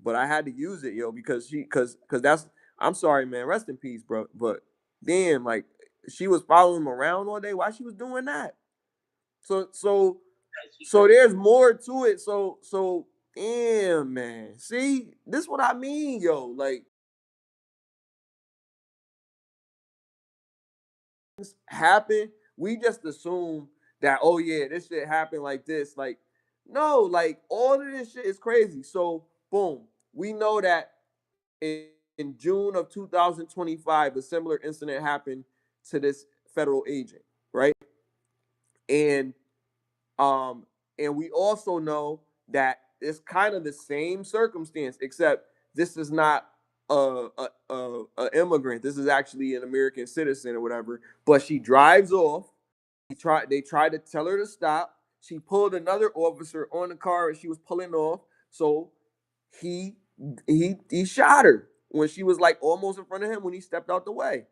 Speaker 1: But I had to use it, yo, because that's. I'm sorry, man. Rest in peace, bro. But damn, like she was following him around all day. Why she was doing that? So there's more to it. So damn, man. See, this is what I mean, yo. Like happen, we just assume that, oh yeah, this shit happened like this. Like, no, like all of this shit is crazy. So boom, we know that in June of 2025, a similar incident happened to this federal agent, right? And um, and we also know that it's kind of the same circumstance, except this is not a immigrant. This is actually an American citizen or whatever. But she drives off. They tried to tell her to stop. She pulled another officer on the car and she was pulling off. So he he shot her when she was like almost in front of him when he stepped out the way.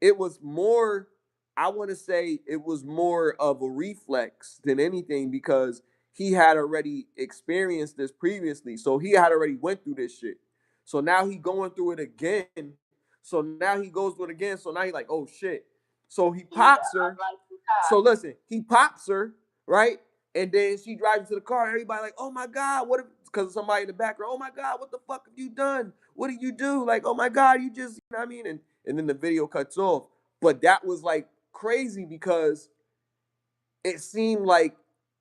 Speaker 1: It was more, I want to say it was more of a reflex than anything because he had already experienced this previously. So he had already went through this shit. So now he going through it again. So now he goes through it again. So now he like, oh shit. So he pops her. So listen, he pops her, right? And then she drives to the car. Everybody like, oh my God, what? Because somebody in the background, oh my God, what the fuck have you done? What did you do? Like, oh my God, you just, you know what I mean? And then the video cuts off. But that was like crazy because it seemed like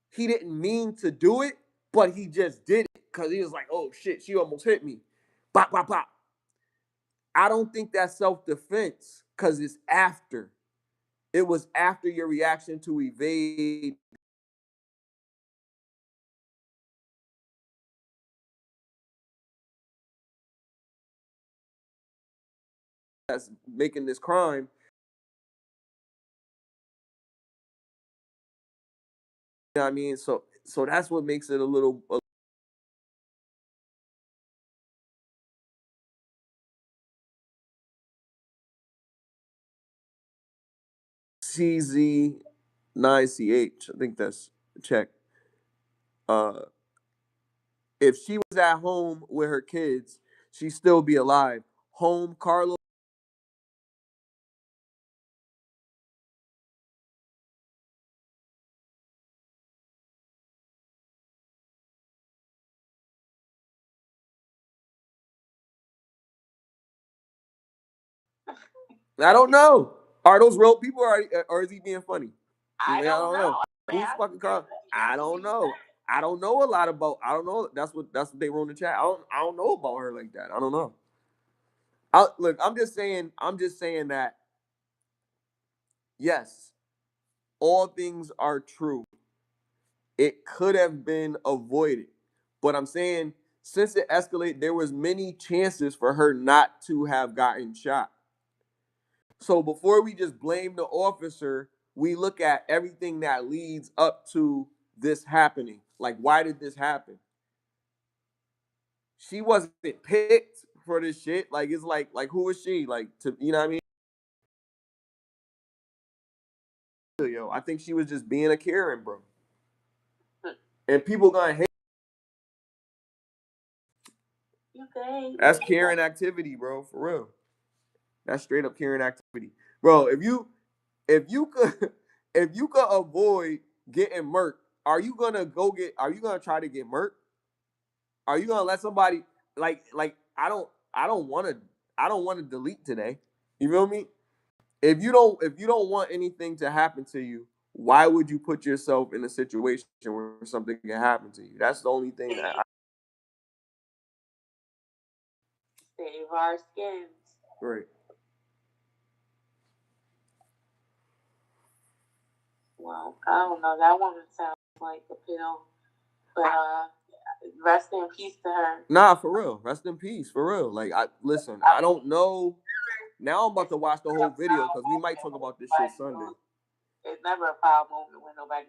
Speaker 1: he didn't mean to do it, but he just did it because he was like, oh shit, she almost hit me. Bop, bop, bop. I don't think that's self-defense because it's after. It was after your reaction to evade that's making this crime. You know what I mean? So that's what makes it a little CZ9CH. I think that's check. Uh if she was at home with her kids, she'd still be alive. Home Carlos. I don't know. Are those real people or is he being funny? I don't know. Who's fucking Carlos? I don't know. I don't know a lot about. I don't know. That's what they wrote in the chat. I don't know about her like that. I don't know. Look, I'm just saying. I'm just saying that yes, all things are true. It could have been avoided, but I'm saying since it escalated, there was many chances for her not to have gotten shot. So before we just blame the officer, we look at everything that leads up to this happening. Like, why did this happen? She wasn't picked for this shit. Like, it's like who is she? Like, to you know what I mean? Yo, I think she was just being a Karen, bro. And people gonna hate. That's Karen activity, bro. For real. That's straight up Karen activity, bro. If you could if you could avoid getting murked, are you gonna try to get murked? Are you gonna let somebody like I don't want to delete today. You feel me? If you don't want anything to happen to you, why would you put yourself in a situation where something can happen to you? That's the only thing that I save our skins. Right.
Speaker 2: I don't know. That woman sounds like a pill. But rest in peace to her.
Speaker 1: Nah, for real. Rest in peace, for real. Like, I don't know. Now I'm about to watch the whole video because we might talk about this shit Sunday.
Speaker 2: It's never a proud moment when nobody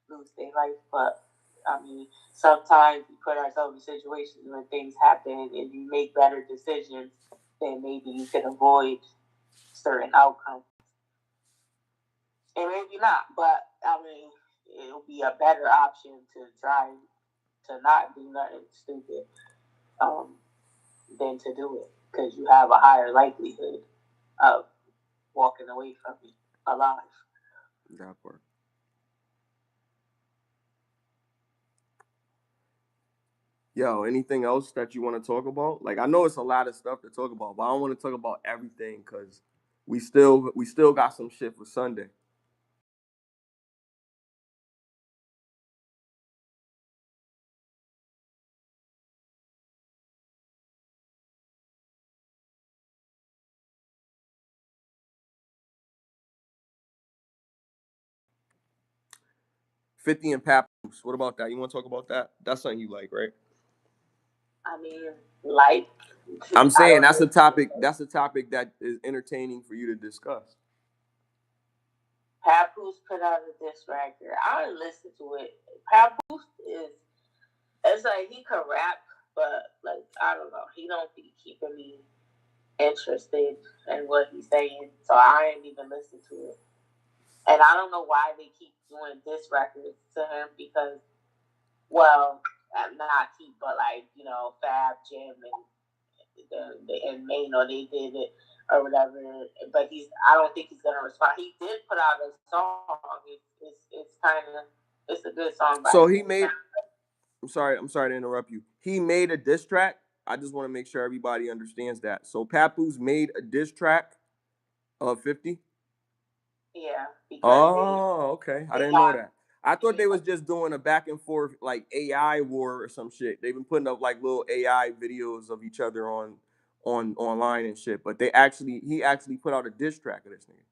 Speaker 2: lose their life, but I mean, sometimes we put ourselves in situations when things happen and you make better decisions, then maybe you can avoid certain outcomes. And maybe not, but I mean, it'll be a better option to try to not do nothing stupid than to do it, because you have a higher likelihood of walking away from it alive.
Speaker 1: That part. Yo, anything else that you want to talk about? Like, I know it's a lot of stuff to talk about, but I don't want to talk about everything because we still got some shit for Sunday. $50 and Papoose. What about that? You want to talk about that? That's something you like, right?
Speaker 2: I mean, like,
Speaker 1: I'm saying that's a topic. That's a topic that is entertaining for you to discuss.
Speaker 2: Papoose put out a diss record. I listen to it. Papoose it's like he can rap, but like I don't know, he don't be keeping me interested in what he's saying, so I ain't even listen to it. And I don't know why they keep doing diss records to him because, well, not keep, but like Fab, Jim, and Mano, they did it or whatever. But I don't think he's gonna respond. He did put out a song. It's kind of, it's a good song.
Speaker 1: So he made. I'm sorry to interrupt you. He made a diss track. I just want to make sure everybody understands that. So Papoose made a diss track of 50.
Speaker 2: Yeah.
Speaker 1: Oh, okay. I didn't know that. I thought they was just doing a back and forth like AI war or some shit. They've been putting up like little AI videos of each other on online and shit. But he actually put out a diss track of this nigga.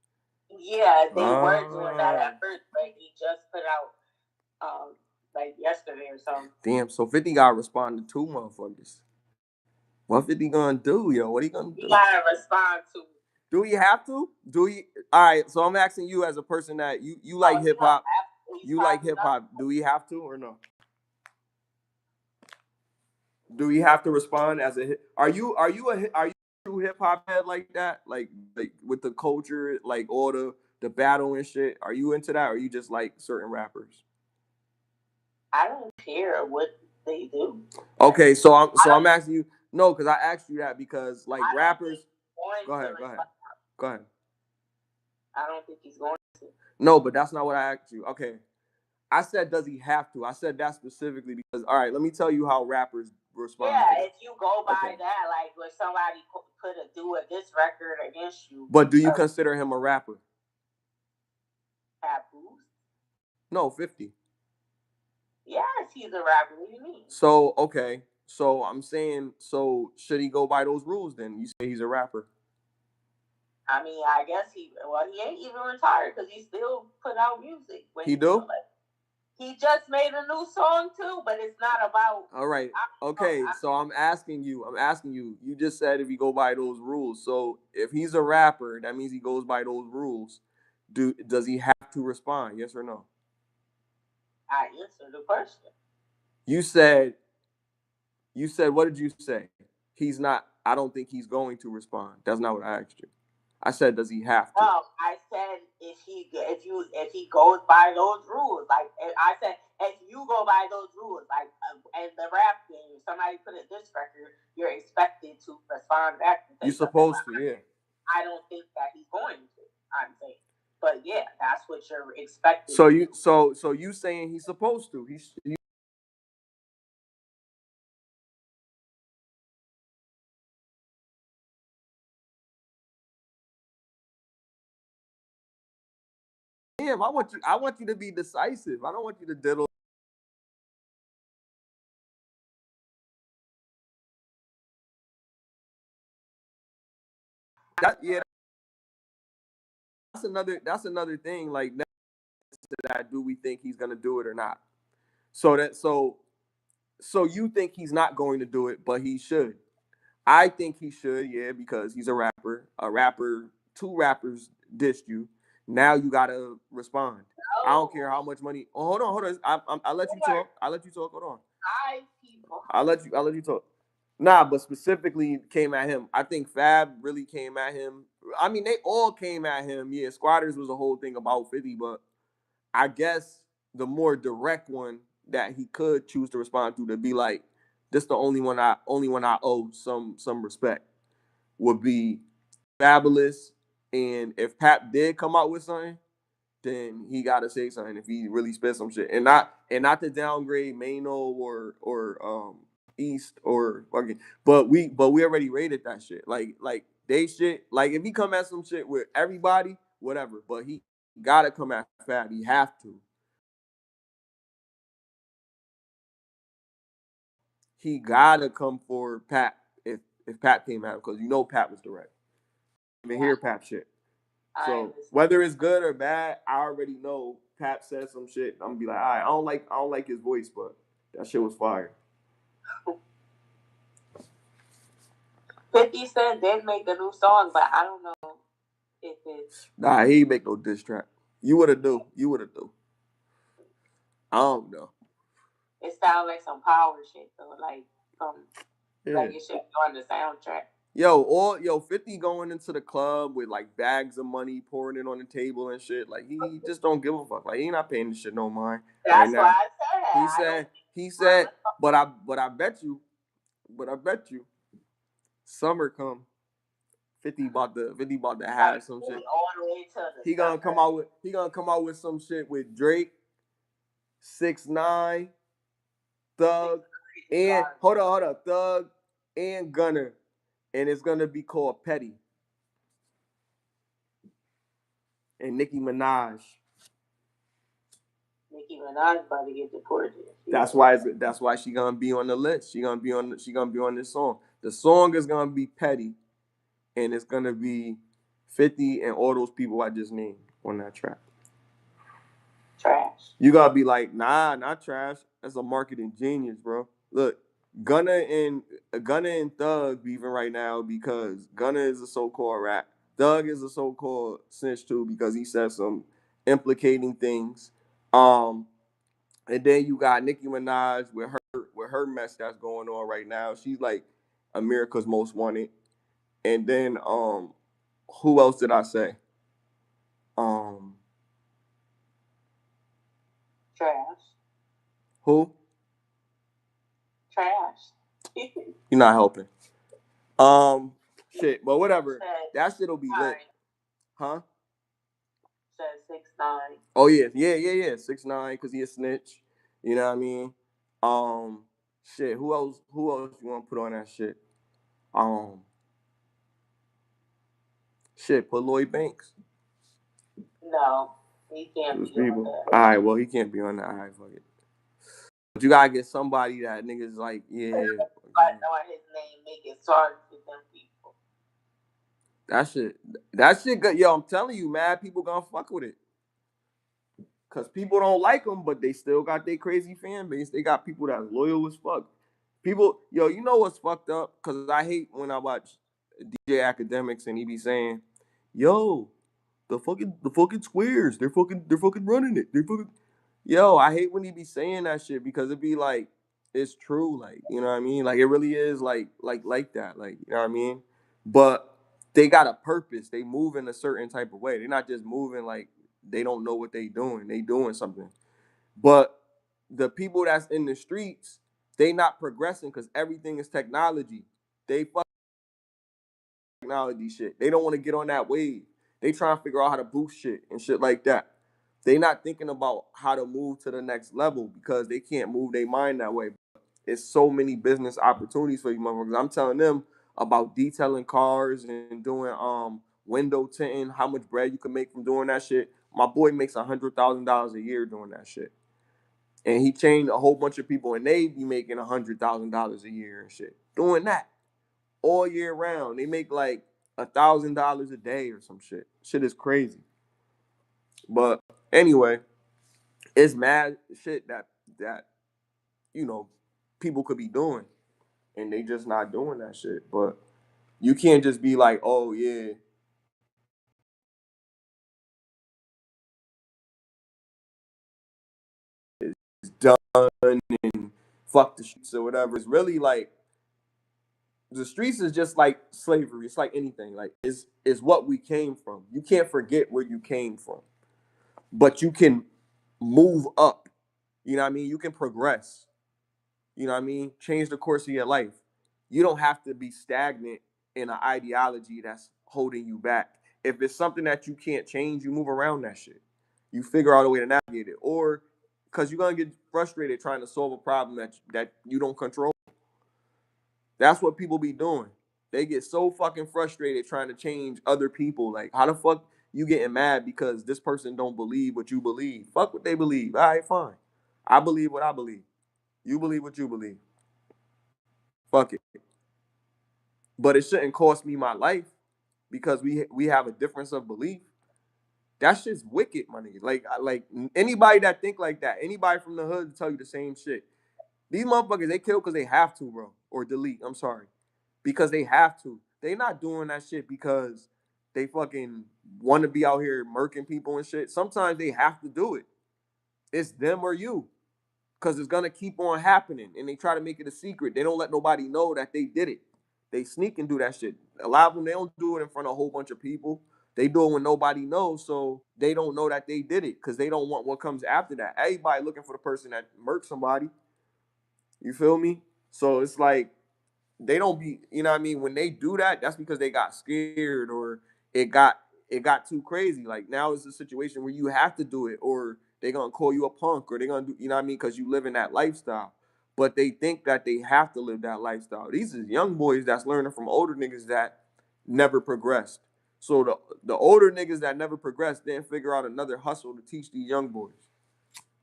Speaker 2: Yeah, they were doing that at first, but he just put out like yesterday or something.
Speaker 1: Damn, so 50 got responded to motherfuckers. What 50 gonna do, yo? What he gonna do?
Speaker 2: He gotta respond to.
Speaker 1: Do he have to? Do he? All right. So I'm asking you as a person that you like hip hop. You like hip hop. Do we have to or no? Do we have to respond as a hip? Are you a true hip hop head like that? Like with the culture, like all the battle and shit. Are you into that, or are you just like certain rappers?
Speaker 2: I don't care what they do.
Speaker 1: Okay, so I'm asking you. No, because I asked you that because like rappers. Go ahead.
Speaker 2: I don't think he's going to.
Speaker 1: No, but that's not what I asked you. Okay. I said, does he have to? I said that specifically because, all right, let me tell you how rappers respond.
Speaker 2: Yeah, if you go by that, like when somebody do this record against you.
Speaker 1: But do you consider him a rapper?
Speaker 2: Papoose?
Speaker 1: No, 50.
Speaker 2: Yes, he's a rapper. What do you mean?
Speaker 1: So, okay. So I'm saying, so should he go by those rules then? You say he's a rapper.
Speaker 2: I mean, I guess he ain't even retired because he still put out music.
Speaker 1: He do?
Speaker 2: He just made a new song too, but it's not about.
Speaker 1: All right. Okay. So I'm asking you. You just said if he go by those rules. So if he's a rapper, that means he goes by those rules. Does he have to respond? Yes or no?
Speaker 2: I answered the question.
Speaker 1: You said. What did you say? He's not. I don't think he's going to respond. That's not what I asked you. I said, does he have to?
Speaker 2: No, I said if he goes by those rules, like I said, if you go by those rules, like in the rap game, somebody put it this record, you're expected to respond back.
Speaker 1: You're supposed to, yeah.
Speaker 2: I don't think that he's going to. I'm saying, but yeah, that's what you're expecting.
Speaker 1: So you saying he's supposed to? Damn, I want you to be decisive. I don't want you to diddle. That's another thing. Like that, do we think he's gonna do it or not? So you think he's not going to do it, but he should. I think he should, yeah, because he's a rapper. Two rappers dissed you. Now you gotta respond. I don't care how much money. Oh, hold on. I'll let you talk. Hold on. I'll let you talk. Nah, but specifically came at him. I think Fab really came at him. I mean, they all came at him. Yeah, Squatters was a whole thing about 50, but I guess the more direct one that he could choose to respond to be like, this the only one I owe some respect would be Fabulous. And if Pap did come out with something, then he gotta say something if he really spit some shit. And not to downgrade Mano or East or fucking, but we already rated that shit. Like they shit, like if he come at some shit with everybody, whatever. But he gotta come at Fab. He have to. He gotta come for Pat if Pat came out, because Pat was direct. I mean, hear Pat shit. So whether it's good or bad, I already know Pat said some shit. I'm gonna be like, all right, I don't like his voice, but that shit was fire.
Speaker 2: 50 Cent did make a new song, but I don't know if it's.
Speaker 1: Nah, he ain't make no diss track. You would have do. I don't know.
Speaker 2: It sounds like some power shit though, like like it should be on the soundtrack.
Speaker 1: Yo, 50 going into the club with like bags of money, pouring it on the table and shit. Like he just don't give a fuck. Like he not paying this shit no mind.
Speaker 2: That's why I
Speaker 1: said he said, but I bet you, summer come. 50 about to have some shit. He gonna come out with some shit with Drake, 6ix9ine, Thug, and hold on, Thug and Gunner, and it's gonna be called Petty. And Nicki Minaj.
Speaker 2: Nicki Minaj about to get deported.
Speaker 1: That's why she gonna be on the list. She gonna be on this song. The song is gonna be Petty, and it's gonna be 50 and all those people I just named on that track.
Speaker 2: Trash.
Speaker 1: You gotta be like, nah, not trash. That's a marketing genius, bro. Look, Gunna and Thug beefing right now because Gunna is a so-called rat. Thug is a so-called snitch too because he said some implicating things. And then you got Nicki Minaj with her mess that's going on right now. She's like America's Most Wanted. And then who else did I say?
Speaker 2: Trash.
Speaker 1: Who?
Speaker 2: Trash.
Speaker 1: You're not helping. Shit, but whatever. That shit'll be lit. Huh?
Speaker 2: Said 6ix9ine.
Speaker 1: Oh yeah. 6ix9ine, because he a snitch. You know what I mean? Shit. Who else you want to put on that shit? Shit. Put Lloyd Banks.
Speaker 2: No, he can't be on that.
Speaker 1: All right. Well, he can't be on that. All right, fuck it. But you gotta get somebody that niggas like. Yeah.
Speaker 2: I know his name, make it sorry for them people.
Speaker 1: That shit good. Yo, I'm telling you, mad people gonna fuck with it. Cause people don't like them, but they still got their crazy fan base. They got people that's loyal as fuck. People, yo, you know what's fucked up? Cause I hate when I watch DJ Academics and he be saying, "Yo, the fucking squares, they're fucking running it. They're fucking." Yo, I hate when he be saying that shit because it be like it's true, like you know what I mean. Like it really is like that, like you know what I mean. But they got a purpose. They move in a certain type of way. They're not just moving like they don't know what they doing. They doing something. But the people that's in the streets, they not progressing because everything is technology. They fuck technology shit. They don't want to get on that wave. They trying to figure out how to boost shit and shit like that. They not thinking about how to move to the next level because they can't move their mind that way. It's so many business opportunities for you motherfuckers. I'm telling them about detailing cars and doing window tinting, how much bread you can make from doing that shit. My boy makes $100,000 a year doing that shit. And he trained a whole bunch of people and they be making $100,000 a year and shit. Doing that all year round. They make like $1,000 a day or some shit. Shit is crazy. But anyway, It's mad shit that people could be doing, and they just not doing that shit. But you can't just be like, oh yeah, it's done and fuck the streets or whatever. It's really like the streets is just like slavery. It's like anything. Like it's what we came from. You can't forget where you came from, but you can move up. You know what I mean? You can progress. You know what I mean? Change the course of your life. You don't have to be stagnant in an ideology that's holding you back. If it's something that you can't change, you move around that shit. You figure out a way to navigate it. Or because you're gonna get frustrated trying to solve a problem that you don't control. That's what people be doing. They get so fucking frustrated trying to change other people. Like, how the fuck you getting mad because this person don't believe what you believe? Fuck what they believe. All right, fine. I believe what I believe. You believe what you believe. Fuck it. But it shouldn't cost me my life because we have a difference of belief. That shit's wicked, my nigga. Like anybody that think like that, anybody from the hood tell you the same shit. These motherfuckers, they kill because they have to, bro. Or delete. I'm sorry. Because they have to. They not doing that shit because they fucking want to be out here murking people and shit. Sometimes they have to do it. It's them or you. Because it's gonna keep on happening. And they try to make it a secret. They don't let nobody know that they did it. They sneak and do that shit. A lot of them, they don't do it in front of a whole bunch of people. They do it when nobody knows, so they don't know that they did it because they don't want what comes after that. Everybody looking for the person that murked somebody. You feel me? So it's like they don't be, you know what I mean? When they do that, that's because they got scared or it got it got too crazy. Like now it's a situation where you have to do it, or they're gonna call you a punk, or they're gonna do, you know what I mean, because you live in that lifestyle. But they think that they have to live that lifestyle. These is young boys that's learning from older niggas that never progressed. So the older niggas that never progressed didn't figure out another hustle to teach these young boys.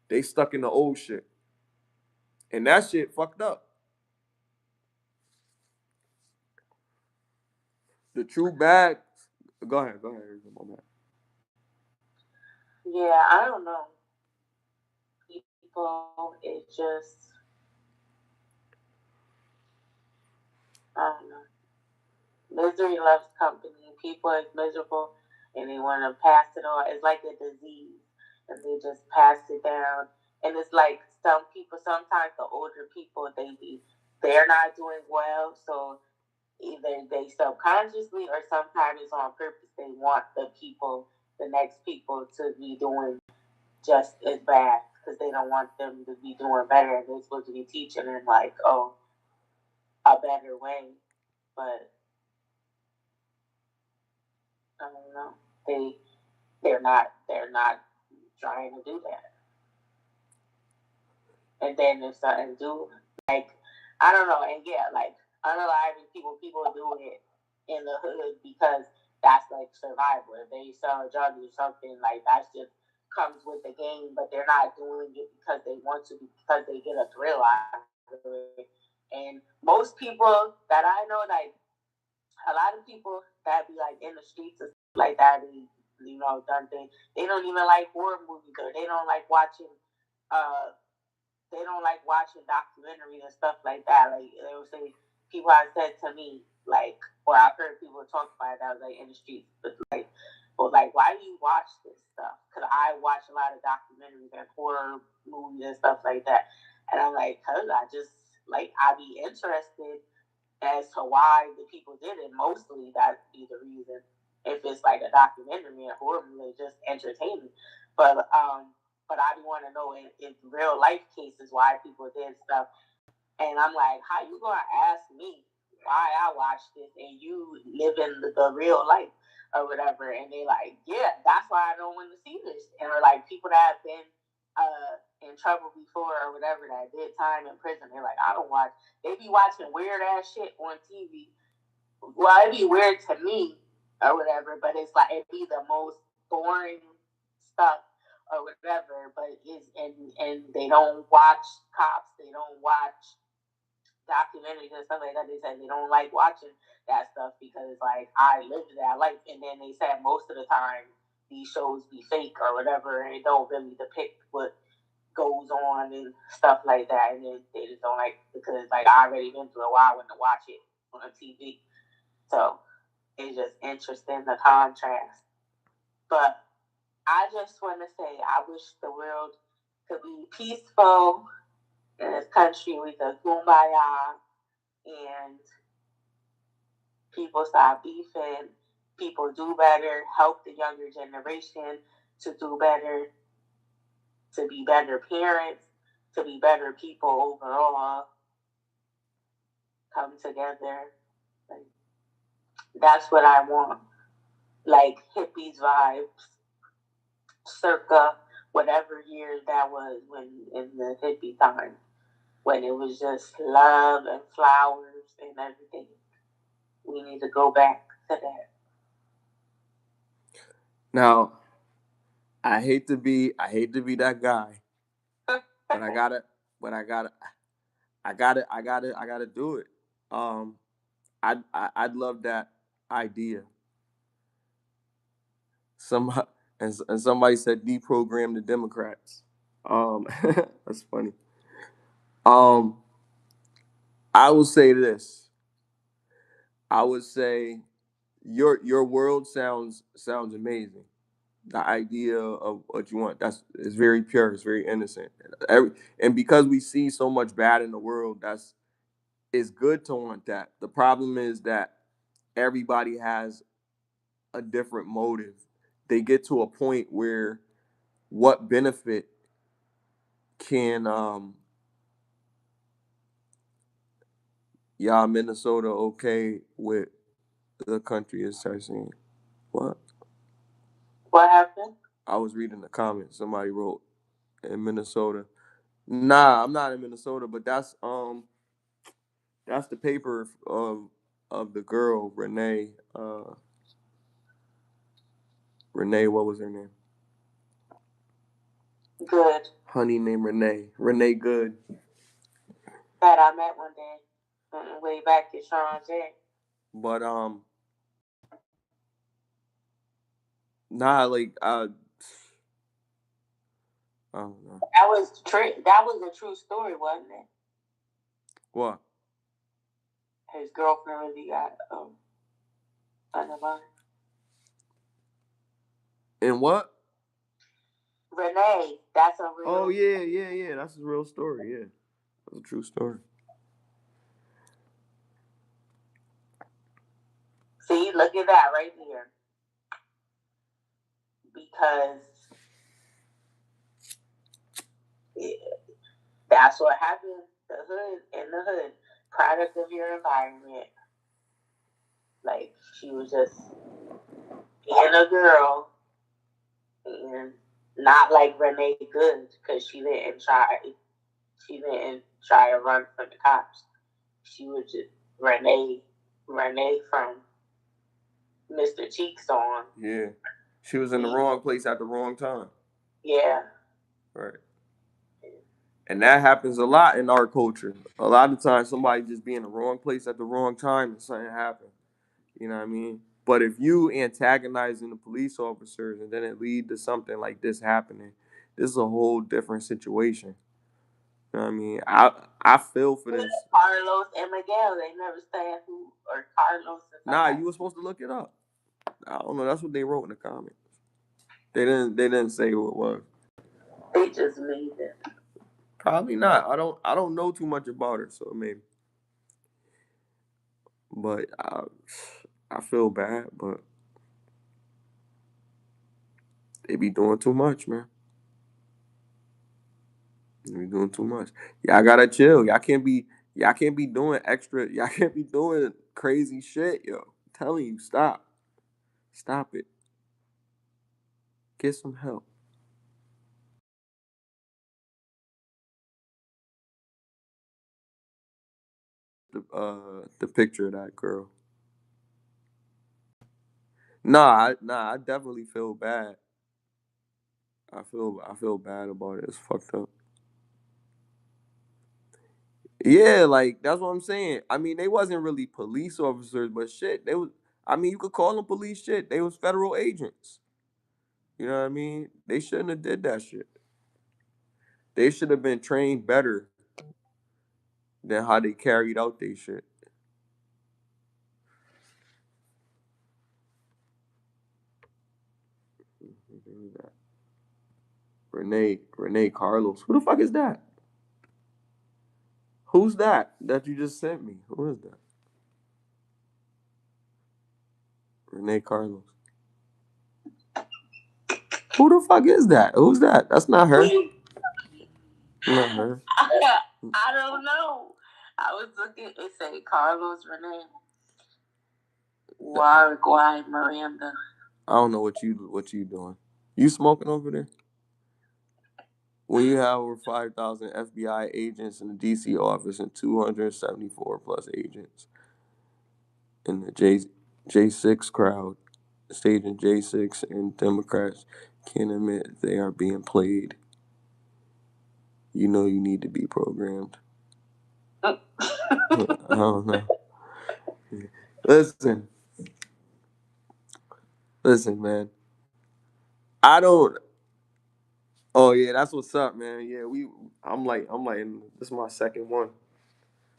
Speaker 1: They stuck in the old shit. And that shit fucked up. The true bad. Go ahead, go ahead.
Speaker 2: Yeah, I don't know. People, it just, I don't know. Misery loves company. People is miserable and they want to pass it on. It's like a disease and they just pass it down. And it's like some people, sometimes the older people, they're not doing well. So either they subconsciously or sometimes it's on purpose. They want the next people to be doing just as bad because they don't want them to be doing better. And they're supposed to be teaching them like, oh, a better way. But I don't know. They're not trying to do that. And then if something do, like, I don't know, and yeah, like unaliving people do it in the hood because that's like survival. If they sell drugs or something, like that just comes with the game, but they're not doing it because they want to, because they get a thrill out of it. And most people that I know, like a lot of people that be like in the streets and stuff like that, done things. They don't even like horror movies, or uh they don't like watching documentaries and stuff like that. Like they would say, people have said to me, like, or I've heard people talk about it that was like in the streets, but why do you watch this stuff? Because I watch a lot of documentaries and horror movies and stuff like that, and I'm like, cause I just like I be interested as to why the people did it. Mostly that'd be the reason. If it's like a documentary and horror movie, just entertainment. But I want to know in real life cases why people did stuff. And I'm like, how you gonna ask me why I watched this and you live in the real life or whatever? And they like, yeah, that's why I don't want to see this. And they're like, people that have been in trouble before or whatever that did time in prison, they're like, I don't watch. They be watching weird ass shit on TV. Well, it'd be weird to me or whatever, but it's like it'd be the most boring stuff or whatever. But and they don't watch cops. They don't watch documentaries and stuff like that. They said they don't like watching that stuff because like I lived that life, and then they said most of the time these shows be fake or whatever, and it don't really depict what goes on and stuff like that, and they just don't like, because like I already been through a while when to watch it on TV, so it's just interesting, the contrast. But I just want to say I wish the world could be peaceful in this country. We could kumbaya and people stop beefing. People do better. Help the younger generation to do better, to be better parents, to be better people overall. Come together. Like, that's what I want. Like hippies vibes, circa whatever year that was, when in the hippie time, when it was just love and flowers and everything. We need to go back to that.
Speaker 1: Now, I hate to be that guy, but I gotta do it. I'd love that idea. Some and somebody said deprogram the Democrats. That's funny. Um, I will say this. I would say your world sounds amazing. The idea of what you want, that's is very pure, it's very innocent. And because we see so much bad in the world, it's good to want that. The problem is that everybody has a different motive. They get to a point where what benefit can y'all Minnesota okay with the country is saying? What?
Speaker 2: What happened?
Speaker 1: I was reading the comments. Somebody wrote in Minnesota. Nah, I'm not in Minnesota, but that's the paper of the girl Renee. Renee, what was her name?
Speaker 2: Good.
Speaker 1: Honey named Renee. Renee Good.
Speaker 2: That I met one day, way back in Sean J.
Speaker 1: But nah, like I don't know.
Speaker 2: That was a true story, wasn't it?
Speaker 1: What?
Speaker 2: His girlfriend really got undermined.
Speaker 1: And what?
Speaker 2: Renee, that's a real.
Speaker 1: Oh yeah. That's a real story. Yeah, that's a true story.
Speaker 2: See, look at that right here. Because that's what happened. In the hood, product of your environment. Like, she was just being a girl, and not like Renee Good, because she didn't try to run from the cops. She was just Renee from Mr. Cheeks on.
Speaker 1: Yeah, she was in the wrong place at the wrong time.
Speaker 2: Yeah.
Speaker 1: Right. And that happens a lot in our culture. A lot of times somebody just be in the wrong place at the wrong time and something happens. You know what I mean? But if you antagonizing the police officers and then it lead to something like this happening, this is a whole different situation. You know what I mean? I feel for this.
Speaker 2: Carlos and Miguel, they never said who, or Carlos.
Speaker 1: Nah, you were supposed to look it up. I don't know. That's what they wrote in the comments. They didn't say who it was.
Speaker 2: They just made it.
Speaker 1: Probably not. I don't know too much about her, so maybe. But I feel bad, but they be doing too much, man. They be doing too much. Y'all gotta chill. Y'all can't be doing extra. Y'all can't be doing crazy shit, yo. I'm telling you, stop. Stop it. Get some help. The picture of that girl. Nah, I definitely feel bad. I feel bad about it. It's fucked up. Yeah, like that's what I'm saying. I mean, they wasn't really police officers, but shit, they was. I mean, you could call them police shit. They was federal agents. You know what I mean? They shouldn't have did that shit. They should have been trained better than how they carried out their shit. Renee Carlos. Who the fuck is that? Who's that you just sent me? Who is that? Renee Carlos. Who the fuck is that? Who's that? That's not her. Not her.
Speaker 2: I don't know. I was looking. It said Carlos Renee. Why Miranda?
Speaker 1: I don't know what you doing. You smoking over there? When you have over 5,000 FBI agents in the D.C. office and 274 plus agents in the J6 crowd, staging J6 and Democrats can't admit they are being played, you know you need to be programmed. I don't know. Listen, man. I don't. Oh yeah, that's what's up, man. Yeah, I'm like, this is my second one,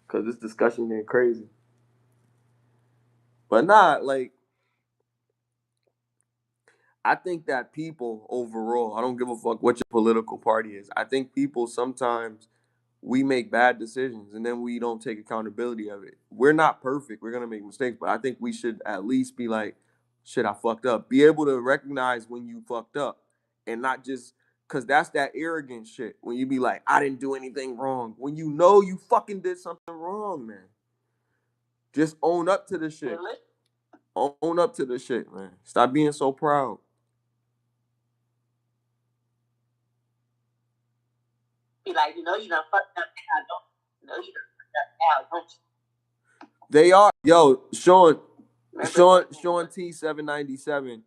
Speaker 1: cause this discussion getting crazy. But nah, like, I think that people overall, I don't give a fuck what your political party is. I think people sometimes we make bad decisions and then we don't take accountability of it. We're not perfect. We're gonna make mistakes, but I think we should at least be like, shit, I fucked up. Be able to recognize when you fucked up and not just cause that's that arrogant shit. When you be like, I didn't do anything wrong. When you know you fucking did something wrong, man. Just own up to the shit. Own up to the shit, man. Stop being so proud.
Speaker 2: Be like, you done fucked up now, don't you? Know you done fucked up now, don't you?
Speaker 1: They are. Yo, Sean T797.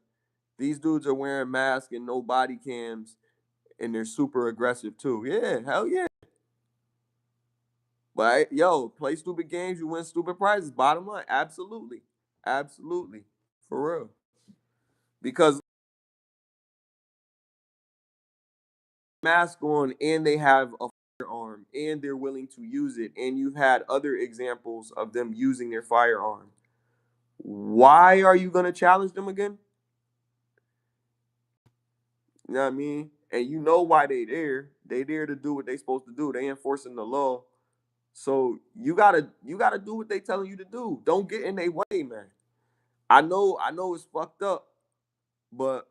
Speaker 1: These dudes are wearing masks and no body cams, and they're super aggressive too. Yeah, hell yeah. But yo, play stupid games, you win stupid prizes. Bottom line, absolutely, absolutely, for real. Because mask on, and they have a firearm, and they're willing to use it, and you've had other examples of them using their firearm. Why are you gonna challenge them again? You know what I mean? And you know why they there. They there to do what they supposed to do. They enforcing the law. So you gotta do what they telling you to do. Don't get in their way, man. I know it's fucked up, but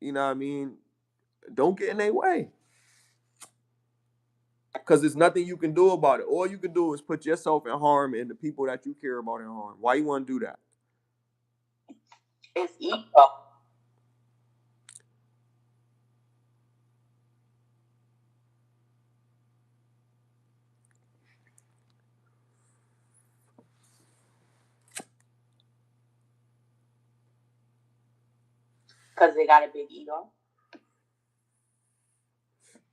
Speaker 1: you know what I mean? Don't get in their way. Cause there's nothing you can do about it. All you can do is put yourself in harm and the people that you care about in harm. Why you wanna do that?
Speaker 2: It's ego. Because they got a big ego.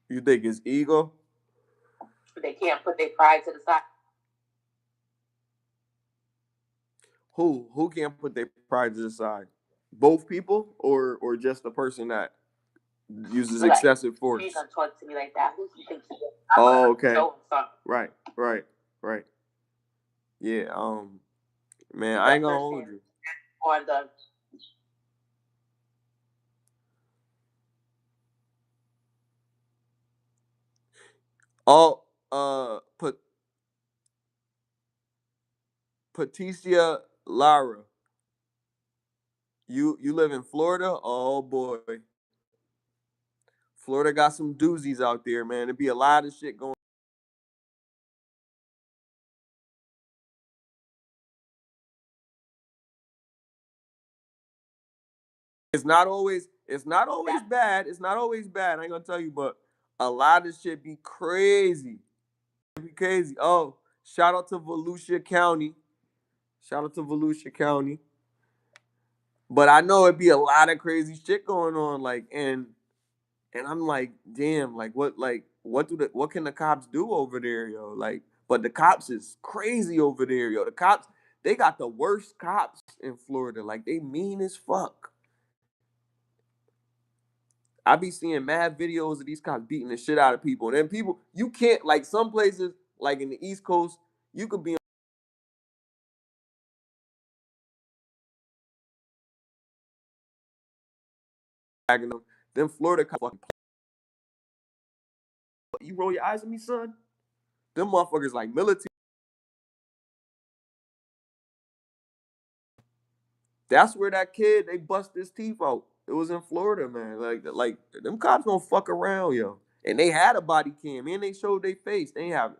Speaker 1: You think it's ego?
Speaker 2: They can't put their pride to the side.
Speaker 1: Who can't put their pride to the side? Both people or just the person that uses
Speaker 2: Like,
Speaker 1: excessive force?
Speaker 2: Please don't talk to me like that. Who do you think he is?
Speaker 1: Oh, okay. Right. Yeah, man, I ain't gonna hold you.
Speaker 2: On the
Speaker 1: Oh, Patricia Lara. You live in Florida? Oh boy. Florida got some doozies out there, man. There be a lot of shit going. It's not always bad. It's not always bad. I ain't gonna tell you, but a lot of shit be crazy. Be crazy. Oh, shout out to Volusia County. Shout out to Volusia County. But I know it'd be a lot of crazy shit going on, like, and I'm like, damn, what can the cops do over there, yo? Like, but the cops is crazy over there, yo. The cops, they got the worst cops in Florida. Like, they mean as fuck. I be seeing mad videos of these cops beating the shit out of people. And then people, you can't, like some places, like in the East Coast, you could be on them. Then Florida cops fucking, you roll your eyes at me, son? Them motherfuckers like military. That's where that kid, they bust his teeth out. It was in Florida, man. Like them cops don't fuck around, yo. And they had a body cam, and they showed their face. They ain't have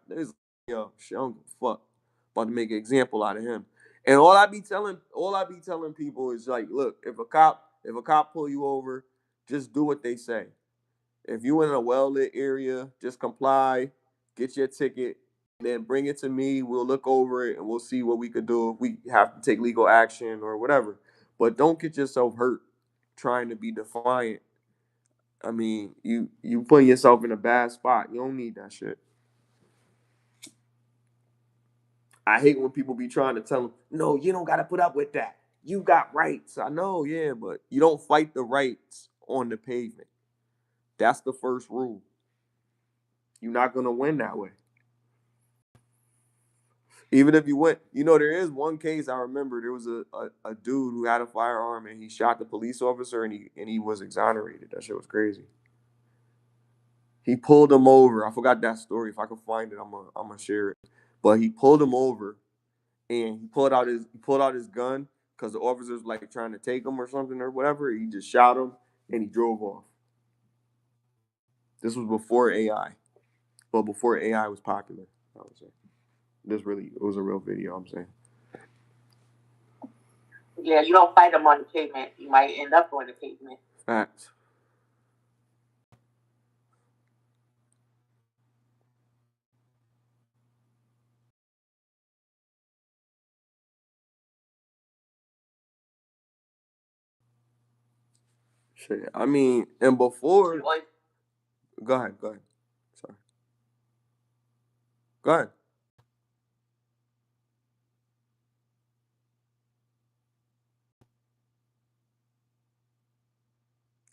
Speaker 1: yo, shit, I don't give a fuck. About to make an example out of him. And all I be telling people is like, look, if a cop pull you over, just do what they say. If you in a well lit area, just comply, get your ticket, and then bring it to me. We'll look over it and we'll see what we could do if we have to take legal action or whatever. But don't get yourself hurt trying to be defiant. I mean, you putting yourself in a bad spot. You don't need that shit. I hate when people be trying to tell them, no, you don't gotta put up with that. You got rights. I know, yeah, but you don't fight the rights on the pavement. That's the first rule. You're not gonna win that way. Even if you went, there is one case I remember. There was a dude who had a firearm and he shot the police officer and he was exonerated. That shit was crazy. He pulled him over. I forgot that story. If I can find it, I'm gonna share it. But he pulled him over and he pulled out his gun because the officers like trying to take him or something or whatever. He just shot him and he drove off. This was before AI, but before AI was popular. I would say it was a real video. I'm saying.
Speaker 2: Yeah, you don't fight them on the pavement. You might end up on the pavement.
Speaker 1: Facts. Shit. I mean, and before. Go ahead. Go ahead. Sorry. Go ahead.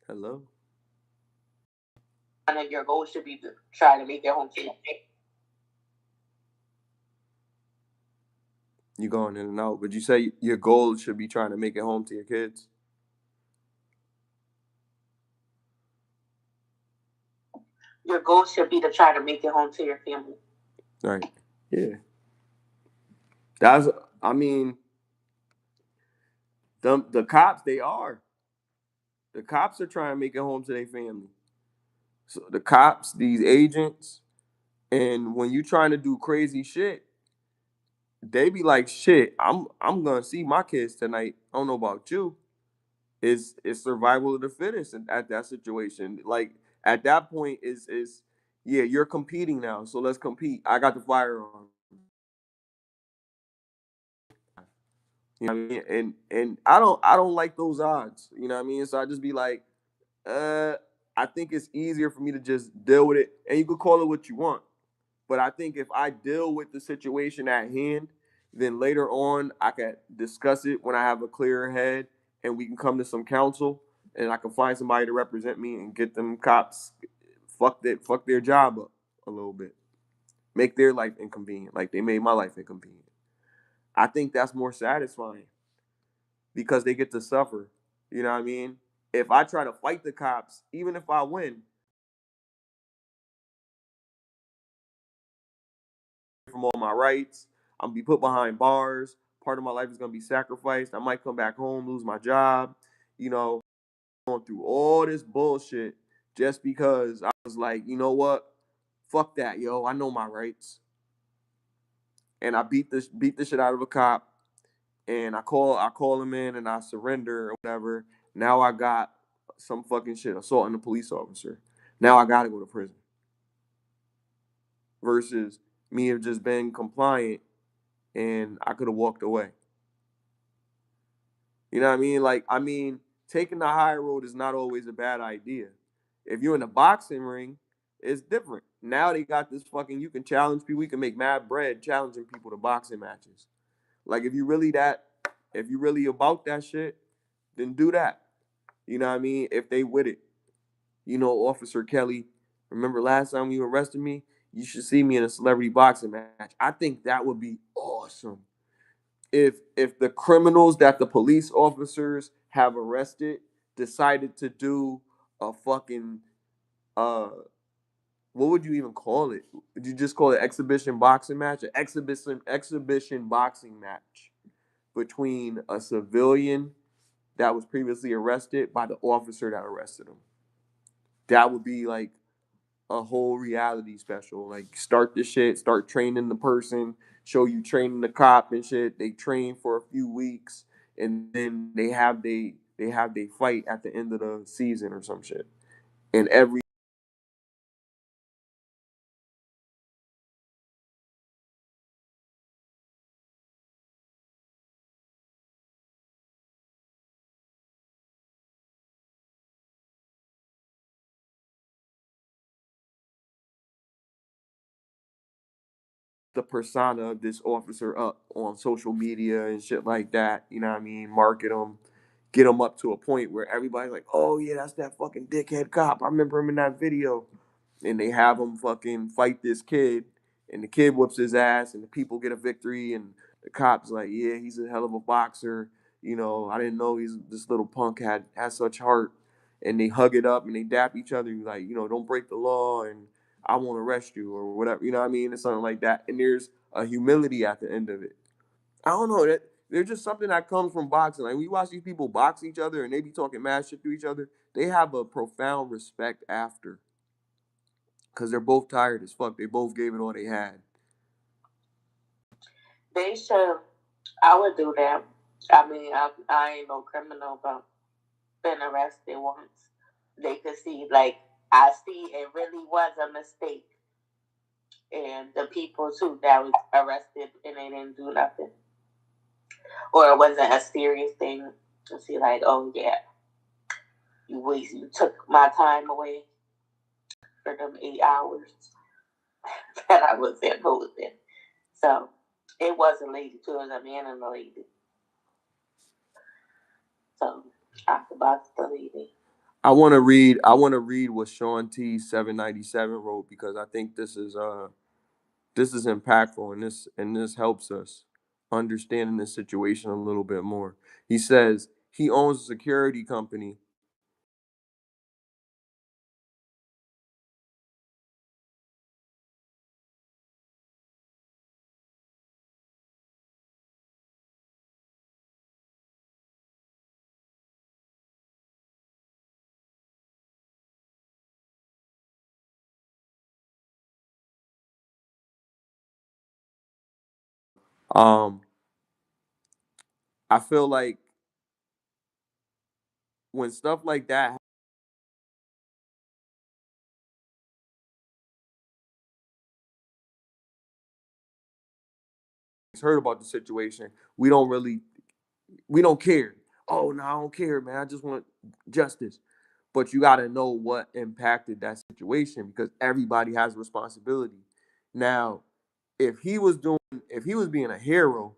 Speaker 1: Hello.
Speaker 2: I know your goal should be to try to make it home safe.
Speaker 1: You going in and out, but you say your goal should be trying to make it home to your kids.
Speaker 2: Your goal should be to try to make it home to your family.
Speaker 1: Right. Yeah. That's. I mean, the cops. They are. The cops are trying to make it home to their family. So the cops, these agents, and when you trying to do crazy shit, they be like, "Shit, I'm gonna see my kids tonight. I don't know about you. It's survival of the fittest at that situation. Like at that point is yeah, you're competing now, so let's compete. I got the firearm. You know what I mean? And I don't like those odds. You know what I mean? So I just be like, I think it's easier for me to just deal with it. And you could call it what you want. But I think if I deal with the situation at hand, then later on I can discuss it when I have a clearer head and we can come to some counsel and I can find somebody to represent me and get them cops fuck their job up a little bit. Make their life inconvenient, like they made my life inconvenient. I think that's more satisfying because they get to suffer. You know what I mean? If I try to fight the cops, even if I win, from all my rights. I'm gonna be put behind bars. Part of my life is gonna be sacrificed. I might come back home, lose my job. You know, going through all this bullshit just because I was like, you know what? Fuck that, yo. I know my rights. And I beat the shit out of a cop. And I call him in and I surrender or whatever. Now I got some fucking shit, assaulting a police officer. Now I gotta go to prison. Versus me have just been compliant and I could have walked away. You know what I mean? Like, I mean, taking the high road is not always a bad idea. If you're in a boxing ring, it's different. Now they got this fucking, you can challenge people, you can make mad bread challenging people to boxing matches. Like, if you really about that shit, then do that. You know what I mean? If they with it. Officer Kelly, remember last time you arrested me? You should see me in a celebrity boxing match. I think that would be awesome. If the criminals that the police officers have arrested decided to do a fucking what would you even call it? Would you just call it exhibition boxing match? An exhibition boxing match between a civilian that was previously arrested by the officer that arrested him. That would be like a whole reality special. Like start the shit, start training the person, show you training the cop and shit. They train for a few weeks and then they have they fight at the end of the season or some shit. And every the persona of this officer up on social media and shit like that. You know what I mean? Market them, get them up to a point where everybody's like, "Oh yeah, that's that fucking dickhead cop. I remember him in that video." And they have him fucking fight this kid, and the kid whoops his ass, and the people get a victory, and the cops like, "Yeah, he's a hell of a boxer. I didn't know he's this little punk had such heart." And they hug it up and they dap each other, like, don't break the law, and I won't arrest you or whatever. You know what I mean? It's something like that. And there's a humility at the end of it. I don't know that there's just something that comes from boxing. Like when you watch these people box each other and they be talking mad shit to each other, they have a profound respect after because they're both tired as fuck. They both gave it all they had.
Speaker 2: They should. I would do that. I mean, I ain't no criminal, but been arrested once. They could see, like, I see it really was a mistake. And the people, too, that was arrested and they didn't do nothing. Or it wasn't a serious thing to see, like, oh, yeah, you took my time away for them 8 hours that I was imposing. So it was a lady, too. It was a man and a lady. So I could box the lady.
Speaker 1: I want to read what Sean T 797 wrote because I think this is impactful and this helps us understanding this situation a little bit more. He says he owns a security company. Um, I feel like when stuff like that heard about the situation, we don't care. Oh no, I don't care, man. I just want justice. But you got to know what impacted that situation because everybody has a responsibility. Now, if he was being a hero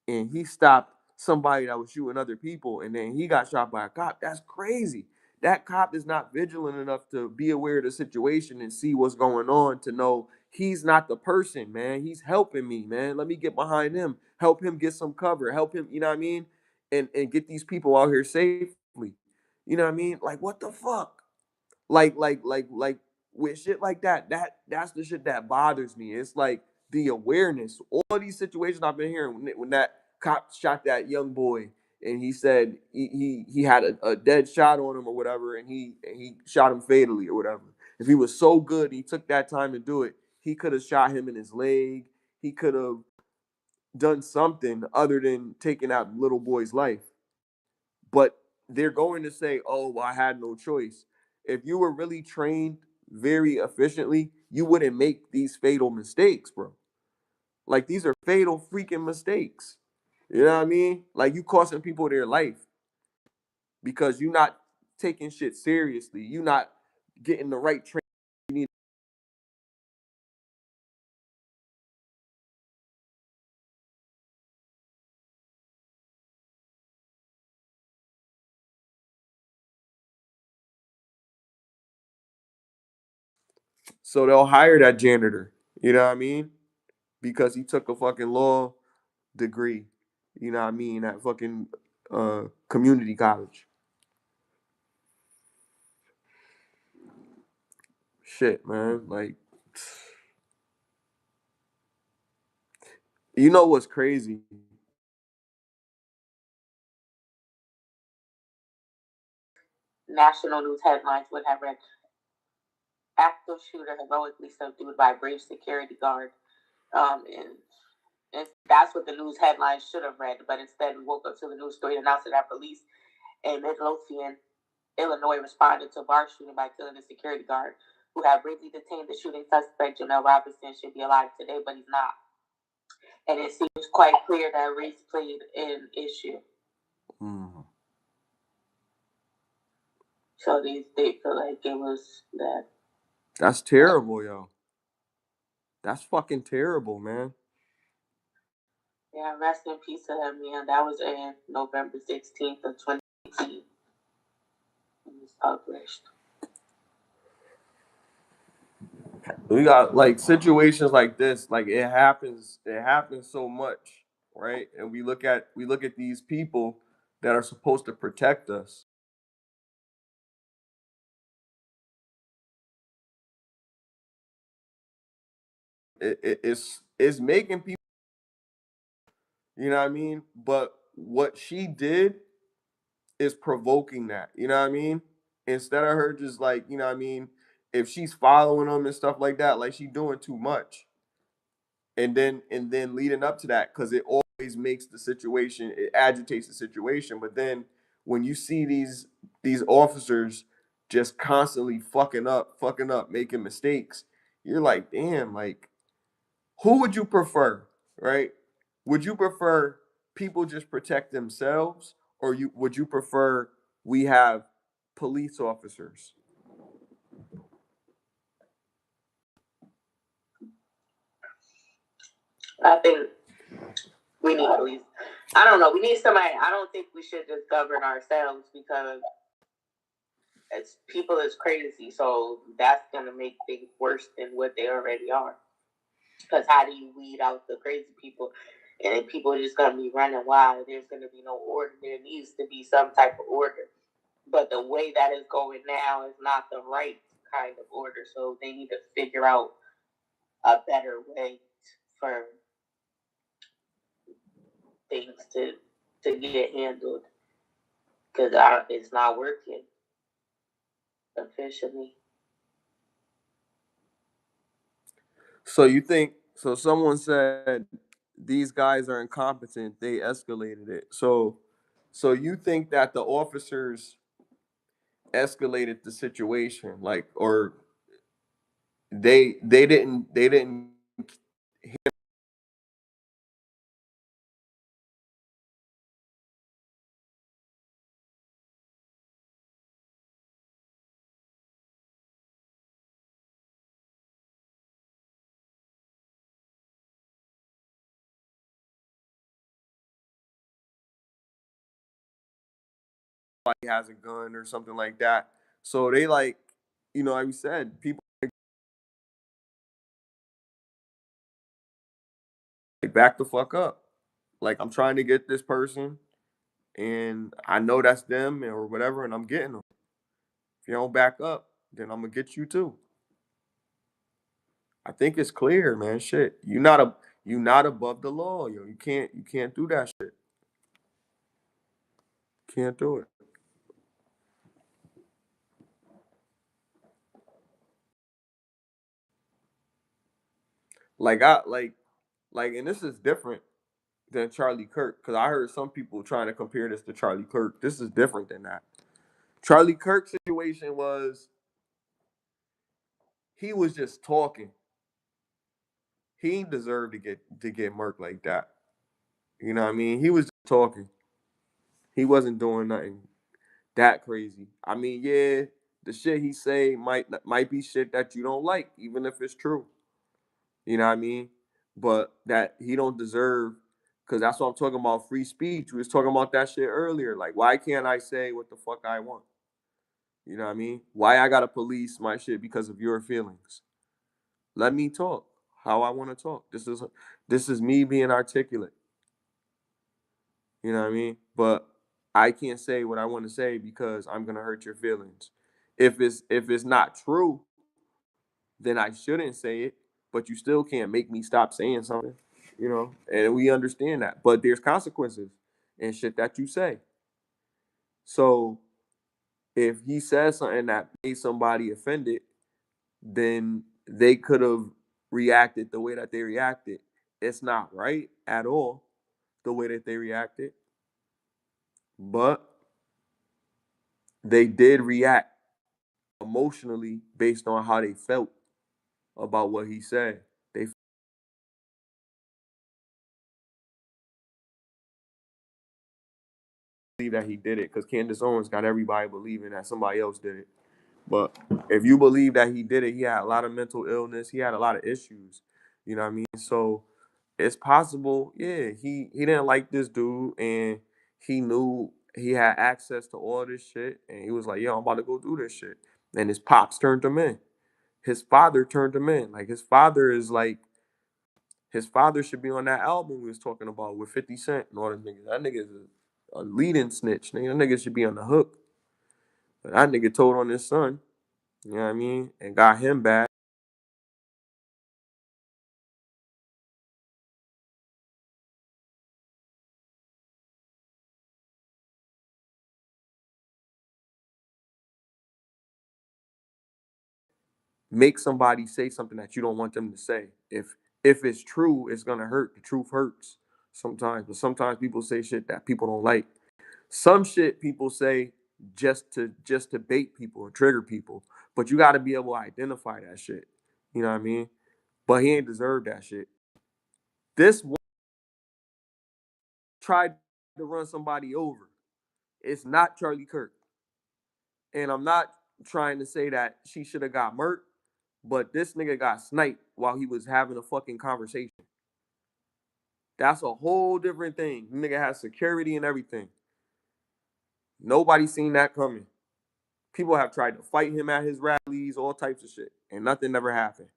Speaker 1: and he stopped somebody that was shooting other people and then he got shot by a cop, that's crazy. That cop is not vigilant enough to be aware of the situation and see what's going on to know he's not the person, man. He's helping me, man. Let me get behind him, help him get some cover, help him, you know what I mean? And get these people out here safely. You know what I mean? Like what the fuck? Like with shit like that, that's the shit that bothers me. It's like the awareness. All of these situations I've been hearing when that cop shot that young boy and he said he had a dead shot on him or whatever, and he shot him fatally or whatever. If he was so good, he took that time to do it. He could have shot him in his leg. He could have done something other than taking out the little boy's life. But they're going to say, "Oh, well, I had no choice." If you were really trained very efficiently, you wouldn't make these fatal mistakes, bro. Like these are fatal freaking mistakes. You know what I mean? Like you costing people their life because you're not taking shit seriously. You're not getting the right training you need. So they'll hire that janitor. You know what I mean? Because he took a fucking law degree. You know what I mean? At fucking community college. Shit, man. Like, you know what's crazy?
Speaker 2: National news headlines would have read active shooter heroically subdued by brave security guard. And that's what the news headlines should have read, but instead we woke up to the news story announcing that police in Midlothian, Illinois responded to a bar shooting by killing a security guard who had bravely detained the shooting suspect. Jamel Robinson should be alive today, but he's not. And it seems quite clear that race played an issue. Mm. So they feel like it was that.
Speaker 1: That's terrible, yo. That's fucking terrible, man.
Speaker 2: Yeah, rest in peace to him, man. That was in November 16th of 2018. It was published.
Speaker 1: We got like situations like this, like it happens so much, right? And we look at these people that are supposed to protect us. It's making people, you know what I mean? But what she did is provoking that, you know what I mean? Instead of her just like, you know what I mean, if she's following them and stuff like that, like she's doing too much. And then leading up to that, because it always makes the situation, it agitates the situation. But then when you see these officers just constantly fucking up, making mistakes, you're like, damn, like who would you prefer, right? Would you prefer people just protect themselves, or would you prefer we have police officers?
Speaker 2: I think we need police. I don't know. We need somebody. I don't think we should just govern ourselves because people is crazy. So that's gonna make things worse than what they already are. Because how do you weed out the crazy people? And then people are just gonna be running wild. There's gonna be no order. There needs to be some type of order. But the way that is going now is not the right kind of order. So they need to figure out a better way for things to get handled because it's not working officially.
Speaker 1: So you think so? Someone said these guys are incompetent. They escalated it. So you think that the officers escalated the situation, like, or they didn't has a gun or something like that. So they like, like we said, people like back the fuck up. Like I'm trying to get this person, and I know that's them or whatever, and I'm getting them. If you don't back up, then I'm gonna get you too. I think it's clear, man. Shit, you not above the law, yo. You can't do that shit. Can't do it. Like and this is different than Charlie Kirk, because I heard some people trying to compare this to Charlie Kirk. This is different than that. Charlie Kirk's situation was he was just talking. He ain't deserve to get murked like that. You know what I mean? He was just talking. He wasn't doing nothing that crazy. I mean, yeah, the shit he say might be shit that you don't like, even if it's true. You know what I mean? But that he don't deserve, because that's what I'm talking about, free speech. We was talking about that shit earlier. Like, why can't I say what the fuck I want? You know what I mean? Why I gotta police my shit because of your feelings? Let me talk how I want to talk. This is me being articulate. You know what I mean? But I can't say what I want to say because I'm gonna hurt your feelings. If it's not true, then I shouldn't say it. But you still can't make me stop saying something. You know, and we understand that. But there's consequences and shit that you say. So if he says something that made somebody offended, then they could have reacted the way that they reacted. It's not right at all the way that they reacted, but they did react emotionally based on how they felt about what he said. They believe that he did it because Candace Owens got everybody believing that somebody else did it. But if you believe that he did it, he had a lot of mental illness. He had a lot of issues. You know what I mean? So it's possible, yeah, he didn't like this dude and he knew he had access to all this shit. And he was like, yo, I'm about to go do this shit. And his pops turned him in. His father turned him in. Like his father should be on that album we was talking about with 50 Cent and all them niggas. That nigga is a leading snitch. Nigga. That nigga should be on the hook. But that nigga told on his son. You know what I mean? And got him back. Make somebody say something that you don't want them to say. If it's true, it's gonna hurt. The truth hurts sometimes, but sometimes people say shit that people don't like. Some shit people say just to bait people and trigger people, but you got to be able to identify that shit. You know what I mean? But he ain't deserve that shit. This one tried to run somebody over. It's not Charlie Kirk, and I'm not trying to say that she should have got murked, but this nigga got sniped while he was having a fucking conversation. That's a whole different thing. The nigga has security and everything. Nobody seen that coming. People have tried to fight him at his rallies, all types of shit, and nothing never happened.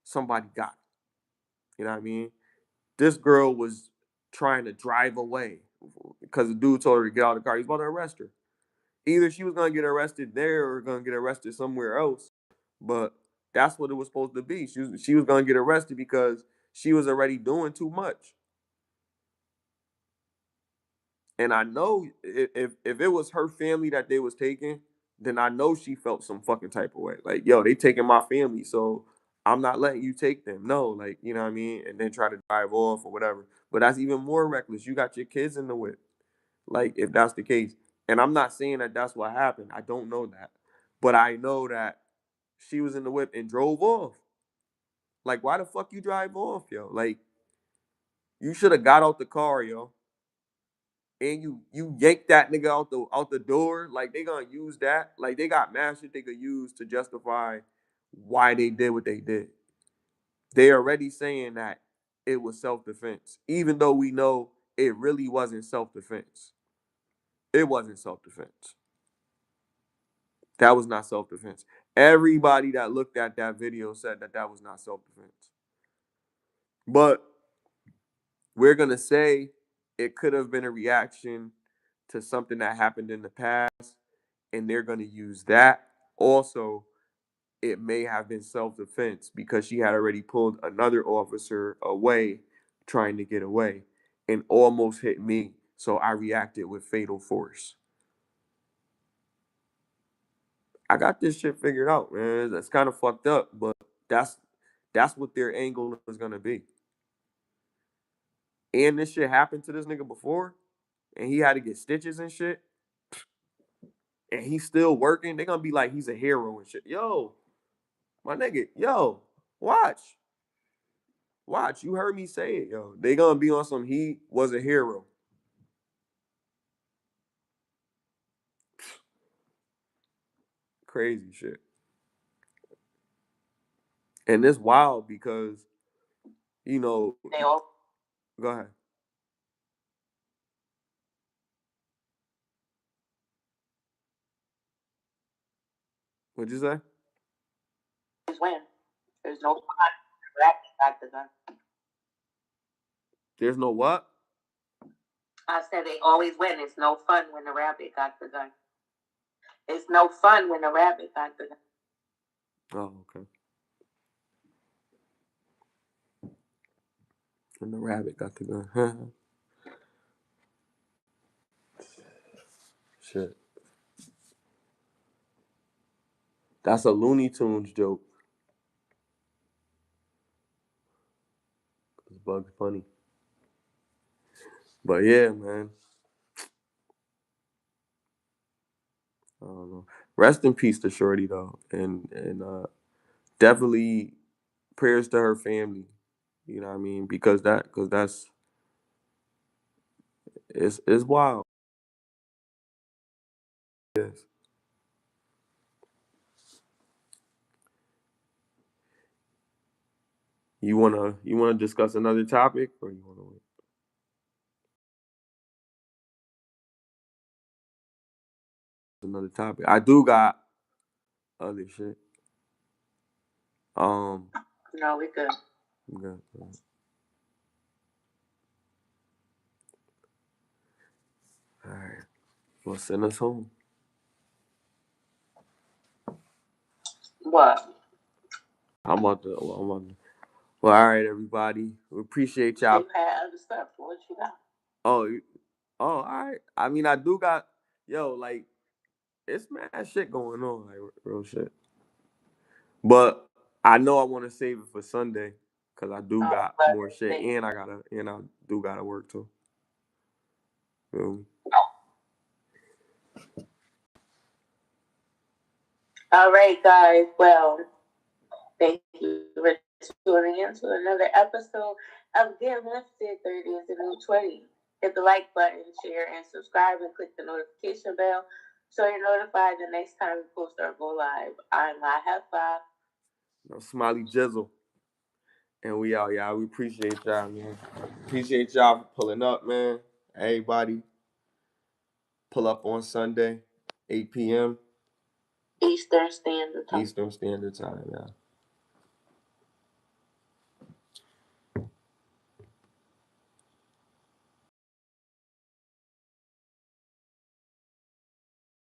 Speaker 1: Somebody got him. You know what I mean? This girl was trying to drive away because the dude told her to get out of the car. He's about to arrest her. Either she was gonna get arrested there or gonna get arrested somewhere else. But that's what it was supposed to be. She was gonna get arrested because she was already doing too much. And I know if it was her family that they was taking, then I know she felt some fucking type of way. Like, yo, they taking my family, so I'm not letting you take them. No, like, you know what I mean? And then try to drive off or whatever. But that's even more reckless. You got your kids in the whip. Like, if that's the case. And I'm not saying that that's what happened. I don't know that. But I know that she was in the whip and drove off. Like, why the fuck you drive off, yo? Like, you should have got out the car, yo, and you yank that nigga out the door, like they gonna use that. Like they got mad shit they could use to justify why they did what they did. They already saying that it was self-defense, even though we know it really wasn't self-defense. It wasn't self-defense. That was not self-defense. Everybody that looked at that video said that that was not self-defense. But we're gonna say it could have been a reaction to something that happened in the past, and they're gonna use that. Also, it may have been self-defense because she had already pulled another officer away trying to get away and almost hit me. So I reacted with fatal force. I got this shit figured out, man. That's kind of fucked up, but that's that's what their angle is gonna be. And this shit happened to this nigga before, and he had to get stitches and shit, and he's still working. They're gonna be like he's a hero and shit. Yo, my nigga, yo, watch. Watch. You heard me say it, yo. They gonna be on some he was a hero. Crazy shit. And it's wild because, you know, go ahead. What'd you say?
Speaker 2: Win. There's no. rabbit got the gun.
Speaker 1: There's no what?
Speaker 2: I said they always win. It's no fun when the rabbit got the gun. It's no fun when the rabbit got the gun.
Speaker 1: Oh, okay. And the rabbit got the gun. Shit. That's a Looney Tunes joke. It's Bugs Bunny. But yeah, man. I don't know. Rest in peace to Shorty though. And definitely prayers to her family. You know what I mean? Because that's it's wild. Yes. You wanna discuss another topic or you wanna wait? Another topic. I do got other shit. Um
Speaker 2: No, we good.
Speaker 1: good. All right. Well, send us home.
Speaker 2: What?
Speaker 1: I'm about to. Well, all right, everybody. We appreciate y'all.
Speaker 2: You had other stuff. What you got?
Speaker 1: Oh, all right. I mean, I do got. Yo, like, it's mad shit going on, like real shit. But I know I want to save it for Sunday because I do got more shit, and I do gotta work too. Feel me?
Speaker 2: All right, guys. Well, thank you for tuning in to another episode of Get Lifted 30 is the New 20. Hit the like button, share, and subscribe, and click the notification bell so you're notified the next time we post or go live. I'm La Hefa.
Speaker 1: No, SmileyJizzle. And we out, y'all. We appreciate y'all, man. Appreciate y'all for pulling up, man. Everybody, pull up on Sunday, 8 p.m.
Speaker 2: Eastern Standard Time.
Speaker 1: Eastern Standard Time, yeah.